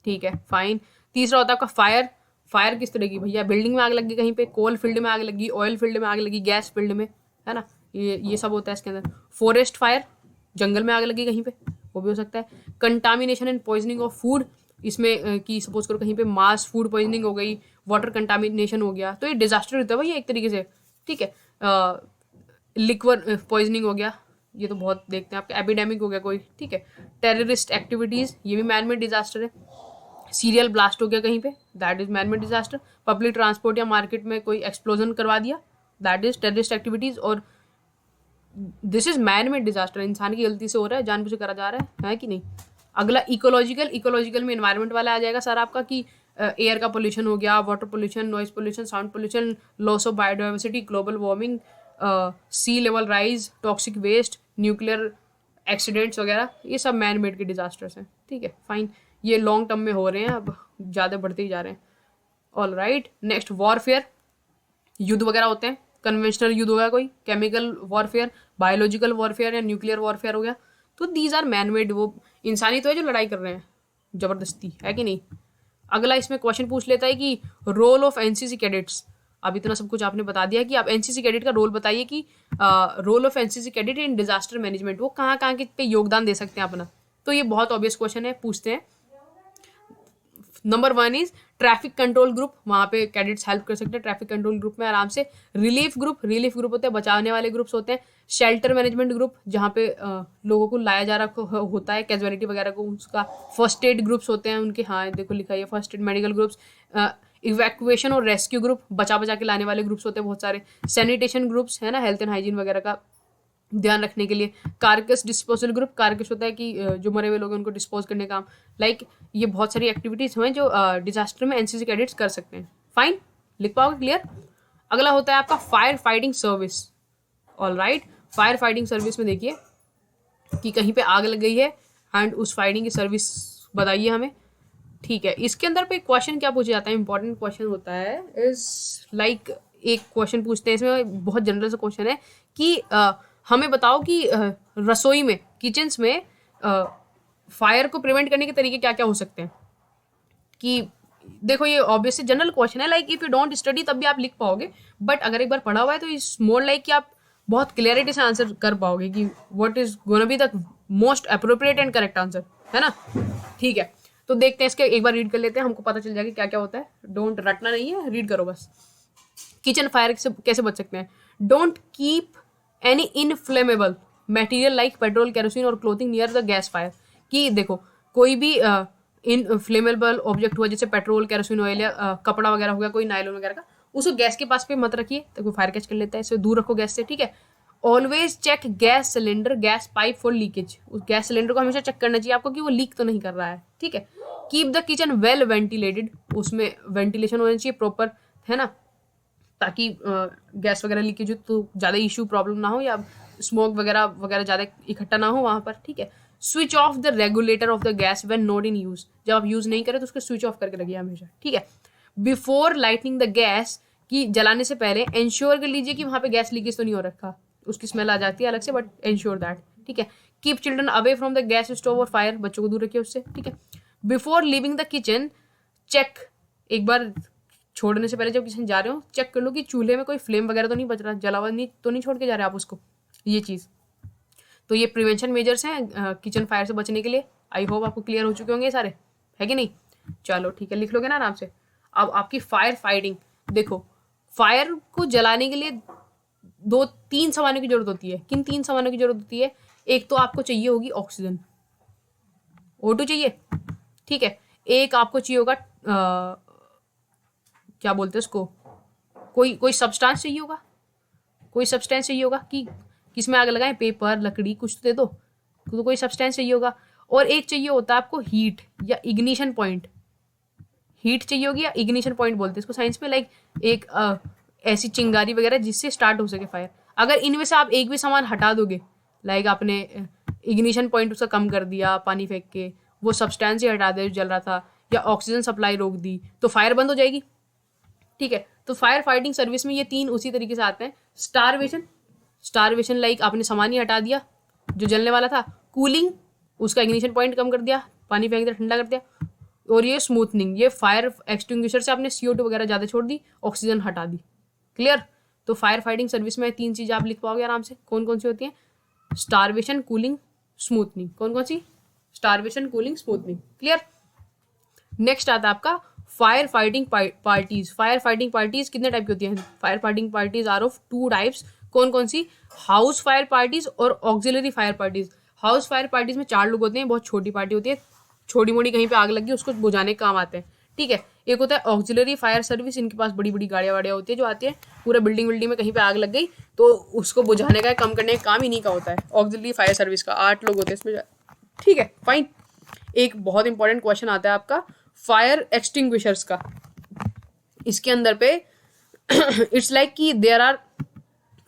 ठीक है, फाइन। तीसरा होता है आपका फायर। फायर किस तरह की, भैया बिल्डिंग में आग लगी, कहीं पे कोल फील्ड में आग लगी, ऑयल फील्ड में आग लगी, गैस फील्ड में, है ना, ये सब होता है इसके अंदर। फॉरेस्ट फायर, जंगल में आग लगी कहीं पे, वो भी हो सकता है। Contamination and poisoning of food, इसमें कि सपोज करो कहीं पे मास फूड पॉइजनिंग हो गई, वाटर कंटामिनेशन हो गया, तो ये डिजास्टर होता है भाई एक तरीके से, ठीक है। लिक्वर पॉइजनिंग हो गया, ये तो बहुत देखते हैं आपके, एपिडेमिक हो गया कोई, ठीक है। टेररिस्ट एक्टिविटीज, ये भी मैन मेड डिजास्टर है। सीरियल ब्लास्ट हो गया कहीं पे, that is man made disaster. Public transport या मार्केट में कोई एक्सप्लोजन करवा दिया, दैट इज टेररिस्ट एक्टिविटीज, और this is man made disaster, इंसान की गलती से हो रहा है, जानबूझ के करा जा रहा है कि नहीं। अगला इकोलॉजिकल। इकोलॉजिकल में एनवायरमेंट वाला आ जाएगा सर आपका, कि एयर का पोल्यूशन हो गया, water pollution, noise pollution, sound pollution, loss of biodiversity, global warming, sea level rise, toxic waste, nuclear accidents वगैरह, ये सब मैन मेड के डिजास्टर्स हैं, ठीक है, फाइन। ये लॉन्ग टर्म में हो रहे हैं, अब ज़्यादा बढ़ते ही जा रहे हैं। ऑल राइट, नेक्स्ट वॉरफेयर, युद्ध वगैरह होते हैं। कन्वेंशनल युद्ध हो गया कोई, केमिकल वॉरफेयर, बायोलॉजिकल वॉरफेयर या न्यूक्लियर वॉरफेयर हो गया, तो दीज आर मैन मेड, वो इंसानी तो है जो लड़ाई कर रहे हैं जबरदस्ती, है कि नहीं। अगला इसमें क्वेश्चन पूछ लेता है कि रोल ऑफ एनसीसी कैडेट्स। अब इतना सब कुछ आपने बता दिया कि आप एनसीसी कैडेट का रोल बताइए, कि role of NCC cadet in disaster management, वो कहाँ कहाँ के पे योगदान दे सकते हैं अपना। तो ये बहुत ऑब्वियस क्वेश्चन है, पूछते हैं। Number 1 is traffic control group, वहाँ पे कैडेट्स हेल्प कर सकते हैं ट्रैफिक कंट्रोल ग्रुप में आराम से। रिलीफ ग्रुप, रिलीफ ग्रुप होते हैं बचाने वाले ग्रुप्स होते हैं। शेल्टर मैनेजमेंट ग्रुप, जहाँ पे लोगों को लाया जा रहा होता है, कैजुअलिटी वगैरह को, उसका फर्स्ट एड ग्रुप्स होते हैं उनके, हाँ देखो लिखा है first aid medical groups. Evacuation और रेस्क्यू ग्रुप, बचा बचा के लाने वाले ग्रुप्स होते हैं बहुत सारे। सैनिटेशन ग्रुप्स, है ना, हेल्थ एंड हाइजीन वगैरह का ध्यान रखने के लिए। कार्कस डिस्पोजल ग्रुप, कार्कस होता है कि जो मरे हुए लोग हैं उनको डिस्पोज करने का काम। लाइक ये बहुत सारी एक्टिविटीज हैं जो डिजास्टर में एनसीसी कैडेट्स कर सकते हैं, फाइन, लिख पाओगे, क्लियर। अगला होता है आपका fire fighting service. All right, fire fighting service में देखिए कि कहीं पे आग लग गई है एंड उस फाइटिंग की सर्विस बताइए हमें, ठीक है। इसके अंदर पे क्वेश्चन क्या पूछा जाता है, इंपॉर्टेंट क्वेश्चन होता है, इज लाइक एक क्वेश्चन पूछते हैं इसमें, बहुत जनरल सा क्वेश्चन है कि हमें बताओ कि रसोई में, किचन्स में फायर को प्रिवेंट करने के तरीके क्या क्या हो सकते हैं। कि देखो ये ऑब्वियसली जनरल क्वेश्चन है, like if you don't study तब भी आप लिख पाओगे, बट अगर एक बार पढ़ा हुआ है तो इस मोर लाइक कि आप बहुत क्लियरिटी से आंसर कर पाओगे कि what is gonna be the most appropriate and correct answer, है ना, ठीक है। तो देखते हैं इसके, एक बार रीड कर लेते हैं, हमको पता चल जाएगा क्या क्या होता है। डोंट रटना नहीं है, रीड करो बस। किचन फायर से कैसे बच सकते हैं, don't keep any inflammable material like petrol, kerosene और clothing near the gas fire. कि देखो कोई भी इनफ्लेमेबल ऑब्जेक्ट हुआ, जैसे पेट्रोल, केरोसिन ऑयल या कपड़ा वगैरह हो गया, कोई नायलॉन वगैरह का, उसको गैस के पास पे मत रखिए, तो कोई फायर कैच कर लेता है, इसे दूर रखो गैस से, ठीक है। Always check gas cylinder, gas pipe for leakage, उस गैस सिलेंडर को हमेशा चेक करना चाहिए आपको कि वो लीक तो नहीं कर रहा है, ठीक है। Keep the kitchen well ventilated, उसमें वेंटिलेशन होना चाहिए प्रॉपर, है ना, ताकि गैस वगैरह लीकेज हो तो ज़्यादा इशू प्रॉब्लम ना हो, या स्मोक वगैरह वगैरह ज़्यादा इकट्ठा ना हो वहाँ पर, ठीक है। Switch off the regulator of the gas when not in use, जब आप यूज़ नहीं करें तो उसको स्विच ऑफ करके रखिए हमेशा, ठीक है। बिफोर लाइटनिंग द गैस, कि जलाने से पहले इंश्योर कर लीजिए कि वहाँ पे गैस लीकेज तो नहीं हो रखा, उसकी स्मेल आ जाती है अलग से, बट इंश्योर दैट, ठीक है। Keep children away from the gas stove और फायर, बच्चों को दूर रखिए उससे, ठीक है। Before leaving the kitchen check, एक बार छोड़ने से पहले जब किचन जा रहे हो चेक कर लो कि चूल्हे में कोई फ्लेम वगैरह तो नहीं बच रहा, जला हुआ नहीं तो नहीं छोड़ के जा रहे आप उसको, ये चीज़। तो ये प्रिवेंशन मेजर्स हैं किचन फायर से बचने के लिए। आई होप आपको क्लियर हो चुके होंगे सारे, है कि नहीं। चलो ठीक है, लिख लोगे ना आराम से। अब आपकी फायर फाइटिंग, देखो फायर को जलाने के लिए 2-3 सामानों की जरूरत होती है। किन 3 सामानों की जरूरत होती है? एक तो आपको चाहिए होगी ऑक्सीजन, O2 चाहिए, ठीक है। एक आपको चाहिए होगा क्या बोलते हैं उसको, कोई कोई सब्सटेंस चाहिए होगा, कोई सब्सटेंस चाहिए होगा कि किसमें आग लगाएं, पेपर लकड़ी कुछ तो दे दो, तो कोई सब्सटेंस चाहिए होगा। और एक चाहिए होता है आपको हीट या इग्निशन पॉइंट। हीट चाहिए होगी या इग्निशन पॉइंट बोलते हैं इसको साइंस में, लाइक एक ऐसी चिंगारी वगैरह जिससे स्टार्ट हो सके फायर। अगर इनमें से आप एक भी सामान हटा दोगे, लाइक आपने इग्निशन पॉइंट उसका कम कर दिया पानी फेंक के, वो सब्सटेंस ही हटा दे जो जल रहा था, या ऑक्सीजन सप्लाई रोक दी, तो फायर बंद हो जाएगी, ठीक है। तो फायर फाइटिंग सर्विस में ये 3 उसी तरीके से आते हैं। स्टारवेशन, स्टारवेशन लाइक आपने सामान ही हटा दिया जो जलने वाला था। कूलिंग, उसका इग्निशन पॉइंट कम कर दिया, पानी फेंक दिया, ठंडा कर दिया। और ये स्मूथनिंग, ये फायर एक्सटिंग्विशर से आपने CO2 वगैरह ज़्यादा छोड़ दी, ऑक्सीजन हटा दी। क्लियर? तो फायर फाइटिंग सर्विस में 3 चीज़ आप लिख पाओगे आराम से। कौन कौन सी होती हैं? Starvation, cooling, smothering. कौन कौन सी? Starvation, cooling, smothering. Clear? Next आता है आपका fire fighting parties. Fire fighting parties कितने टाइप की होती हैं? Fire fighting parties are of 2 types. कौन कौन सी? हाउस फायर पार्टीज और auxiliary fire parties. House fire parties में 4 लोग होते हैं, बहुत छोटी पार्टी होती है, छोटी मोटी कहीं पे आग लगी उसको बुझाने के काम आते हैं, ठीक है। एक होता है ऑक्सिलरी फायर सर्विस, इनके पास बड़ी बड़ी गाड़ियाँ वाड़ियाँ होती है जो आती है, पूरा बिल्डिंग में कहीं पे आग लग गई तो उसको बुझाने का, कम करने का काम इन्हीं का होता है, ऑक्सिलरी फायर सर्विस का। 8 लोग होते हैं इसमें, ठीक है, फाइन। एक बहुत इंपॉर्टेंट क्वेश्चन आता है आपका फायर एक्सटिंग्विशर्स का। इसके अंदर पे इट्स लाइक कि there are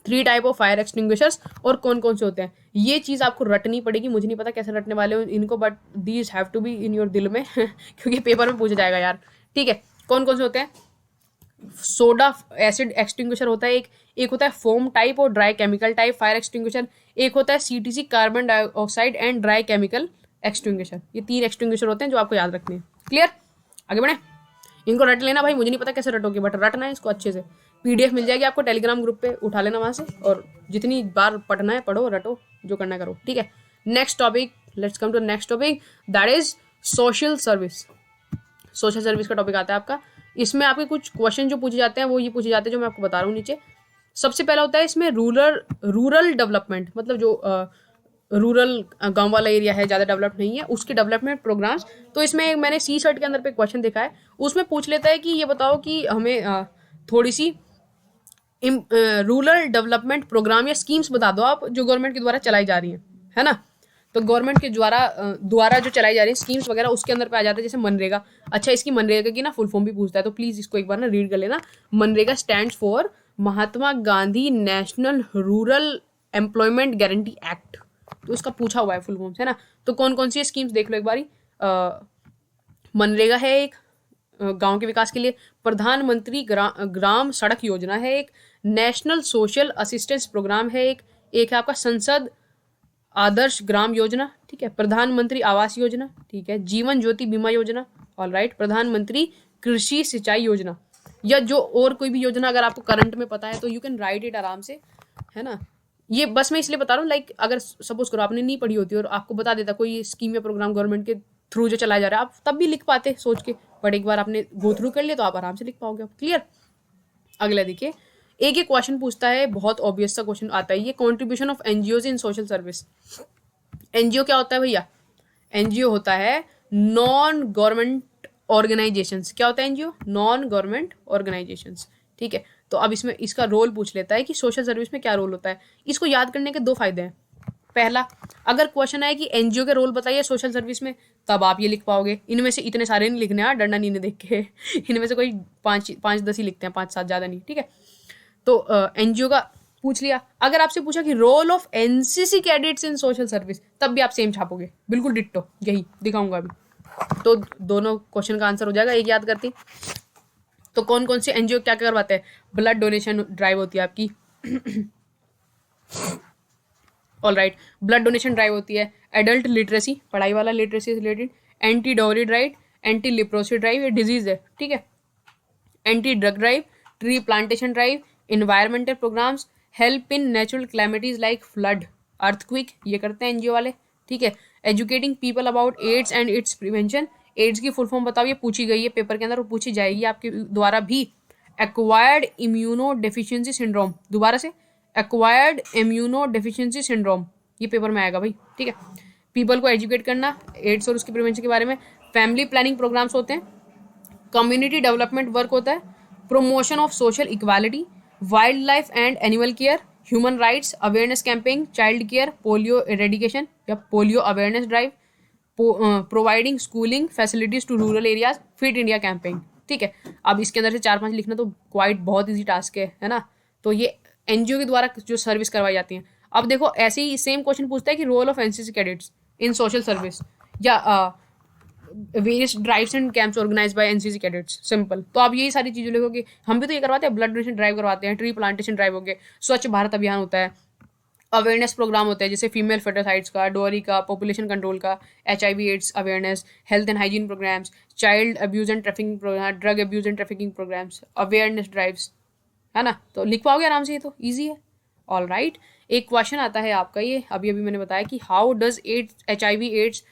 3 type of fire extinguishers, और कौन कौन से होते हैं ये चीज़ आपको रटनी पड़ेगी। मुझे नहीं पता कैसे रटने वाले हो इनको, but these have to be in your दिल में क्योंकि पेपर में पूछा जाएगा यार, ठीक है। कौन कौन से होते हैं? सोडा एसिड एक्सटिंग्विशर होता है एक होता है फोम टाइप और dry chemical type fire extinguisher, एक होता है CTC carbon dioxide and dry chemical extinguisher. ये 3 एक्सटिंग्विशर होते हैं जो आपको याद रखने हैं। क्लियर? आगे बढ़े, इनको रट लेना भाई, मुझे नहीं पता कैसे रटोगे बट रटना है इसको अच्छे से। PDF मिल जाएगी आपको टेलीग्राम ग्रुप पे, उठा लेना वहां से, और जितनी बार पढ़ना है पढ़ो, रटो, जो करना है करो, ठीक है। Next topic, let's come to next topic, that is social service. Social service का टॉपिक आता है आपका। इसमें आपके कुछ क्वेश्चन जो पूछे जाते हैं वो ये पूछे जाते हैं जो मैं आपको बता रहा हूँ नीचे। सबसे पहला होता है इसमें रूरल डेवलपमेंट, मतलब जो रूरल गांव वाला एरिया है, ज़्यादा डेवलप नहीं है, उसके डेवलपमेंट प्रोग्राम्स। तो इसमें मैंने CSET के अंदर पे क्वेश्चन देखा है, उसमें पूछ लेता है कि ये बताओ कि हमें थोड़ी सी रूरल डेवलपमेंट प्रोग्राम या स्कीम्स बता दो आप जो गवर्नमेंट के द्वारा चलाई जा रही हैं, है ना। तो गवर्नमेंट के द्वारा जो चलाई जा रही है स्कीम्स वगैरह, उसके अंदर पे आ जाता है जैसे मनरेगा। अच्छा, इसकी मनरेगा की ना फुल फॉर्म भी पूछता है, तो प्लीज़ इसको एक बार ना रीड कर लेना। MNREGA stands for Mahatma Gandhi national rural employment guarantee act. तो उसका पूछा हुआ है फुल फॉर्म, है ना। तो कौन कौन सी स्कीम्स देख लो एक बारी। मनरेगा है एक, गांव के विकास के लिए। प्रधानमंत्री ग्राम सड़क योजना है एक। नेशनल सोशल असिस्टेंस प्रोग्राम है एक है आपका संसद आदर्श ग्राम योजना, ठीक है। प्रधानमंत्री आवास योजना, ठीक है। जीवन ज्योति बीमा योजना, ऑल राइट। प्रधानमंत्री कृषि सिंचाई योजना, या जो और कोई भी योजना अगर आपको करंट में पता है तो यू कैन राइट इट आराम से, है ना। ये बस मैं इसलिए बता रहा हूँ, लाइक अगर सपोज करो आपने नहीं पढ़ी होती और आपको बता देता कोई स्कीम या प्रोग्राम गवर्नमेंट के थ्रू जो चलाया जा रहा है, आप तब भी लिख पाते सोच के, बट एक बार आपने गो थ्रू कर लिया तो आप आराम से लिख पाओगे। क्लियर? अगला देखिए, एक क्वेश्चन पूछता है, बहुत ऑब्वियस सा क्वेश्चन आता है ये, contribution of NGOs in social service. NGO क्या होता है भैया? NGO होता है नॉन गवर्नमेंट ऑर्गेनाइजेशंस। क्या होता है NGO? नॉन गवर्नमेंट ऑर्गेनाइजेशंस, ठीक है। तो अब इसमें इसका रोल पूछ लेता है कि सोशल सर्विस में क्या रोल होता है। इसको याद करने के 2 फायदे हैं। पहला, अगर क्वेश्चन आए कि NGO के रोल बताइए सोशल सर्विस में, तब आप ये लिख पाओगे। इनमें से इतने सारे नहीं लिखने, डरना नहीं देख के इनमें से कोई 5-10 ही लिखते हैं, 5-7 ज़्यादा नहीं, ठीक है। तो NGO का पूछ लिया। अगर आपसे पूछा कि role of NCC cadets in social service, तब भी आप सेम छापोगे, बिल्कुल डिट्टो यही दिखाऊंगा अभी। तो दोनों क्वेश्चन का आंसर हो जाएगा एक याद करती। तो कौन कौन से NGO क्या करवाते हैं? ब्लड डोनेशन ड्राइव होती है आपकी, all right. Blood donation drive होती है। एडल्ट लिटरेसी, पढ़ाई वाला लिटरेसी से related. Anti dowry drive, anti leprosy drive, ये डिजीज है, ठीक है। Anti drug drive, tree plantation drive, environmental programmes, help in natural calamities like flood, earthquake, ये करते हैं NGO वाले, ठीक है। Educating people about AIDS and its prevention, AIDS की फुल फॉर्म बताओ, ये पूछी गई है पेपर के अंदर और पूछी जाएगी आपके द्वारा भी। एक्वायर्ड इम्यूनो डेफिशिएंसी सिंड्रोम, दोबारा से, एक्वायर्ड इम्यूनो डेफिशिएंसी सिंड्रोम, ये पेपर में आएगा भाई, ठीक है। पीपल को एजुकेट करना एड्स और उसकी प्रिवेंशन के बारे में। फैमिली प्लानिंग प्रोग्राम्स होते हैं, कम्युनिटी डेवलपमेंट वर्क होता है, promotion of social equality, wildlife and animal care, human rights awareness campaign, child care, polio eradication या polio awareness drive, providing schooling facilities to rural areas, fit India campaign, ठीक है। अब इसके अंदर से 4-5 लिखना तो क्वाइट बहुत ईजी टास्क है ना। तो ये एनजीओ के द्वारा जो सर्विस करवाई जाती है। अब देखो ऐसे ही सेम क्वेश्चन पूछता है कि role of NCC cadets in social service या various drives and camps organise by NCC cadets, simple. तो आप यही सारी चीजें लिखोगे। हम भी तो ये करवाते हैं, ब्लड डोनेशन ड्राइव करवाते हैं, ट्री प्लांटेशन ड्राइव हो गए, स्वच्छ भारत अभियान होता है, अवेयरनेस प्रोग्राम होते हैं जैसे फीमेल फेटरसाइड्स का, डोरी का, पॉपुलेशन कंट्रोल का, HIV AIDS awareness, health and hygiene programmes, child abuse and trafficking programme, drug abuse and trafficking programmes, awareness drives, है ना। तो लिख पाओगे आराम से, ये तो ईजी है। ऑल राइट, एक क्वेश्चन आता है आपका, ये अभी अभी मैंने बताया कि how does HIV AIDS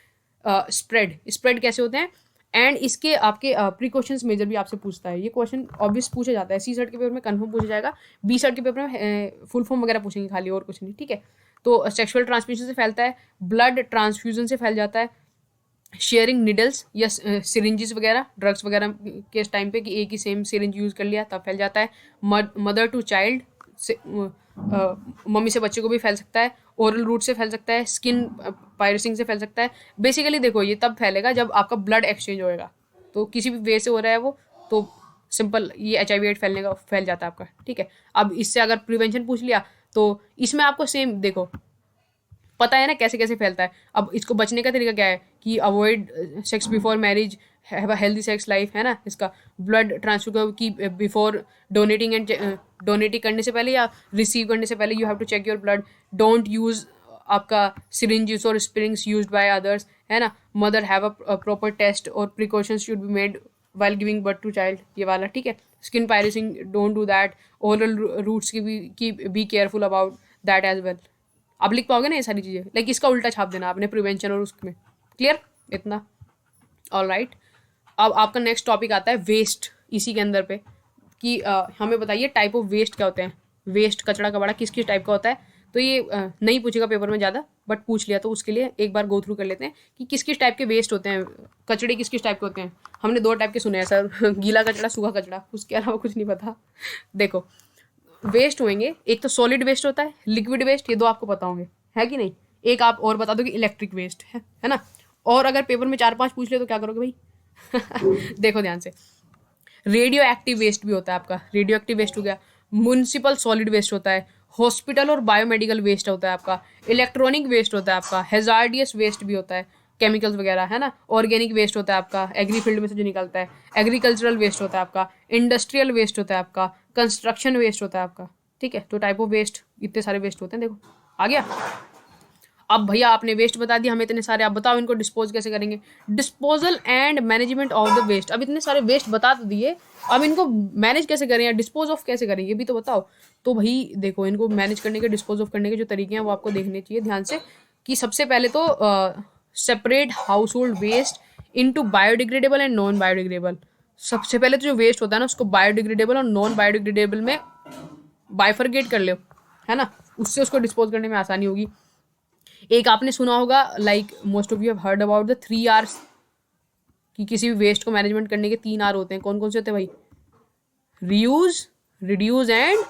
spread, spread कैसे होते हैं, एंड इसके आपके प्रिकॉशंस मेजर भी आपसे पूछता है। ये क्वेश्चन ऑब्वियस पूछा जाता है, C सेट के पेपर में कंफर्म पूछा जाएगा, B सेट के पेपर में फुल फॉर्म वगैरह पूछेंगे खाली, और कुछ नहीं, ठीक है। तो सेक्सुअल ट्रांसमिशन से फैलता है, ब्लड ट्रांसफ्यूजन से फैल जाता है, शेयरिंग निडल्स या सिरिंजेस वगैरह ड्रग्स वगैरह के टाइम पे कि एक ही सेम सिरिंज यूज़ कर लिया तब फैल जाता है, मदर टू चाइल्ड से, मम्मी से बच्चे को भी फैल सकता है, ओरल रूट से फैल सकता है, स्किन पायरसिंग से फैल सकता है। बेसिकली देखो ये तब फैलेगा जब आपका ब्लड एक्सचेंज होएगा, तो किसी भी वे से हो रहा है वो, तो सिंपल ये HIV एड फैलने का फैल जाता है आपका, ठीक है। अब इससे अगर प्रिवेंशन पूछ लिया तो इसमें आपको सेम देखो पता है ना कैसे कैसे फैलता है। अब इसको बचने का तरीका क्या है कि avoid sex before marriage, have a healthy sex life, है ना। इसका ब्लड ट्रांसफर की बिफोर डोनेटिंग एंड डोनेटिंग करने से पहले या रिसीव करने से पहले you have to check your blood, don't use आपका सिरिंजेस और स्प्रिंग्स यूज्ड बाय अदर्स, है ना। Mother have a proper test और precautions should be made while giving birth to child, ये वाला, ठीक है। Skin piercing, don't do that, oral routes की be careful about that as well. आप लिख पाओगे ना ये सारी चीज़ें, लाइक इसका उल्टा छाप देना आपने प्रिवेंशन और उसमें, क्लियर इतना। ऑल राइट, अब आपका नेक्स्ट टॉपिक आता है वेस्ट, इसी के अंदर पे कि हमें बताइए टाइप ऑफ वेस्ट क्या होते हैं। वेस्ट, कचरा कबाड़ा किस किस टाइप का होता है। तो ये नहीं पूछेगा पेपर में ज़्यादा, बट पूछ लिया तो उसके लिए एक बार गो थ्रू कर लेते हैं कि किस किस टाइप के वेस्ट होते हैं, कचड़े किस किस टाइप के होते हैं। हमने 2 टाइप के सुने हैं सर, गीला कचड़ा, सूखा कचड़ा, उसके अलावा कुछ नहीं पता। देखो वेस्ट होंगे, एक तो सॉलिड वेस्ट होता है, लिक्विड वेस्ट, ये 2 आपको पता होंगे, है कि नहीं। एक आप और बता दो कि इलेक्ट्रिक वेस्ट है ना। और अगर पेपर में 4-5 पूछ ले तो क्या करोगे भाई। देखो ध्यान से, रेडियो एक्टिव वेस्ट भी होता है आपका, रेडियो एक्टिव वेस्ट हो गया, म्युनिसिपल सॉलिड वेस्ट होता है, हॉस्पिटल और बायोमेडिकल वेस्ट होता है आपका, इलेक्ट्रॉनिक वेस्ट होता है आपका, हेजार्डियस वेस्ट भी होता है, केमिकल्स वगैरह, है ना। ऑर्गेनिक वेस्ट होता है आपका, एग्री फील्ड में से जो निकलता है, एग्रीकल्चरल वेस्ट होता है आपका, इंडस्ट्रियल वेस्ट होता है आपका, कंस्ट्रक्शन वेस्ट होता है आपका, ठीक है। तो टाइप ऑफ वेस्ट इतने सारे वेस्ट होते हैं, देखो आ गया। अब भैया आपने वेस्ट बता दिया हमें इतने सारे, आप बताओ इनको डिस्पोज कैसे करेंगे। Disposal and management of the waste, अब इतने सारे वेस्ट बता तो दिए, अब इनको मैनेज कैसे करें या डिस्पोज ऑफ कैसे करें ये भी तो बताओ। तो भाई देखो इनको मैनेज करने के, डिस्पोज ऑफ करने के जो तरीके हैं वो आपको देखने चाहिए ध्यान से। कि सबसे पहले तो separate household waste into biodegradable and non biodegradable. सबसे पहले तो जो वेस्ट होता है ना उसको बायोडिग्रेडेबल और नॉन बायोडिग्रेडेबल में बाइफरगेट कर लो, है ना। उससे उसको डिस्पोज करने में आसानी होगी। एक आपने सुना होगा, like most of you have heard about the 3 R's, कि किसी भी वेस्ट को मैनेजमेंट करने के 3 R होते हैं। कौन कौन से होते हैं भाई? Reuse, reduce and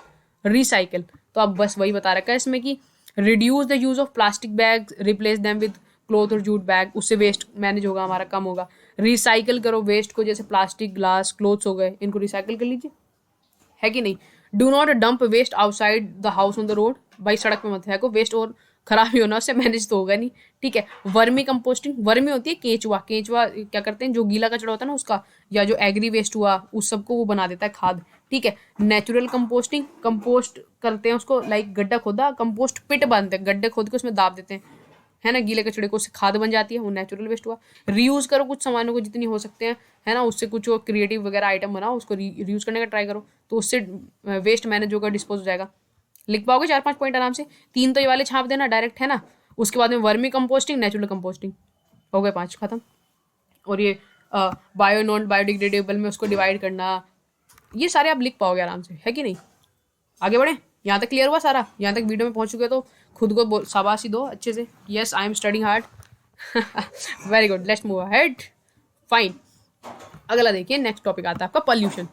recycle. तो अब बस वही बता रखा है इसमें कि reduce the use of plastic bag, replace them with cloth और जूट बैग, उससे वेस्ट मैनेज होगा हमारा, कम होगा। रिसाइकल करो वेस्ट को, जैसे प्लास्टिक, ग्लास, क्लोथ्स हो गए, इनको रिसाइकल कर लीजिए, है कि नहीं। Do not dump waste outside the house on the road, भाई सड़क पे मत फेंको वेस्ट, और खराब ही होना, उससे मैनेज तो होगा नहीं, ठीक है। वर्मी कंपोस्टिंग, वर्मी होती है केंचुआ, केंचुआ क्या करते हैं, जो गीला कचरा होता है ना उसका, या जो एग्री वेस्ट हुआ उस सबको वो बना देता है खाद, ठीक है। नेचुरल कंपोस्टिंग, कंपोस्ट करते हैं उसको, लाइक गड्ढा खोदा, कंपोस्ट पिट बांधते हैं, गड्ढे खोद के उसमें दाब देते हैं, है ना, गीले कचड़े को, उससे खाद बन जाती है, वो नेचुरल वेस्ट हुआ। रीयूज करो कुछ सामानों को जितनी हो सकते हैं, है ना, उससे कुछ क्रिएटिव वगैरह आइटम बनाओ, उसको रीयूज करने का ट्राई करो, तो उससे वेस्ट मैनेज होगा, डिस्पोज हो जाएगा। लिख पाओगे 4-5 पॉइंट आराम से। 3 तो ये वाले छाप देना डायरेक्ट, है ना। उसके बाद में वर्मी कंपोस्टिंग, नेचुरल कंपोस्टिंग, हो गए 5 खत्म। और ये बायो नॉन बायोडिग्रेडेबल में उसको डिवाइड करना, ये सारे आप लिख पाओगे आराम से, है कि नहीं। आगे बढ़े, यहाँ तक क्लियर हुआ सारा, यहाँ तक वीडियो में पहुंच चुके तो खुद को शाबाशी दो अच्छे से, yes I am studying hard. Very good, let's move ahead. Fine, अगला देखिए, नेक्स्ट टॉपिक आता है आपका पॉल्यूशन।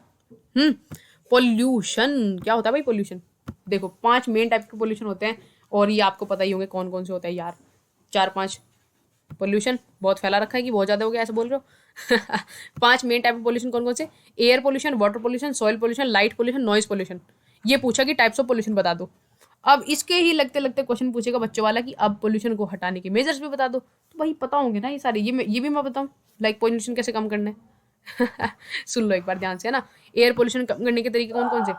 पॉल्यूशन क्या होता है भाई? पॉल्यूशन देखो 5 मेन टाइप के पॉल्यूशन होते हैं, और ये आपको पता ही होंगे कौन कौन से होते हैं यार। 4-5 पॉल्यूशन, बहुत फैला रखा है कि बहुत ज़्यादा हो गया ऐसे बोल रहे हो। 5 मेन टाइप ऑफ पॉल्यूशन कौन कौन से? Air pollution, water pollution, soil pollution, light pollution, noise pollution. ये पूछा कि टाइप्स ऑफ पॉल्यूशन बता दो। अब इसके ही लगते लगते क्वेश्चन पूछेगा बच्चों वाला कि अब पॉल्यूशन को हटाने के मेजर्स भी बता दो। तो भाई पता होंगे ना ये सारे, ये भी मैं बताऊँ, लाइक पॉल्यूशन कैसे कम करना है। सुन लो एक बार ध्यान से, है ना। एयर पॉल्यूशन कम करने के तरीके कौन कौन से?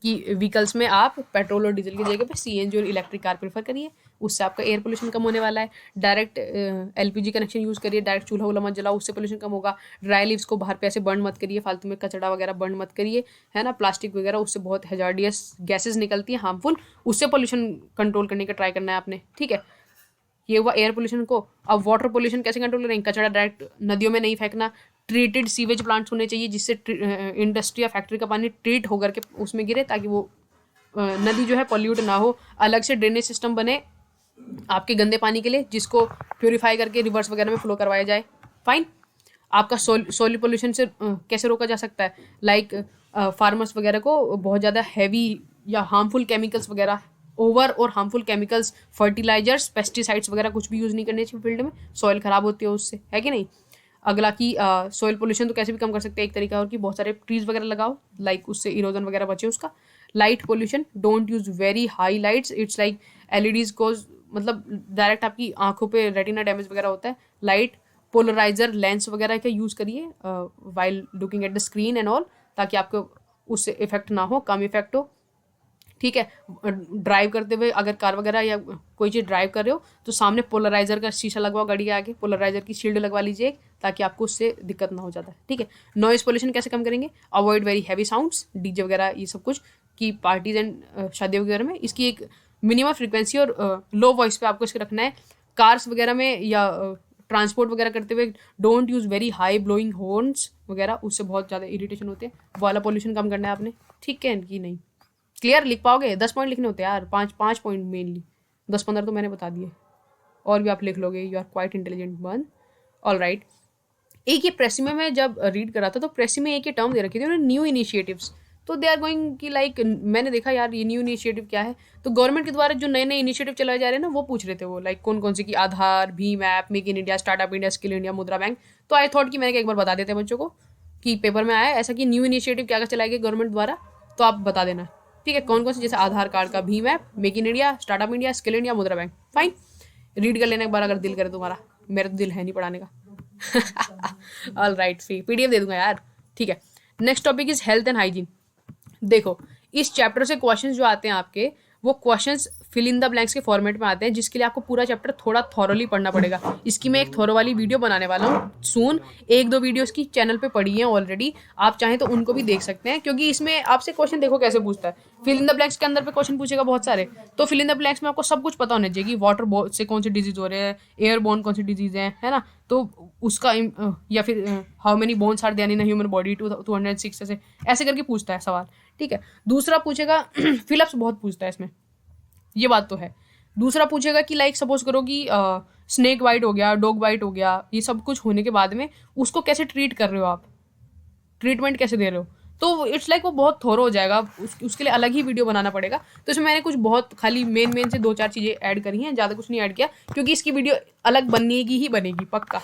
कि व्हीकल्स में आप पेट्रोल और डीजल की जगह पे सीएनजी और इलेक्ट्रिक कार प्रेफर करिए, उससे आपका एयर पोल्यूशन कम होने वाला है। डायरेक्ट एलपीजी कनेक्शन यूज़ करिए, डायरेक्ट चूल्हा वूल्हा मत जलाओ, उससे पोल्यूशन कम होगा। ड्राई लीव्स को बाहर पे ऐसे बर्न मत करिए, फालतू में कचड़ा वगैरह बर्न मत करिए, है ना। प्लास्टिक वगैरह, उससे बहुत हैजार्डियस गैसेज निकलती हैं हार्मफुल, उससे पोल्यूशन कंट्रोल करने का ट्राई करना है आपने, ठीक है। ये हुआ एयर पोल्यूशन को। अब वाटर पोल्यूशन कैसे कंट्रोल करेंगे? कचरा डायरेक्ट नदियों में नहीं फेंकना, ट्रीटेड सीवेज प्लांट्स होने चाहिए जिससे इंडस्ट्री या फैक्ट्री का पानी ट्रीट होकर के उसमें गिरे, ताकि वो नदी जो है पॉल्यूट ना हो। अलग से ड्रेनेज सिस्टम बने आपके गंदे पानी के लिए, जिसको प्योरीफाई करके रिवर्स वगैरह में फ्लो करवाया जाए। फाइन। आपका सॉइल पोल्यूशन से कैसे रोका जा सकता है? लाइक फार्मर्स वगैरह को बहुत ज़्यादा हैवी या हार्मफुल केमिकल्स वगैरह, ओवर और हार्मफुल केमिकल्स, फर्टिलाइजर्स, पेस्टिसाइड्स वगैरह कुछ भी यूज़ नहीं करने चाहिए फील्ड में, सॉइल ख़राब होती है उससे, है कि नहीं। अगला कि सॉइल पोल्यूशन तो कैसे भी कम कर सकते हैं, एक तरीका और कि बहुत सारे ट्रीज वगैरह लगाओ, लाइक उससे इरोजन वगैरह बचे उसका। Light pollution, don't use very high lights, it's like LEDs cause, मतलब डायरेक्ट आपकी आंखों पे रेटिना डैमेज वगैरह होता है। लाइट पोलराइजर लेंस वगैरह का यूज़ करिए while looking at the screen and all, ताकि आपको उससे इफेक्ट ना हो, कम इफेक्ट हो, ठीक है। ड्राइव करते हुए अगर कार वगैरह या कोई चीज़ ड्राइव कर रहे हो तो सामने पोलराइजर का शीशा लगवाओ गाड़ी के आगे, पोलराइजर की शील्ड लगवा लीजिए, ताकि आपको उससे दिक्कत ना हो जाता है, ठीक है। नॉइज पोल्यूशन कैसे कम करेंगे? Avoid very heavy sounds, DJ वगैरह ये सब कुछ की पार्टीज एंड शादी वगैरह में इसकी एक मिनिमम फ्रिक्वेंसी और लो वॉइस पे आपको इसके रखना है। कार्स वगैरह में या ट्रांसपोर्ट वगैरह करते हुए don't use very high blowing horns वगैरह, उससे बहुत ज़्यादा इरिटेशन होते हैं। वाला पोल्यूशन कम करना है आपने, ठीक है कि नहीं? क्लियर? लिख पाओगे? 10 पॉइंट लिखने होते हैं यार, 5 पॉइंट मेनली, 10-15 तो मैंने बता दिए, और भी आप लिख लोगे, you are quite intelligent one. All right. एक ये प्रेसिमे में जब रीड करा था तो प्रेसिमे एक ये टर्म दे रखी थी उन्होंने, न्यू इनिशिएटिव्स। तो दे आर गोइंग की लाइक, मैंने देखा यार ये न्यू इनिशिएटिव क्या है, तो गवर्नमेंट के द्वारा जो नए नए इनिशिएटिव चलाए जा रहे हैं ना, वो पूछ रहे थे वो, लाइक कौन कौन से की आधार, भीम app, make in India, startup India, skill India, Mudra bank. तो आई थॉट कि मैंने एक बार बता देते हैं बच्चों को कि पेपर में आया ऐसा कि न्यू इनिशिएटिव क्या क्या चलाया गया गवर्नमेंट द्वारा, तो आप बता देना, ठीक है। कौन कौन से? जैसे आधार कार्ड का, Bhim app, make in India, startup India, skill India, Mudra bank. Fine, read कर लेना एक बार अगर दिल करे तुम्हारा, मेरा तो दिल है नहीं पढ़ाने का। ऑल राइट, फ्री पीडीएफ दे दूंगा यार, ठीक है। Next topic is health and hygiene. देखो इस चैप्टर से क्वेश्चंस जो आते हैं आपके, वो questions fill in the blanks के फॉर्मेट में आते हैं, जिसके लिए आपको पूरा चैप्टर थोड़ा थॉरोली पढ़ना पड़ेगा। इसकी मैं एक थॉरो वाली वीडियो बनाने वाला हूँ सून, 1-2 वीडियोस की चैनल पे पड़ी हैं ऑलरेडी, आप चाहें तो उनको भी देख सकते हैं, क्योंकि इसमें आपसे क्वेश्चन देखो कैसे पूछता है। फिल इन द ब्लैंक्स के अंदर पे क्वेश्चन पूछेगा बहुत सारे, तो फिल इन द ब्लैंक्स में आपको सब कुछ पता होना चाहिए कि वाटर से कौन सी डिजीज हो रहे हैं, एयर बोर्न कौन सी डिजीज है ना, तो उसका या फिर how many bones are there in human body, 206 ऐसे करके पूछता है सवाल, ठीक है। दूसरा पूछेगा फिलअप्स बहुत पूछता है इसमें, ये बात तो है। दूसरा पूछेगा कि लाइक सपोज करो कि स्नेक बाइट हो गया, डॉग बाइट हो गया, ये सब कुछ होने के बाद में उसको कैसे ट्रीट कर रहे हो आप, ट्रीटमेंट कैसे दे रहे हो, तो इट्स लाइक वो बहुत थोरो हो जाएगा, उसके लिए अलग ही वीडियो बनाना पड़ेगा। तो इसमें मैंने कुछ बहुत खाली मेन से 2-4 चीज़ें ऐड करी हैं, ज़्यादा कुछ नहीं ऐड किया, क्योंकि इसकी वीडियो अलग बनेगी ही बनेगी पक्का,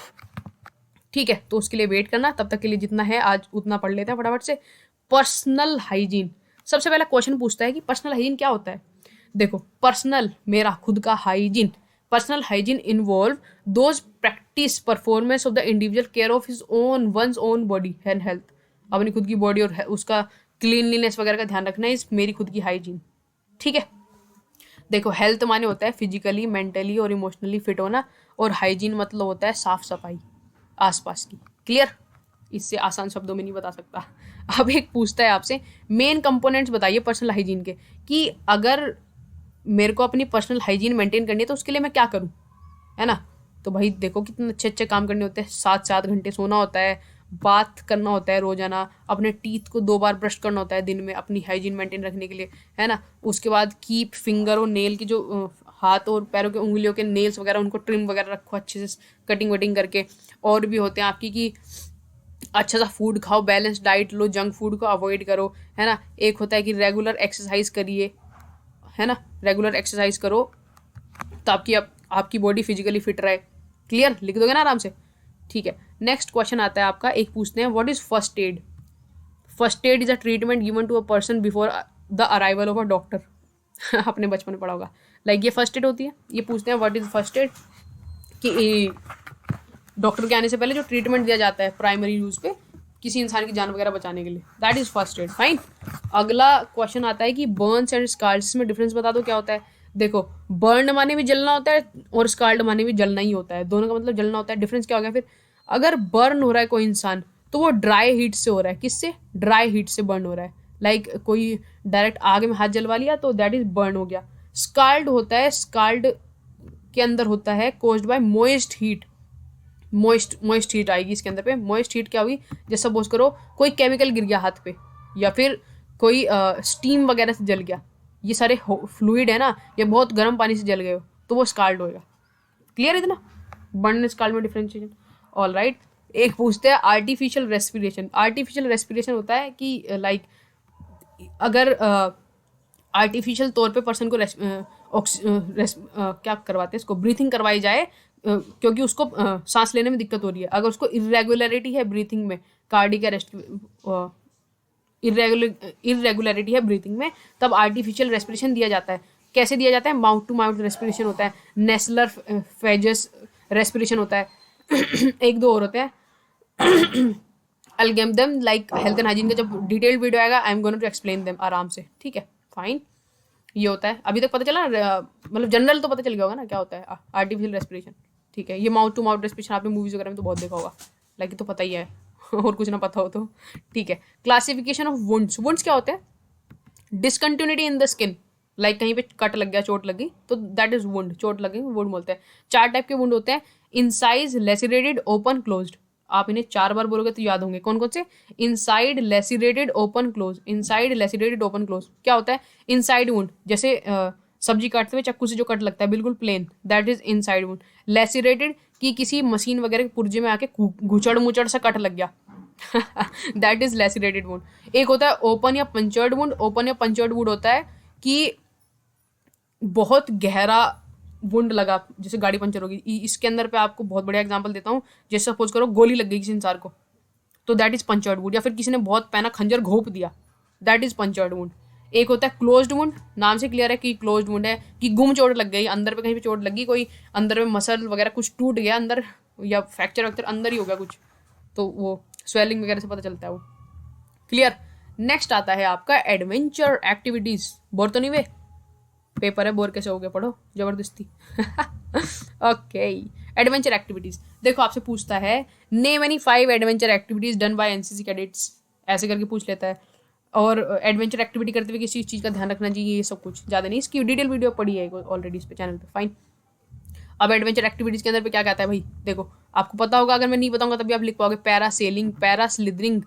ठीक है। तो उसके लिए वेट करना, तब तक के लिए जितना है आज उतना पढ़ लेते हैं फटाफट से। पर्सनल हाइजीन, सबसे पहला क्वेश्चन पूछता है कि पर्सनल हाइजीन क्या होता है। देखो पर्सनल, मेरा खुद का hygiene, personal hygiene involve those practice performance of the individual care of his own one's own body and health, अपनी खुद की बॉडी और उसका क्लीनलीनेस वगैरह का ध्यान रखना है, इस मेरी खुद की हाइजीन, ठीक है। देखो हेल्थ माने होता है फिजिकली, मेंटली और इमोशनली फिट होना, और हाइजीन मतलब होता है साफ सफाई आसपास की। क्लियर? इससे आसान शब्दों में नहीं बता सकता। अब एक पूछता है आपसे मेन कंपोनेंट्स बताइए पर्सनल हाइजीन के, कि अगर मेरे को अपनी पर्सनल हाइजीन मेंटेन करनी है तो उसके लिए मैं क्या करूं, है ना। तो भाई देखो कितने अच्छे अच्छे काम करने होते हैं, 7 घंटे सोना होता है, बाथ करना होता है रोजाना, अपने टीथ को 2 बार ब्रश करना होता है दिन में अपनी हाइजीन मेंटेन रखने के लिए, है ना। उसके बाद कीप फिंगर और नेल की जो हाथ और पैरों के उंगलियों के नेल्स वगैरह उनको ट्रिम वगैरह रखो अच्छे से कटिंग वटिंग करके। और भी होते हैं आपकी कि अच्छा सा फूड खाओ, बैलेंस डाइट लो, जंक फूड को अवॉइड करो, है ना। एक होता है कि रेगुलर एक्सरसाइज करिए, है ना, रेगुलर एक्सरसाइज करो तो आपकी बॉडी फिजिकली फिट रहे। क्लियर, लिख दोगे ना आराम से, ठीक है। नेक्स्ट क्वेश्चन आता है आपका, एक पूछते हैं what is first aid. First aid is a treatment given to a person before the arrival of a doctor. आपने बचपन में पढ़ा होगा। लाइक ये फर्स्ट एड होती है। ये पूछते हैं व्हाट इज फर्स्ट एड, कि डॉक्टर के आने से पहले जो ट्रीटमेंट दिया जाता है प्राइमरी यूज पे किसी इंसान की जान वगैरह बचाने के लिए, that is first add. Fine. अगला क्वेश्चन आता है कि बर्न्स एंड स्कार्स में डिफरेंस बता दो क्या होता है। देखो, बर्न माने भी जलना होता है और स्कार्ड माने भी जलना ही होता है, दोनों का मतलब जलना होता है। डिफरेंस क्या हो गया फिर। अगर बर्न हो रहा है कोई इंसान तो वो ड्राई हीट से हो रहा है। किससे? ड्राई हीट से बर्न हो रहा है। लाइक कोई डायरेक्ट आग में हाथ जलवा लिया तो दैट इज बर्न हो गया। स्काल्ड होता है, स्काल्ड के अंदर होता है caused by moist heat. Moist heat आएगी इसके अंदर पे। मोइस्ट हीट क्या हुई, जैसे सपोज करो कोई केमिकल गिर गया हाथ पे, या फिर कोई स्टीम वगैरह से जल गया, ये सारे फ्लूइड है ना, ये बहुत गर्म पानी से जल गए हो तो वो स्काल्ड होएगा। क्लियर इतना, बर्न स्काल्ड में डिफरेंशिएशन। All right. एक पूछते हैं आर्टिफिशियल रेस्पिरेशन। आर्टिफिशियल रेस्पिरेशन होता है कि लाइक अगर आर्टिफिशियल तौर पे पर्सन को क्या करवाते हैं, इसको ब्रीथिंग करवाई जाए, क्योंकि उसको सांस लेने में दिक्कत हो रही है। अगर उसको इरेगुलरिटी है ब्रीथिंग में, कार्डिक अरेस्ट, इरेगुलरिटी है ब्रीथिंग में, तब आर्टिफिशियल रेस्पिरेशन दिया जाता है। कैसे दिया जाता है? माउथ टू माउथ रेस्पिरेशन होता है, नेस्लर फेजस रेस्पिरेशन होता है। एक दो और होते हैं। I'll give them like health and hygiene का जब डिटेल्ड वीडियो आएगा I am going to explain them आराम से, ठीक है। फाइन। ये होता है, अभी तक पता चला, मतलब जनरल तो पता चल गया होगा ना क्या होता है आर्टिफिशियल रेस्पिरेशन, ठीक है। ये माउथ टू माउथ रेस्पिरेशन आपने मूवीज वगैरह में तो बहुत देखा होगा, लाइक ये तो पता ही है। और कुछ ना पता हो तो ठीक है। Classification of wounds. वुंड्स क्या होते हैं? Discontinuity in the skin, like कहीं पे कट लग गया, चोट लग गई तो दैट इज वुंड, चोट लगी वुंड बोलते हैं। 4 टाइप के वुंड होते हैं, इनसाइज, लेसिरेटेड, ओपन, क्लोज्ड। आप इन्हें 4 बार बोलोगे तो याद होंगे। कौन कौन से? Incised, lacerated, open, closed. Incised, lacerated, open, closed. क्या होता है? इनसाइड वुंड, जैसे सब्जी काटते हुए चक्कू से जो कट लगता है बिल्कुल plain, that is incised wound. Lacerated, कि किसी मशीन वगैरह के पुर्जे में आके घुचड़ मुचड़ सा कट लग गया, दैट इज लेसिरेटेड वुंड। एक होता है ओपन या पंचर्ड वुंड। ओपन या पंचर्ड वुंड होता है कि बहुत गहरा वुंड लगा, जैसे गाड़ी पंचर होगी। इसके अंदर पे आपको बहुत बढ़िया एग्जांपल देता हूँ, जैसे सपोज करो गोली लग गई किसी इंसान को तो दैट इज पंचर्ड वुंड, या फिर किसी ने बहुत पैना खंजर घोंप दिया, दैट इज पंचर्ड वुंड। एक होता है क्लोज्ड वुंड, नाम से क्लियर है कि क्लोज्ड वुंड है कि गुम चोट लग गई, अंदर पे कहीं पे चोट लगी, कोई अंदर में मसल वगैरह कुछ टूट गया अंदर, या फ्रैक्चर वैक्चर अंदर ही हो गया कुछ, तो वो स्वेलिंग वगैरह से पता चलता है वो। क्लियर। नेक्स्ट आता है आपका एडवेंचर एक्टिविटीज। बोर तो नहीं वे, पेपर है, बोर कैसे हो गए, पढ़ो जबरदस्ती। Okay, adventure activities. देखो आपसे पूछता है name any 5 adventure activities done by NCC cadets, ऐसे करके पूछ लेता है। और एडवेंचर एक्टिविटी करते हुए किसी चीज़ का ध्यान रखना चाहिए, ये सब कुछ ज़्यादा नहीं, इसकी डिटेल वीडियो पड़ी है ऑलरेडी इस पे चैनल पे। फाइन। अब एडवेंचर एक्टिविटीज के अंदर पे क्या कहता है भाई, देखो आपको पता होगा, अगर मैं नहीं बताऊंगा तभी आप लिख पाओगे। पैरासेलिंग, पैरास्लिदरिंग,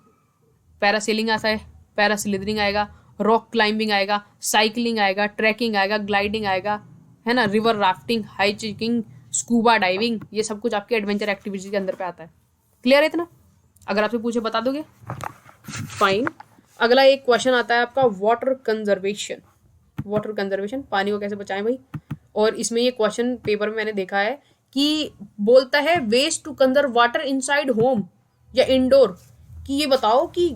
पैरासेलिंग आता है, पैरास्लिदरिंग आएगा, रॉक क्लाइंबिंग आएगा, साइकिलिंग आएगा, ट्रैकिंग आएगा, ग्लाइडिंग आएगा, है ना, river rafting, hiking, scuba diving, ये सब कुछ आपके एडवेंचर एक्टिविटीज के अंदर पे आता है। क्लियर है इतना? अगर आपसे पूछे बता दोगे? फाइन। अगला एक क्वेश्चन आता है आपका वाटर कंजर्वेशन। वाटर कंजर्वेशन, पानी को कैसे बचाएं भाई। और इसमें ये क्वेश्चन पेपर में मैंने देखा है कि बोलता है waste to conserve water inside home या इंडोर, कि ये बताओ कि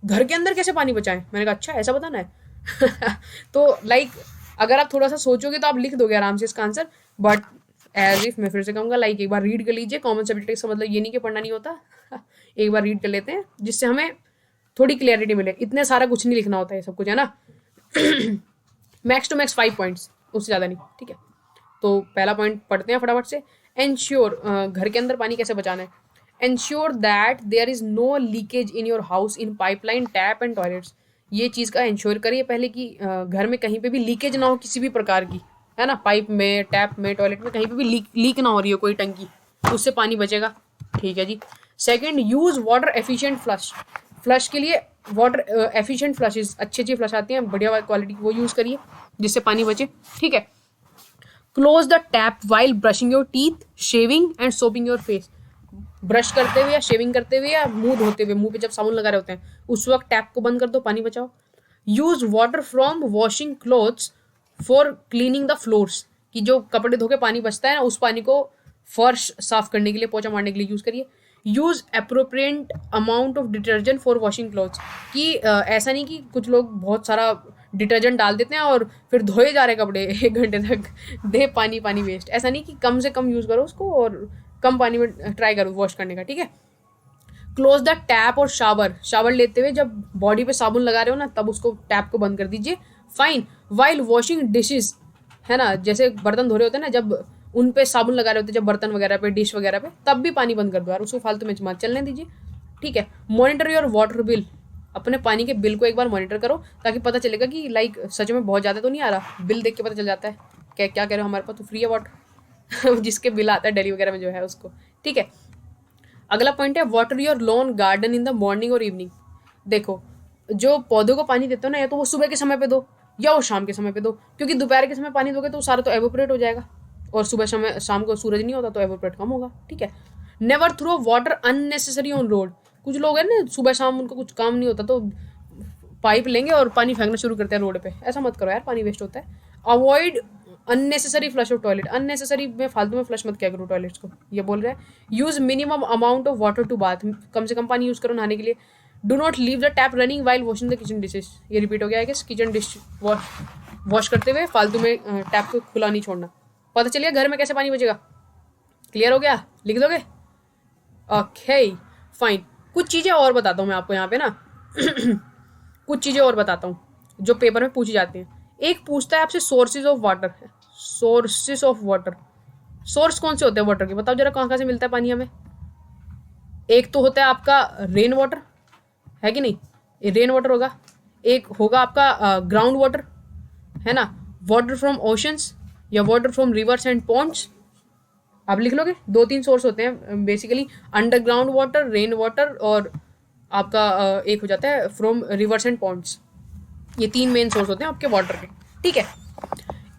घर के अंदर कैसे पानी बचाएं। मैंने कहा अच्छा ऐसा बताना है। तो लाइक अगर आप थोड़ा सा सोचोगे तो आप लिख दोगे आराम से इसका आंसर, बट एज इफ मैं फिर से कहूँगा लाइक एक बार रीड कर लीजिए। कॉमन सब्जेक्ट का मतलब ये नहीं कि पढ़ना नहीं होता। एक बार रीड कर लेते हैं जिससे हमें थोड़ी क्लियरिटी मिले। इतने सारा कुछ नहीं लिखना होता है, सब कुछ है ना। मैक्स टू मैक्स 5 पॉइंट्स, उससे ज़्यादा नहीं, ठीक है। तो पहला पॉइंट पढ़ते हैं फटाफट से। एंश्योर, घर के अंदर पानी कैसे बचाना है। Ensure that there is no leakage in your house in pipeline, tap and toilets. ये चीज़ का एंश्योर करिए पहले कि घर में कहीं पे भी लीकेज ना हो किसी भी प्रकार की, है ना, पाइप में, टैप में, टॉयलेट में, कहीं पे भी लीक ना हो रही हो कोई टंकी, उससे पानी बचेगा। ठीक है जी। Second, use water efficient flush. Flush के लिए वाटर एफिशिएंट फ्लशेस, अच्छी अच्छी फ्लश आती हैं बढ़िया क्वालिटी, वो यूज करिए जिससे पानी बचे। ठीक है। Close the tap while brushing your teeth, shaving and shopping your face. Brush करते हुए या शेविंग करते हुए या मुंह धोते हुए, मुंह पे जब साबुन लगा रहे होते हैं उस वक्त टैप को बंद कर दो, पानी बचाओ। Use water from washing clothes for cleaning the floors, कि जो कपड़े धो के पानी बचता है ना, उस पानी को फर्श साफ करने के लिए, पोछा मारने के लिए यूज करिए। Use appropriate amount of detergent for washing clothes, कि ऐसा नहीं कि कुछ लोग बहुत सारा डिटर्जेंट डाल देते हैं और फिर धोए जा रहे कपड़े 1 घंटे तक, दे पानी पानी वेस्ट। ऐसा नहीं, कि कम से कम यूज करो उसको और कम पानी में ट्राई करो वॉश करने का। ठीक है। क्लोज द टैप और शावर लेते हुए जब बॉडी पे साबुन लगा रहे हो ना, तब उसको टैप को बंद कर दीजिए। फाइन। वाइल वॉशिंग डिशेज, है ना, जैसे बर्तन धो रहे होते हैं ना, जब उन पे साबुन लगा रहे होते हैं, जब बर्तन वगैरह पे, डिश वगैरह पे, तब भी पानी बंद कर दो यार, उसको फालतू में मत चलने दीजिए। ठीक है। मॉनिटर योर वाटर बिल, अपने पानी के बिल को एक बार मॉनिटर करो, ताकि पता चलेगा कि लाइक सच में बहुत ज़्यादा तो नहीं आ रहा। बिल देख के पता चल जाता है क्या क्या कह रहे हो, हमारे पास तो फ्री है वाटर जिसके बिल आता है दिल्ली वगैरह में जो है उसको। ठीक है। अगला पॉइंट है water your lawn garden in the morning और इवनिंग। देखो, जो पौधों को पानी देते हो ना, या तो वो सुबह के समय पे दो या वो शाम के समय पे दो, क्योंकि दोपहर के समय पानी दोगे तो सारा तो एवोपरेट हो जाएगा, और सुबह समय शाम को सूरज नहीं होता तो एवोपरेट कम होगा। ठीक है। Never throw water unnecessary on road. कुछ लोग हैं ना, सुबह शाम उनको कुछ काम नहीं होता तो पाइप लेंगे और पानी फेंकना शुरू करते हैं रोड पे। ऐसा मत करो यार, पानी वेस्ट होता है। Avoid unnecessary flush of toilet, unnecessary में फालतू में फ्लश मत किया करो टॉयलेट्स को, ये बोल रहा है। Use minimum amount of water to bath, कम से कम पानी यूज करो नहाने के लिए। Do not leave the tap running while washing the kitchen dishes, ये रिपीट हो गया है कि किचन डिश वॉश करते हुए फालतू में टैप को खुला नहीं छोड़ना। पता चलिए घर में कैसे पानी बचेगा। क्लियर हो गया, लिख दोगे? Okay fine. कुछ चीज़ें और बताता हूँ मैं आपको यहाँ पे ना कुछ चीज़ें और बताता हूँ जो पेपर में पूछी जाती हैं। एक पूछता है आपसे sources of water, sources of water. Source कौन से होते हैं वाटर के, बताओ जरा, कहाँ कहाँ से मिलता है पानी हमें? एक तो होता है आपका रेन वाटर, है कि नहीं, ये रेन वाटर होगा। एक होगा आपका ग्राउंड वाटर, है ना, वाटर फ्रॉम ओशंस या water from rivers and ponds. आप लिख लोगे, 2-3 सोर्स होते हैं basically, underground water, rain water, और आपका एक हो जाता है फ्रॉम रिवर्स एंड पॉन्ड्स। ये 3 मेन सोर्स होते हैं आपके वाटर के। ठीक है।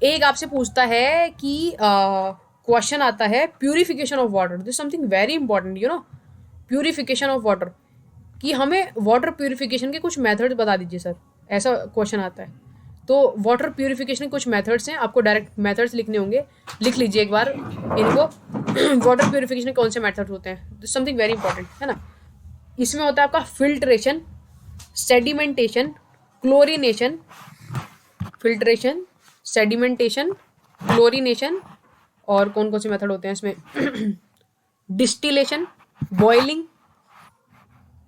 एक आपसे पूछता है कि क्वेश्चन आता है purification of water, this something very important, you know, purification of water, कि हमें वाटर प्यूरिफिकेशन के कुछ मेथड्स बता दीजिए सर, ऐसा क्वेश्चन आता है। तो वाटर प्यूरिफिकेशन के कुछ मेथड्स हैं, आपको डायरेक्ट मेथड्स लिखने होंगे, लिख लीजिए एक बार इनको वाटर प्यूरिफिकेशन के कौन से मेथड्स होते हैं, दिस समथिंग वेरी इंपॉर्टेंट, है ना। इसमें होता है आपका filtration, sedimentation, chlorination, filtration, sedimentation, chlorination, और कौन कौन से मेथड होते हैं इसमें डिस्टिलेशन, बॉइलिंग,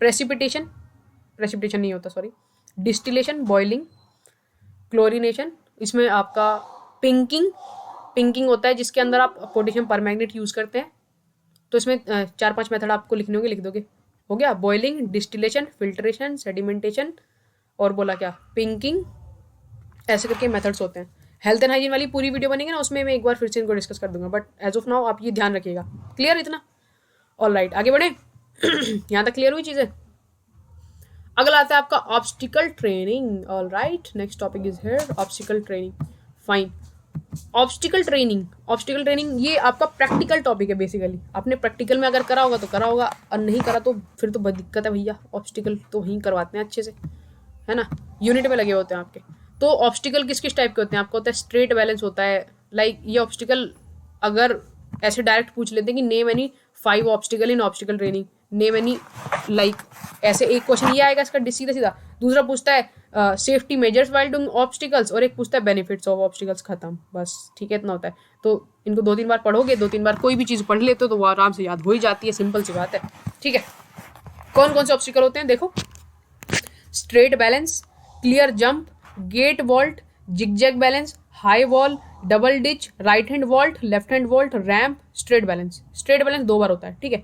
प्रेसिपिटेशन, प्रेसिपिटेशन नहीं होता सॉरी, डिस्टिलेशन, बॉइलिंग, क्लोरीनेशन। इसमें आपका पिंकिंग, पिंकिंग होता है जिसके अंदर आप पोटेशियम परमैंगनेट यूज़ करते हैं। तो इसमें 4-5 मेथड आपको लिखने होंगे, लिख दोगे। हो गया, बॉइलिंग, डिस्टिलेशन, फिल्ट्रेशन, सेडिमेंटेशन, और बोला क्या, पिंकिंग, ऐसे करके मेथड्स होते हैं। हेल्थ एंड हाइजीन वाली पूरी वीडियो बनेगी ना, उसमें मैं एक बार फिर से इनको डिस्कस कर दूंगा, बट एज ऑफ नाउ आप ये ध्यान रखिएगा। क्लियर इतना? ऑलराइट, आगे बढ़े यहाँ तक क्लियर हुई चीज़ें? अगला आता है आपका obstacle training. Alright, next topic is here obstacle training. Fine. Obstacle training ये आपका प्रैक्टिकल टॉपिक है बेसिकली। आपने प्रैक्टिकल में अगर करा होगा तो करा होगा, और नहीं करा तो फिर तो बहुत दिक्कत है भैया। ऑब्स्टिकल तो वहीं करवाते हैं अच्छे से, है ना, यूनिट में लगे होते हैं आपके। तो ऑब्स्टिकल किस किस टाइप के होते हैं? आपका होता है स्ट्रेट बैलेंस होता है, लाइक ये ऑब्स्टिकल अगर ऐसे डायरेक्ट पूछ लेते हैं कि नेम एनी 5 ऑब्स्टिकल इन obstacle training, name any, like ऐसे एक क्वेश्चन ये आएगा इसका सीधा सीधा। दूसरा पूछता है safety measures while doing obstacles, और एक पूछता है बेनिफिट्स ऑफ ऑब्स्टिकल्स। खत्म, बस। ठीक है, इतना होता है। तो इनको 2-3 बार पढ़ोगे, 2-3 बार कोई भी चीज़ पढ़ लेते हो तो वो आराम से याद हो ही जाती है, सिंपल सी बात है। ठीक है। कौन कौन से ऑब्स्टिकल होते हैं देखो, straight balance, clear jump, gate vault, zigzag balance, high wall, double ditch, right hand vault, left hand vault, ramp, straight balance. Straight balance 2 बार होता है। ठीक है।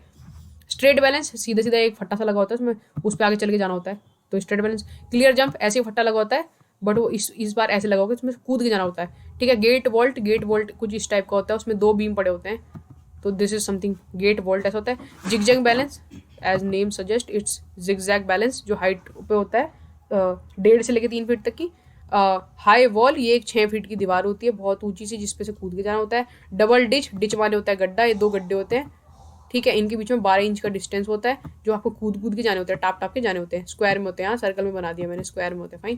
स्ट्रेट बैलेंस सीधा सीधा एक फट्टा सा लगा होता है, उसमें उस पर आगे चल के जाना होता है, तो स्ट्रेट बैलेंस। क्लियर जंप ऐसे ही फट्टा लगा होता है, बट वो इस बार ऐसे लगा होगा इसमें कूद के जाना होता है, ठीक है। गेट वोल्ट कुछ इस टाइप का होता है, उसमें 2 बीम पड़े होते हैं, तो this is something gate vault ऐसा होता है। Zigzag balance as name suggest it's zigzag balance, जो हाइट पे होता है 1.5 से लेकर 3 फीट तक की। हाई वॉल, ये एक 6 फीट की दीवार होती है बहुत ऊंची सी, जिसपे से कूद के जाना होता है। डबल डिच वाले होता है गड्ढा, ये 2 गड्ढे होते हैं, ठीक है। इनके बीच में 12 इंच का डिस्टेंस होता है, जो आपको कूद के जाने होते हैं, टाप के जाने होते हैं। स्क्वायर में होते हैं, सर्कल में बना दिया मैंने, स्क्वायर में होते हैं, फाइन,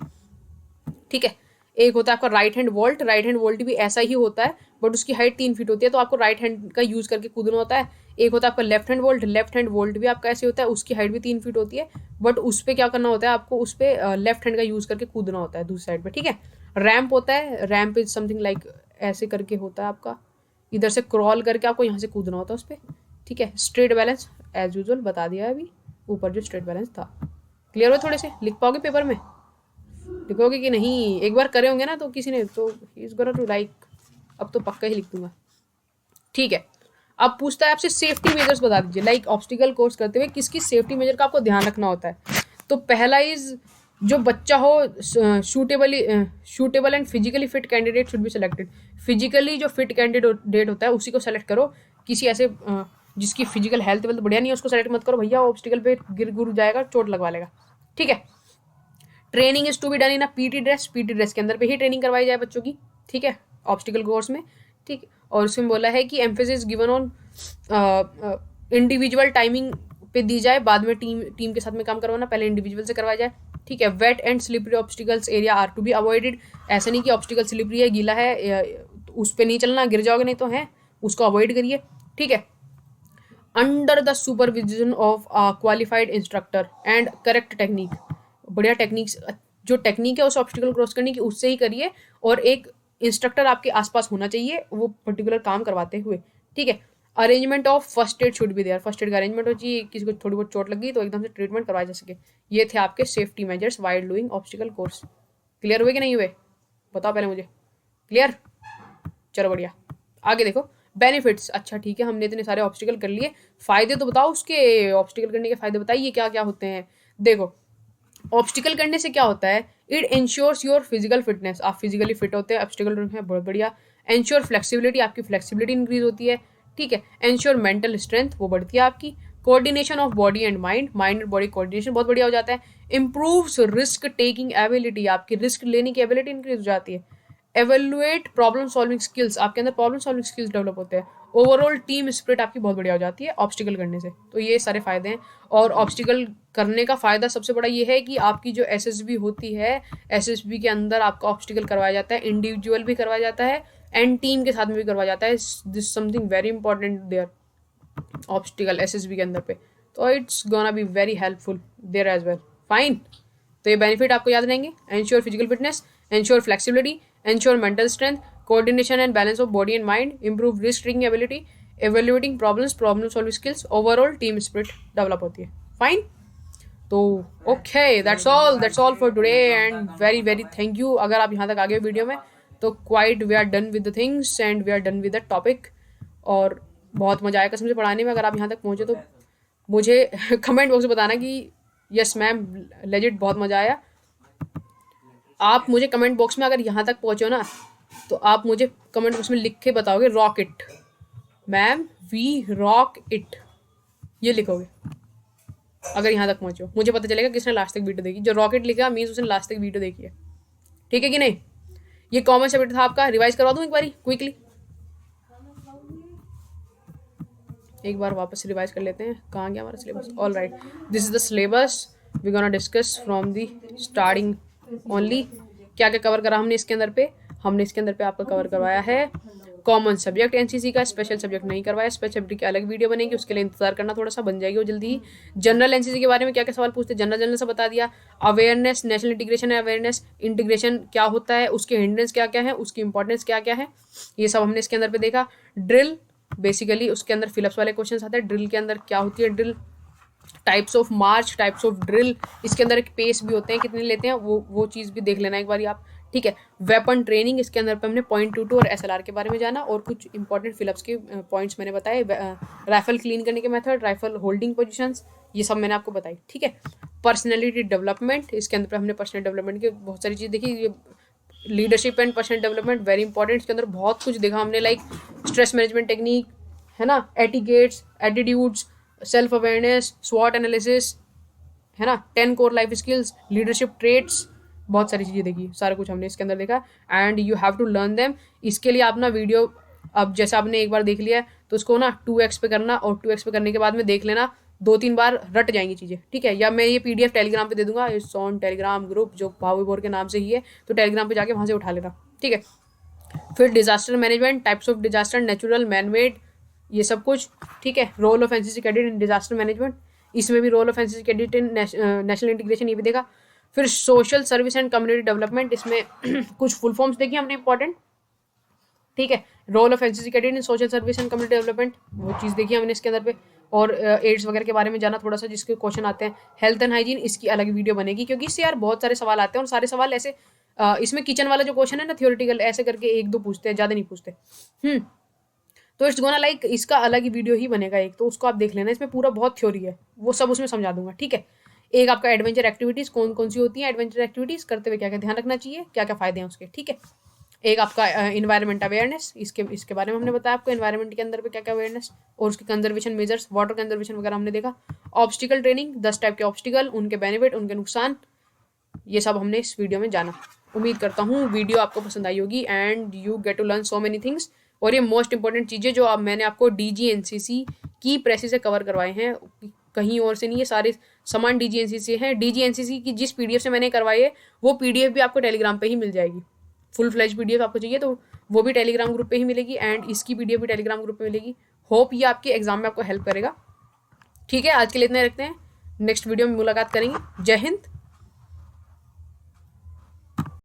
ठीक है। एक होता है आपका राइट हैंड वोल्ट भी ऐसा ही होता है, बट उसकी हाइट 3 फीट होती है, तो आपको राइट हैंड का यूज करके कूदना होता है। एक होता है आपका लेफ्ट हैंड वोल्ट भी आपका ऐसे होता है, उसकी हाइट भी 3 फीट होती है, बट उस पर क्या करना होता है आपको, उस पर लेफ्ट हैंड का यूज करके कूदना होता है दूसरी साइड पे, ठीक है। रैम्प होता है, रैम्प इज समथिंग लाइक ऐसे करके होता है आपका, इधर से क्रॉल करके आपको यहाँ से कूदना होता है उस पर, ठीक है। स्ट्रेट बैलेंस एज यूजल बता दिया है अभी ऊपर जो स्ट्रेट बैलेंस था। क्लियर हो? थोड़े से लिख पाओगे पेपर में, लिखोगे कि नहीं? एक बार करे होंगे ना तो किसी ने, तो इज गोना टू लाइक, अब तो पक्का ही लिख दूंगा, ठीक है। अब पूछता है आपसे सेफ्टी मेजर्स बता दीजिए, लाइक ऑब्स्टिकल कोर्स करते हुए किस किस सेफ्टी मेजर का आपको ध्यान रखना होता है। तो पहला इज, जो बच्चा हो suitable and physically fit candidate should be selected. Physically जो फिट कैंडिडेट होता है उसी को सेलेक्ट करो, किसी ऐसे जिसकी फिजिकल हेल्थ वेल्थ बढ़िया नहीं है उसको सेलेक्ट मत करो भैया, ऑब्स्टिकल पे गिर गुर जाएगा, चोट लगवा लेगा, ठीक है। Training is to be done in a PT dress के अंदर पे ही ट्रेनिंग करवाई जाए बच्चों की, ठीक है, ऑब्स्टिकल कोर्स में, ठीक है। और उसमें बोला है कि emphasis given on individual timing पे दी जाए, बाद में टीम के साथ में काम करवाना, पहले इंडिविजुअल से करवाया जाए, ठीक है। Wet and slippery obstacles area are to be avoided, ऐसा नहीं कि ऑब्स्टिकल स्लिपरी है, गीला है, उस पर नहीं चलना, गिर जाओगे नहीं तो है, उसको अवॉइड करिए, ठीक है। Under the supervision of qualified instructor and correct technique, बढ़िया टेक्निक्स, जो टेक्निक है उस ऑब्स्टिकल क्रॉस करने की उससे ही करिए, और एक इंस्ट्रक्टर आपके आसपास होना चाहिए वो पर्टिकुलर काम करवाते हुए, ठीक है। Arrangement of first aid should be there, first aid का अरेंजमेंट हो चाहिए, किसी को थोड़ी बहुत चोट लगी तो एकदम से ट्रीटमेंट करवाया जा सके। ये थे आपके safety measures while doing obstacle course. Clear हुए कि नहीं हुए? बताओ पहले मुझे। क्लियर? चलो बढ़िया, आगे देखो। बेनिफिट्स, अच्छा ठीक है, हमने इतने सारे ऑब्स्टिकल कर लिए, फायदे तो बताओ उसके, ऑब्स्टिकल करने के फायदे बताइए क्या क्या होते हैं। देखो, ऑब्स्टिकल करने से क्या होता है, it ensures your physical fitness, आप फिजिकली फिट होते हैं ऑब्स्टिकल में, बहुत बढ़िया। एंश्योर फ्लेक्सिबिलिटी, आपकी फ्लेक्सिबिलिटी इंक्रीज होती है, ठीक है। एंश्योर मेंटल स्ट्रेंथ, वो बढ़ती है आपकी। Coordination of body and mind and body coordination बहुत बढ़िया हो जाता है। इंप्रूव्स रिस्क टेकिंग एबिलिटी, आपकी रिस्क लेने की एबिलिटी इंक्रीज हो जाती है। एवेल्युएट प्रॉब्लम सॉल्विंग स्किल्स, आपके अंदर प्रॉब्लम सॉल्विंग स्किल्स डेवलप होते हैं। ओवरऑल टीम स्पिरिट आपकी बहुत बढ़िया हो जाती है ऑब्स्टिकल करने से, तो ये सारे फायदे हैं। और ऑब्स्टिकल करने का फायदा सबसे बड़ा ये है कि आपकी जो एसएसबी होती है, एसएसबी के अंदर आपका ऑब्स्टिकल करवाया जाता है, इंडिविजुअल भी करवाया जाता है एंड टीम के साथ में भी करवाया जाता है। This something very important there, obstacle SSB के अंदर पे, तो it's gonna be very helpful there as well, fine. तो ये बेनिफिट आपको याद रहेंगे, ensure physical fitness, ensure flexibility, ensure mental strength, coordination and balance of body and mind, improve risk taking ability, evaluating problem solving skills, overall team spirit develop होती है, fine. तो okay, that's all for today and very very thank you. अगर आप यहाँ तक आ गए video में तो quite we are done with the things and we are done with the topic, और बहुत मजा आया कसम से पढ़ाने में। अगर आप यहाँ तक पहुँचे तो मुझे कमेंट बॉक्स में बताना कि यस मैम लेजिट बहुत मजा आया। आप मुझे कमेंट बॉक्स में अगर यहाँ तक पहुँचो ना तो आप मुझे कमेंट बॉक्स में लिख के बताओगे rock it ma'am, we rock it, ये लिखोगे अगर यहाँ तक पहुँचो, मुझे पता चलेगा किसने लास्ट तक वीडियो देखी। जो रॉकेट लिखा मीन्स उसने लास्ट तक वीडियो देखी है, ठीक है कि नहीं। ये कॉमन सब्जेक्ट था आपका, रिवाइज करवा दूँ एक बारी क्विकली, एक बार वापस रिवाइज कर लेते हैं। कहाँ गया हमारा syllabus? All right, this is the syllabus, we gonna discuss from the starting only. क्या क्या कवर करा हमने इसके अंदर पे? हमने इसके अंदर पे आपका कवर करवाया है कॉमन सब्जेक्ट एनसीसी का, स्पेशल सब्जेक्ट नहीं करवाया, स्पेशल सब्जेक्ट की अलग वीडियो बनेगी, उसके लिए इंतजार करना थोड़ा सा, बन जाएगी वो जल्दी ही। जनरल एनसीसी के बारे में क्या क्या सवाल पूछते हैं, जनरल से बता दिया। अवेयरनेस, नेशनल इंटीग्रेशन है, अवेयरनेस इंटीग्रेशन क्या होता है, उसके हिंड्रेंस क्या क्या है, उसकी इंपॉर्टेंस क्या क्या है, ये सब हमने इसके अंदर पे देखा। ड्रिल, बेसिकली उसके अंदर फिलअप्स वाले क्वेश्चन आते हैं, ड्रिल के अंदर क्या होती है drill, types of March, types of drill, इसके अंदर एक पेस भी होते हैं, कितने लेते हैं वो चीज़ भी देख लेना एक बार आप, ठीक है। वेपन ट्रेनिंग, इसके अंदर पे हमने .22 और एसएलआर के बारे में जाना, और कुछ इंपॉर्टेंट फिलअप्स के पॉइंट्स मैंने बताए। राइफल क्लीन करने के मेथड, राइफल होल्डिंग पोजीशंस, ये सब मैंने आपको बताई, ठीक है। पर्सनैलिटी डेवलपमेंट, इसके अंदर पे हमने पर्सनल डेवलपमेंट की बहुत सारी चीज़ देखी। ये leadership and personal development very important, इसके अंदर बहुत कुछ देखा हमने, लाइक स्ट्रेस मैनेजमेंट टेक्निक, है ना, एटिकेट्स, एटीट्यूड्स, सेल्फ अवेयरनेस, स्वॉट एनालिसिस, है ना, 10 core life skills, leadership traits, बहुत सारी चीज़ें देखी, सारा कुछ हमने इसके अंदर देखा। And you have to learn them. इसके लिए आप ना वीडियो, अब जैसे आपने एक बार देख लिया है तो उसको ना 2x पे करना, और 2x पे करने के बाद में देख लेना, 2-3 बार रट जाएंगी चीज़ें, ठीक है। या मैं ये PDF टेलीग्राम पे दे दूंगा, इट्स ऑन टेलीग्राम ग्रुप, जो भावी बोर के नाम से ही है, तो टेलीग्राम पे जाके वहाँ से उठा लेना, ठीक है। फिर disaster management, types of disaster, natural, man made, ये सब कुछ, ठीक है। Role of NCC cadet in disaster management, इसमें भी role of NCC cadet in national integration, ये भी देखा। फिर social service and community development, इसमें कुछ फुल फॉर्म्स देखी हमने इंपॉर्टेंट, ठीक है। Role of NCC cadet in social service and community development, वो चीज़ देखी हमने इसके अंदर पे। और एड्स वगैरह के बारे में जाना थोड़ा सा, जिसके क्वेश्चन आते हैं। हेल्थ एंड हाइजीन, इसकी अलग वीडियो बनेगी, क्योंकि इससे यार बहुत सारे सवाल आते हैं, और सारे सवाल ऐसे इसमें किचन वाला जो क्वेश्चन है ना, थ्योरेटिकल ऐसे करके 1-2 पूछते हैं, ज़्यादा नहीं पूछते। तो इट्स गोना लाइक इसका अलग ही वीडियो ही बनेगा एक, तो उसको आप देख लेना, इसमें पूरा बहुत थ्योरी है, वो सब उसमें समझा दूंगा, ठीक है। एक आपका एडवेंचर एक्टिविटीज़ कौन कौन सी होती हैं, एडवेंचर एक्टिविटीज़ करते हुए क्या क्या ध्यान रखना चाहिए, क्या क्या फ़ायदे हैं उसके, ठीक है। एक आपका इन्वायरमेंट अवेयरनेस, इसके बारे में हमने बताया आपको, इन्वायरमेंट के अंदर पे क्या क्या अवेयरनेस, और उसके कंजर्वेशन मेजर्स, वाटर कंजर्वेशन वगैरह हमने देखा। ऑब्स्टिकल ट्रेनिंग, 10 टाइप के ऑब्स्टिकल, उनके बेनिफिट, उनके नुकसान, ये सब हमने इस वीडियो में जाना। उम्मीद करता हूँ वीडियो आपको पसंद आई होगी, and you get to learn so many things. और ये मोस्ट इंपॉर्टेंट चीज़ें जो अब मैंने आपको DGNCC की प्रेसी से कवर करवाए हैं, कहीं और से नहीं, ये सारे समान DGNCC हैं। DGNCC की जिस PDF से मैंने करवाई है, वो PDF भी आपको टेलीग्राम पे ही मिल जाएगी। फुल फ्लैश PDF आपको चाहिए तो वो भी टेलीग्राम ग्रुप पे ही मिलेगी, एंड इसकी PDF भी टेलीग्राम ग्रुप पे मिलेगी। होप ये आपके एग्जाम में आपको हेल्प करेगा, ठीक है। आज के लिए इतने रखते हैं, नेक्स्ट वीडियो में मुलाकात करेंगे। जय हिंद,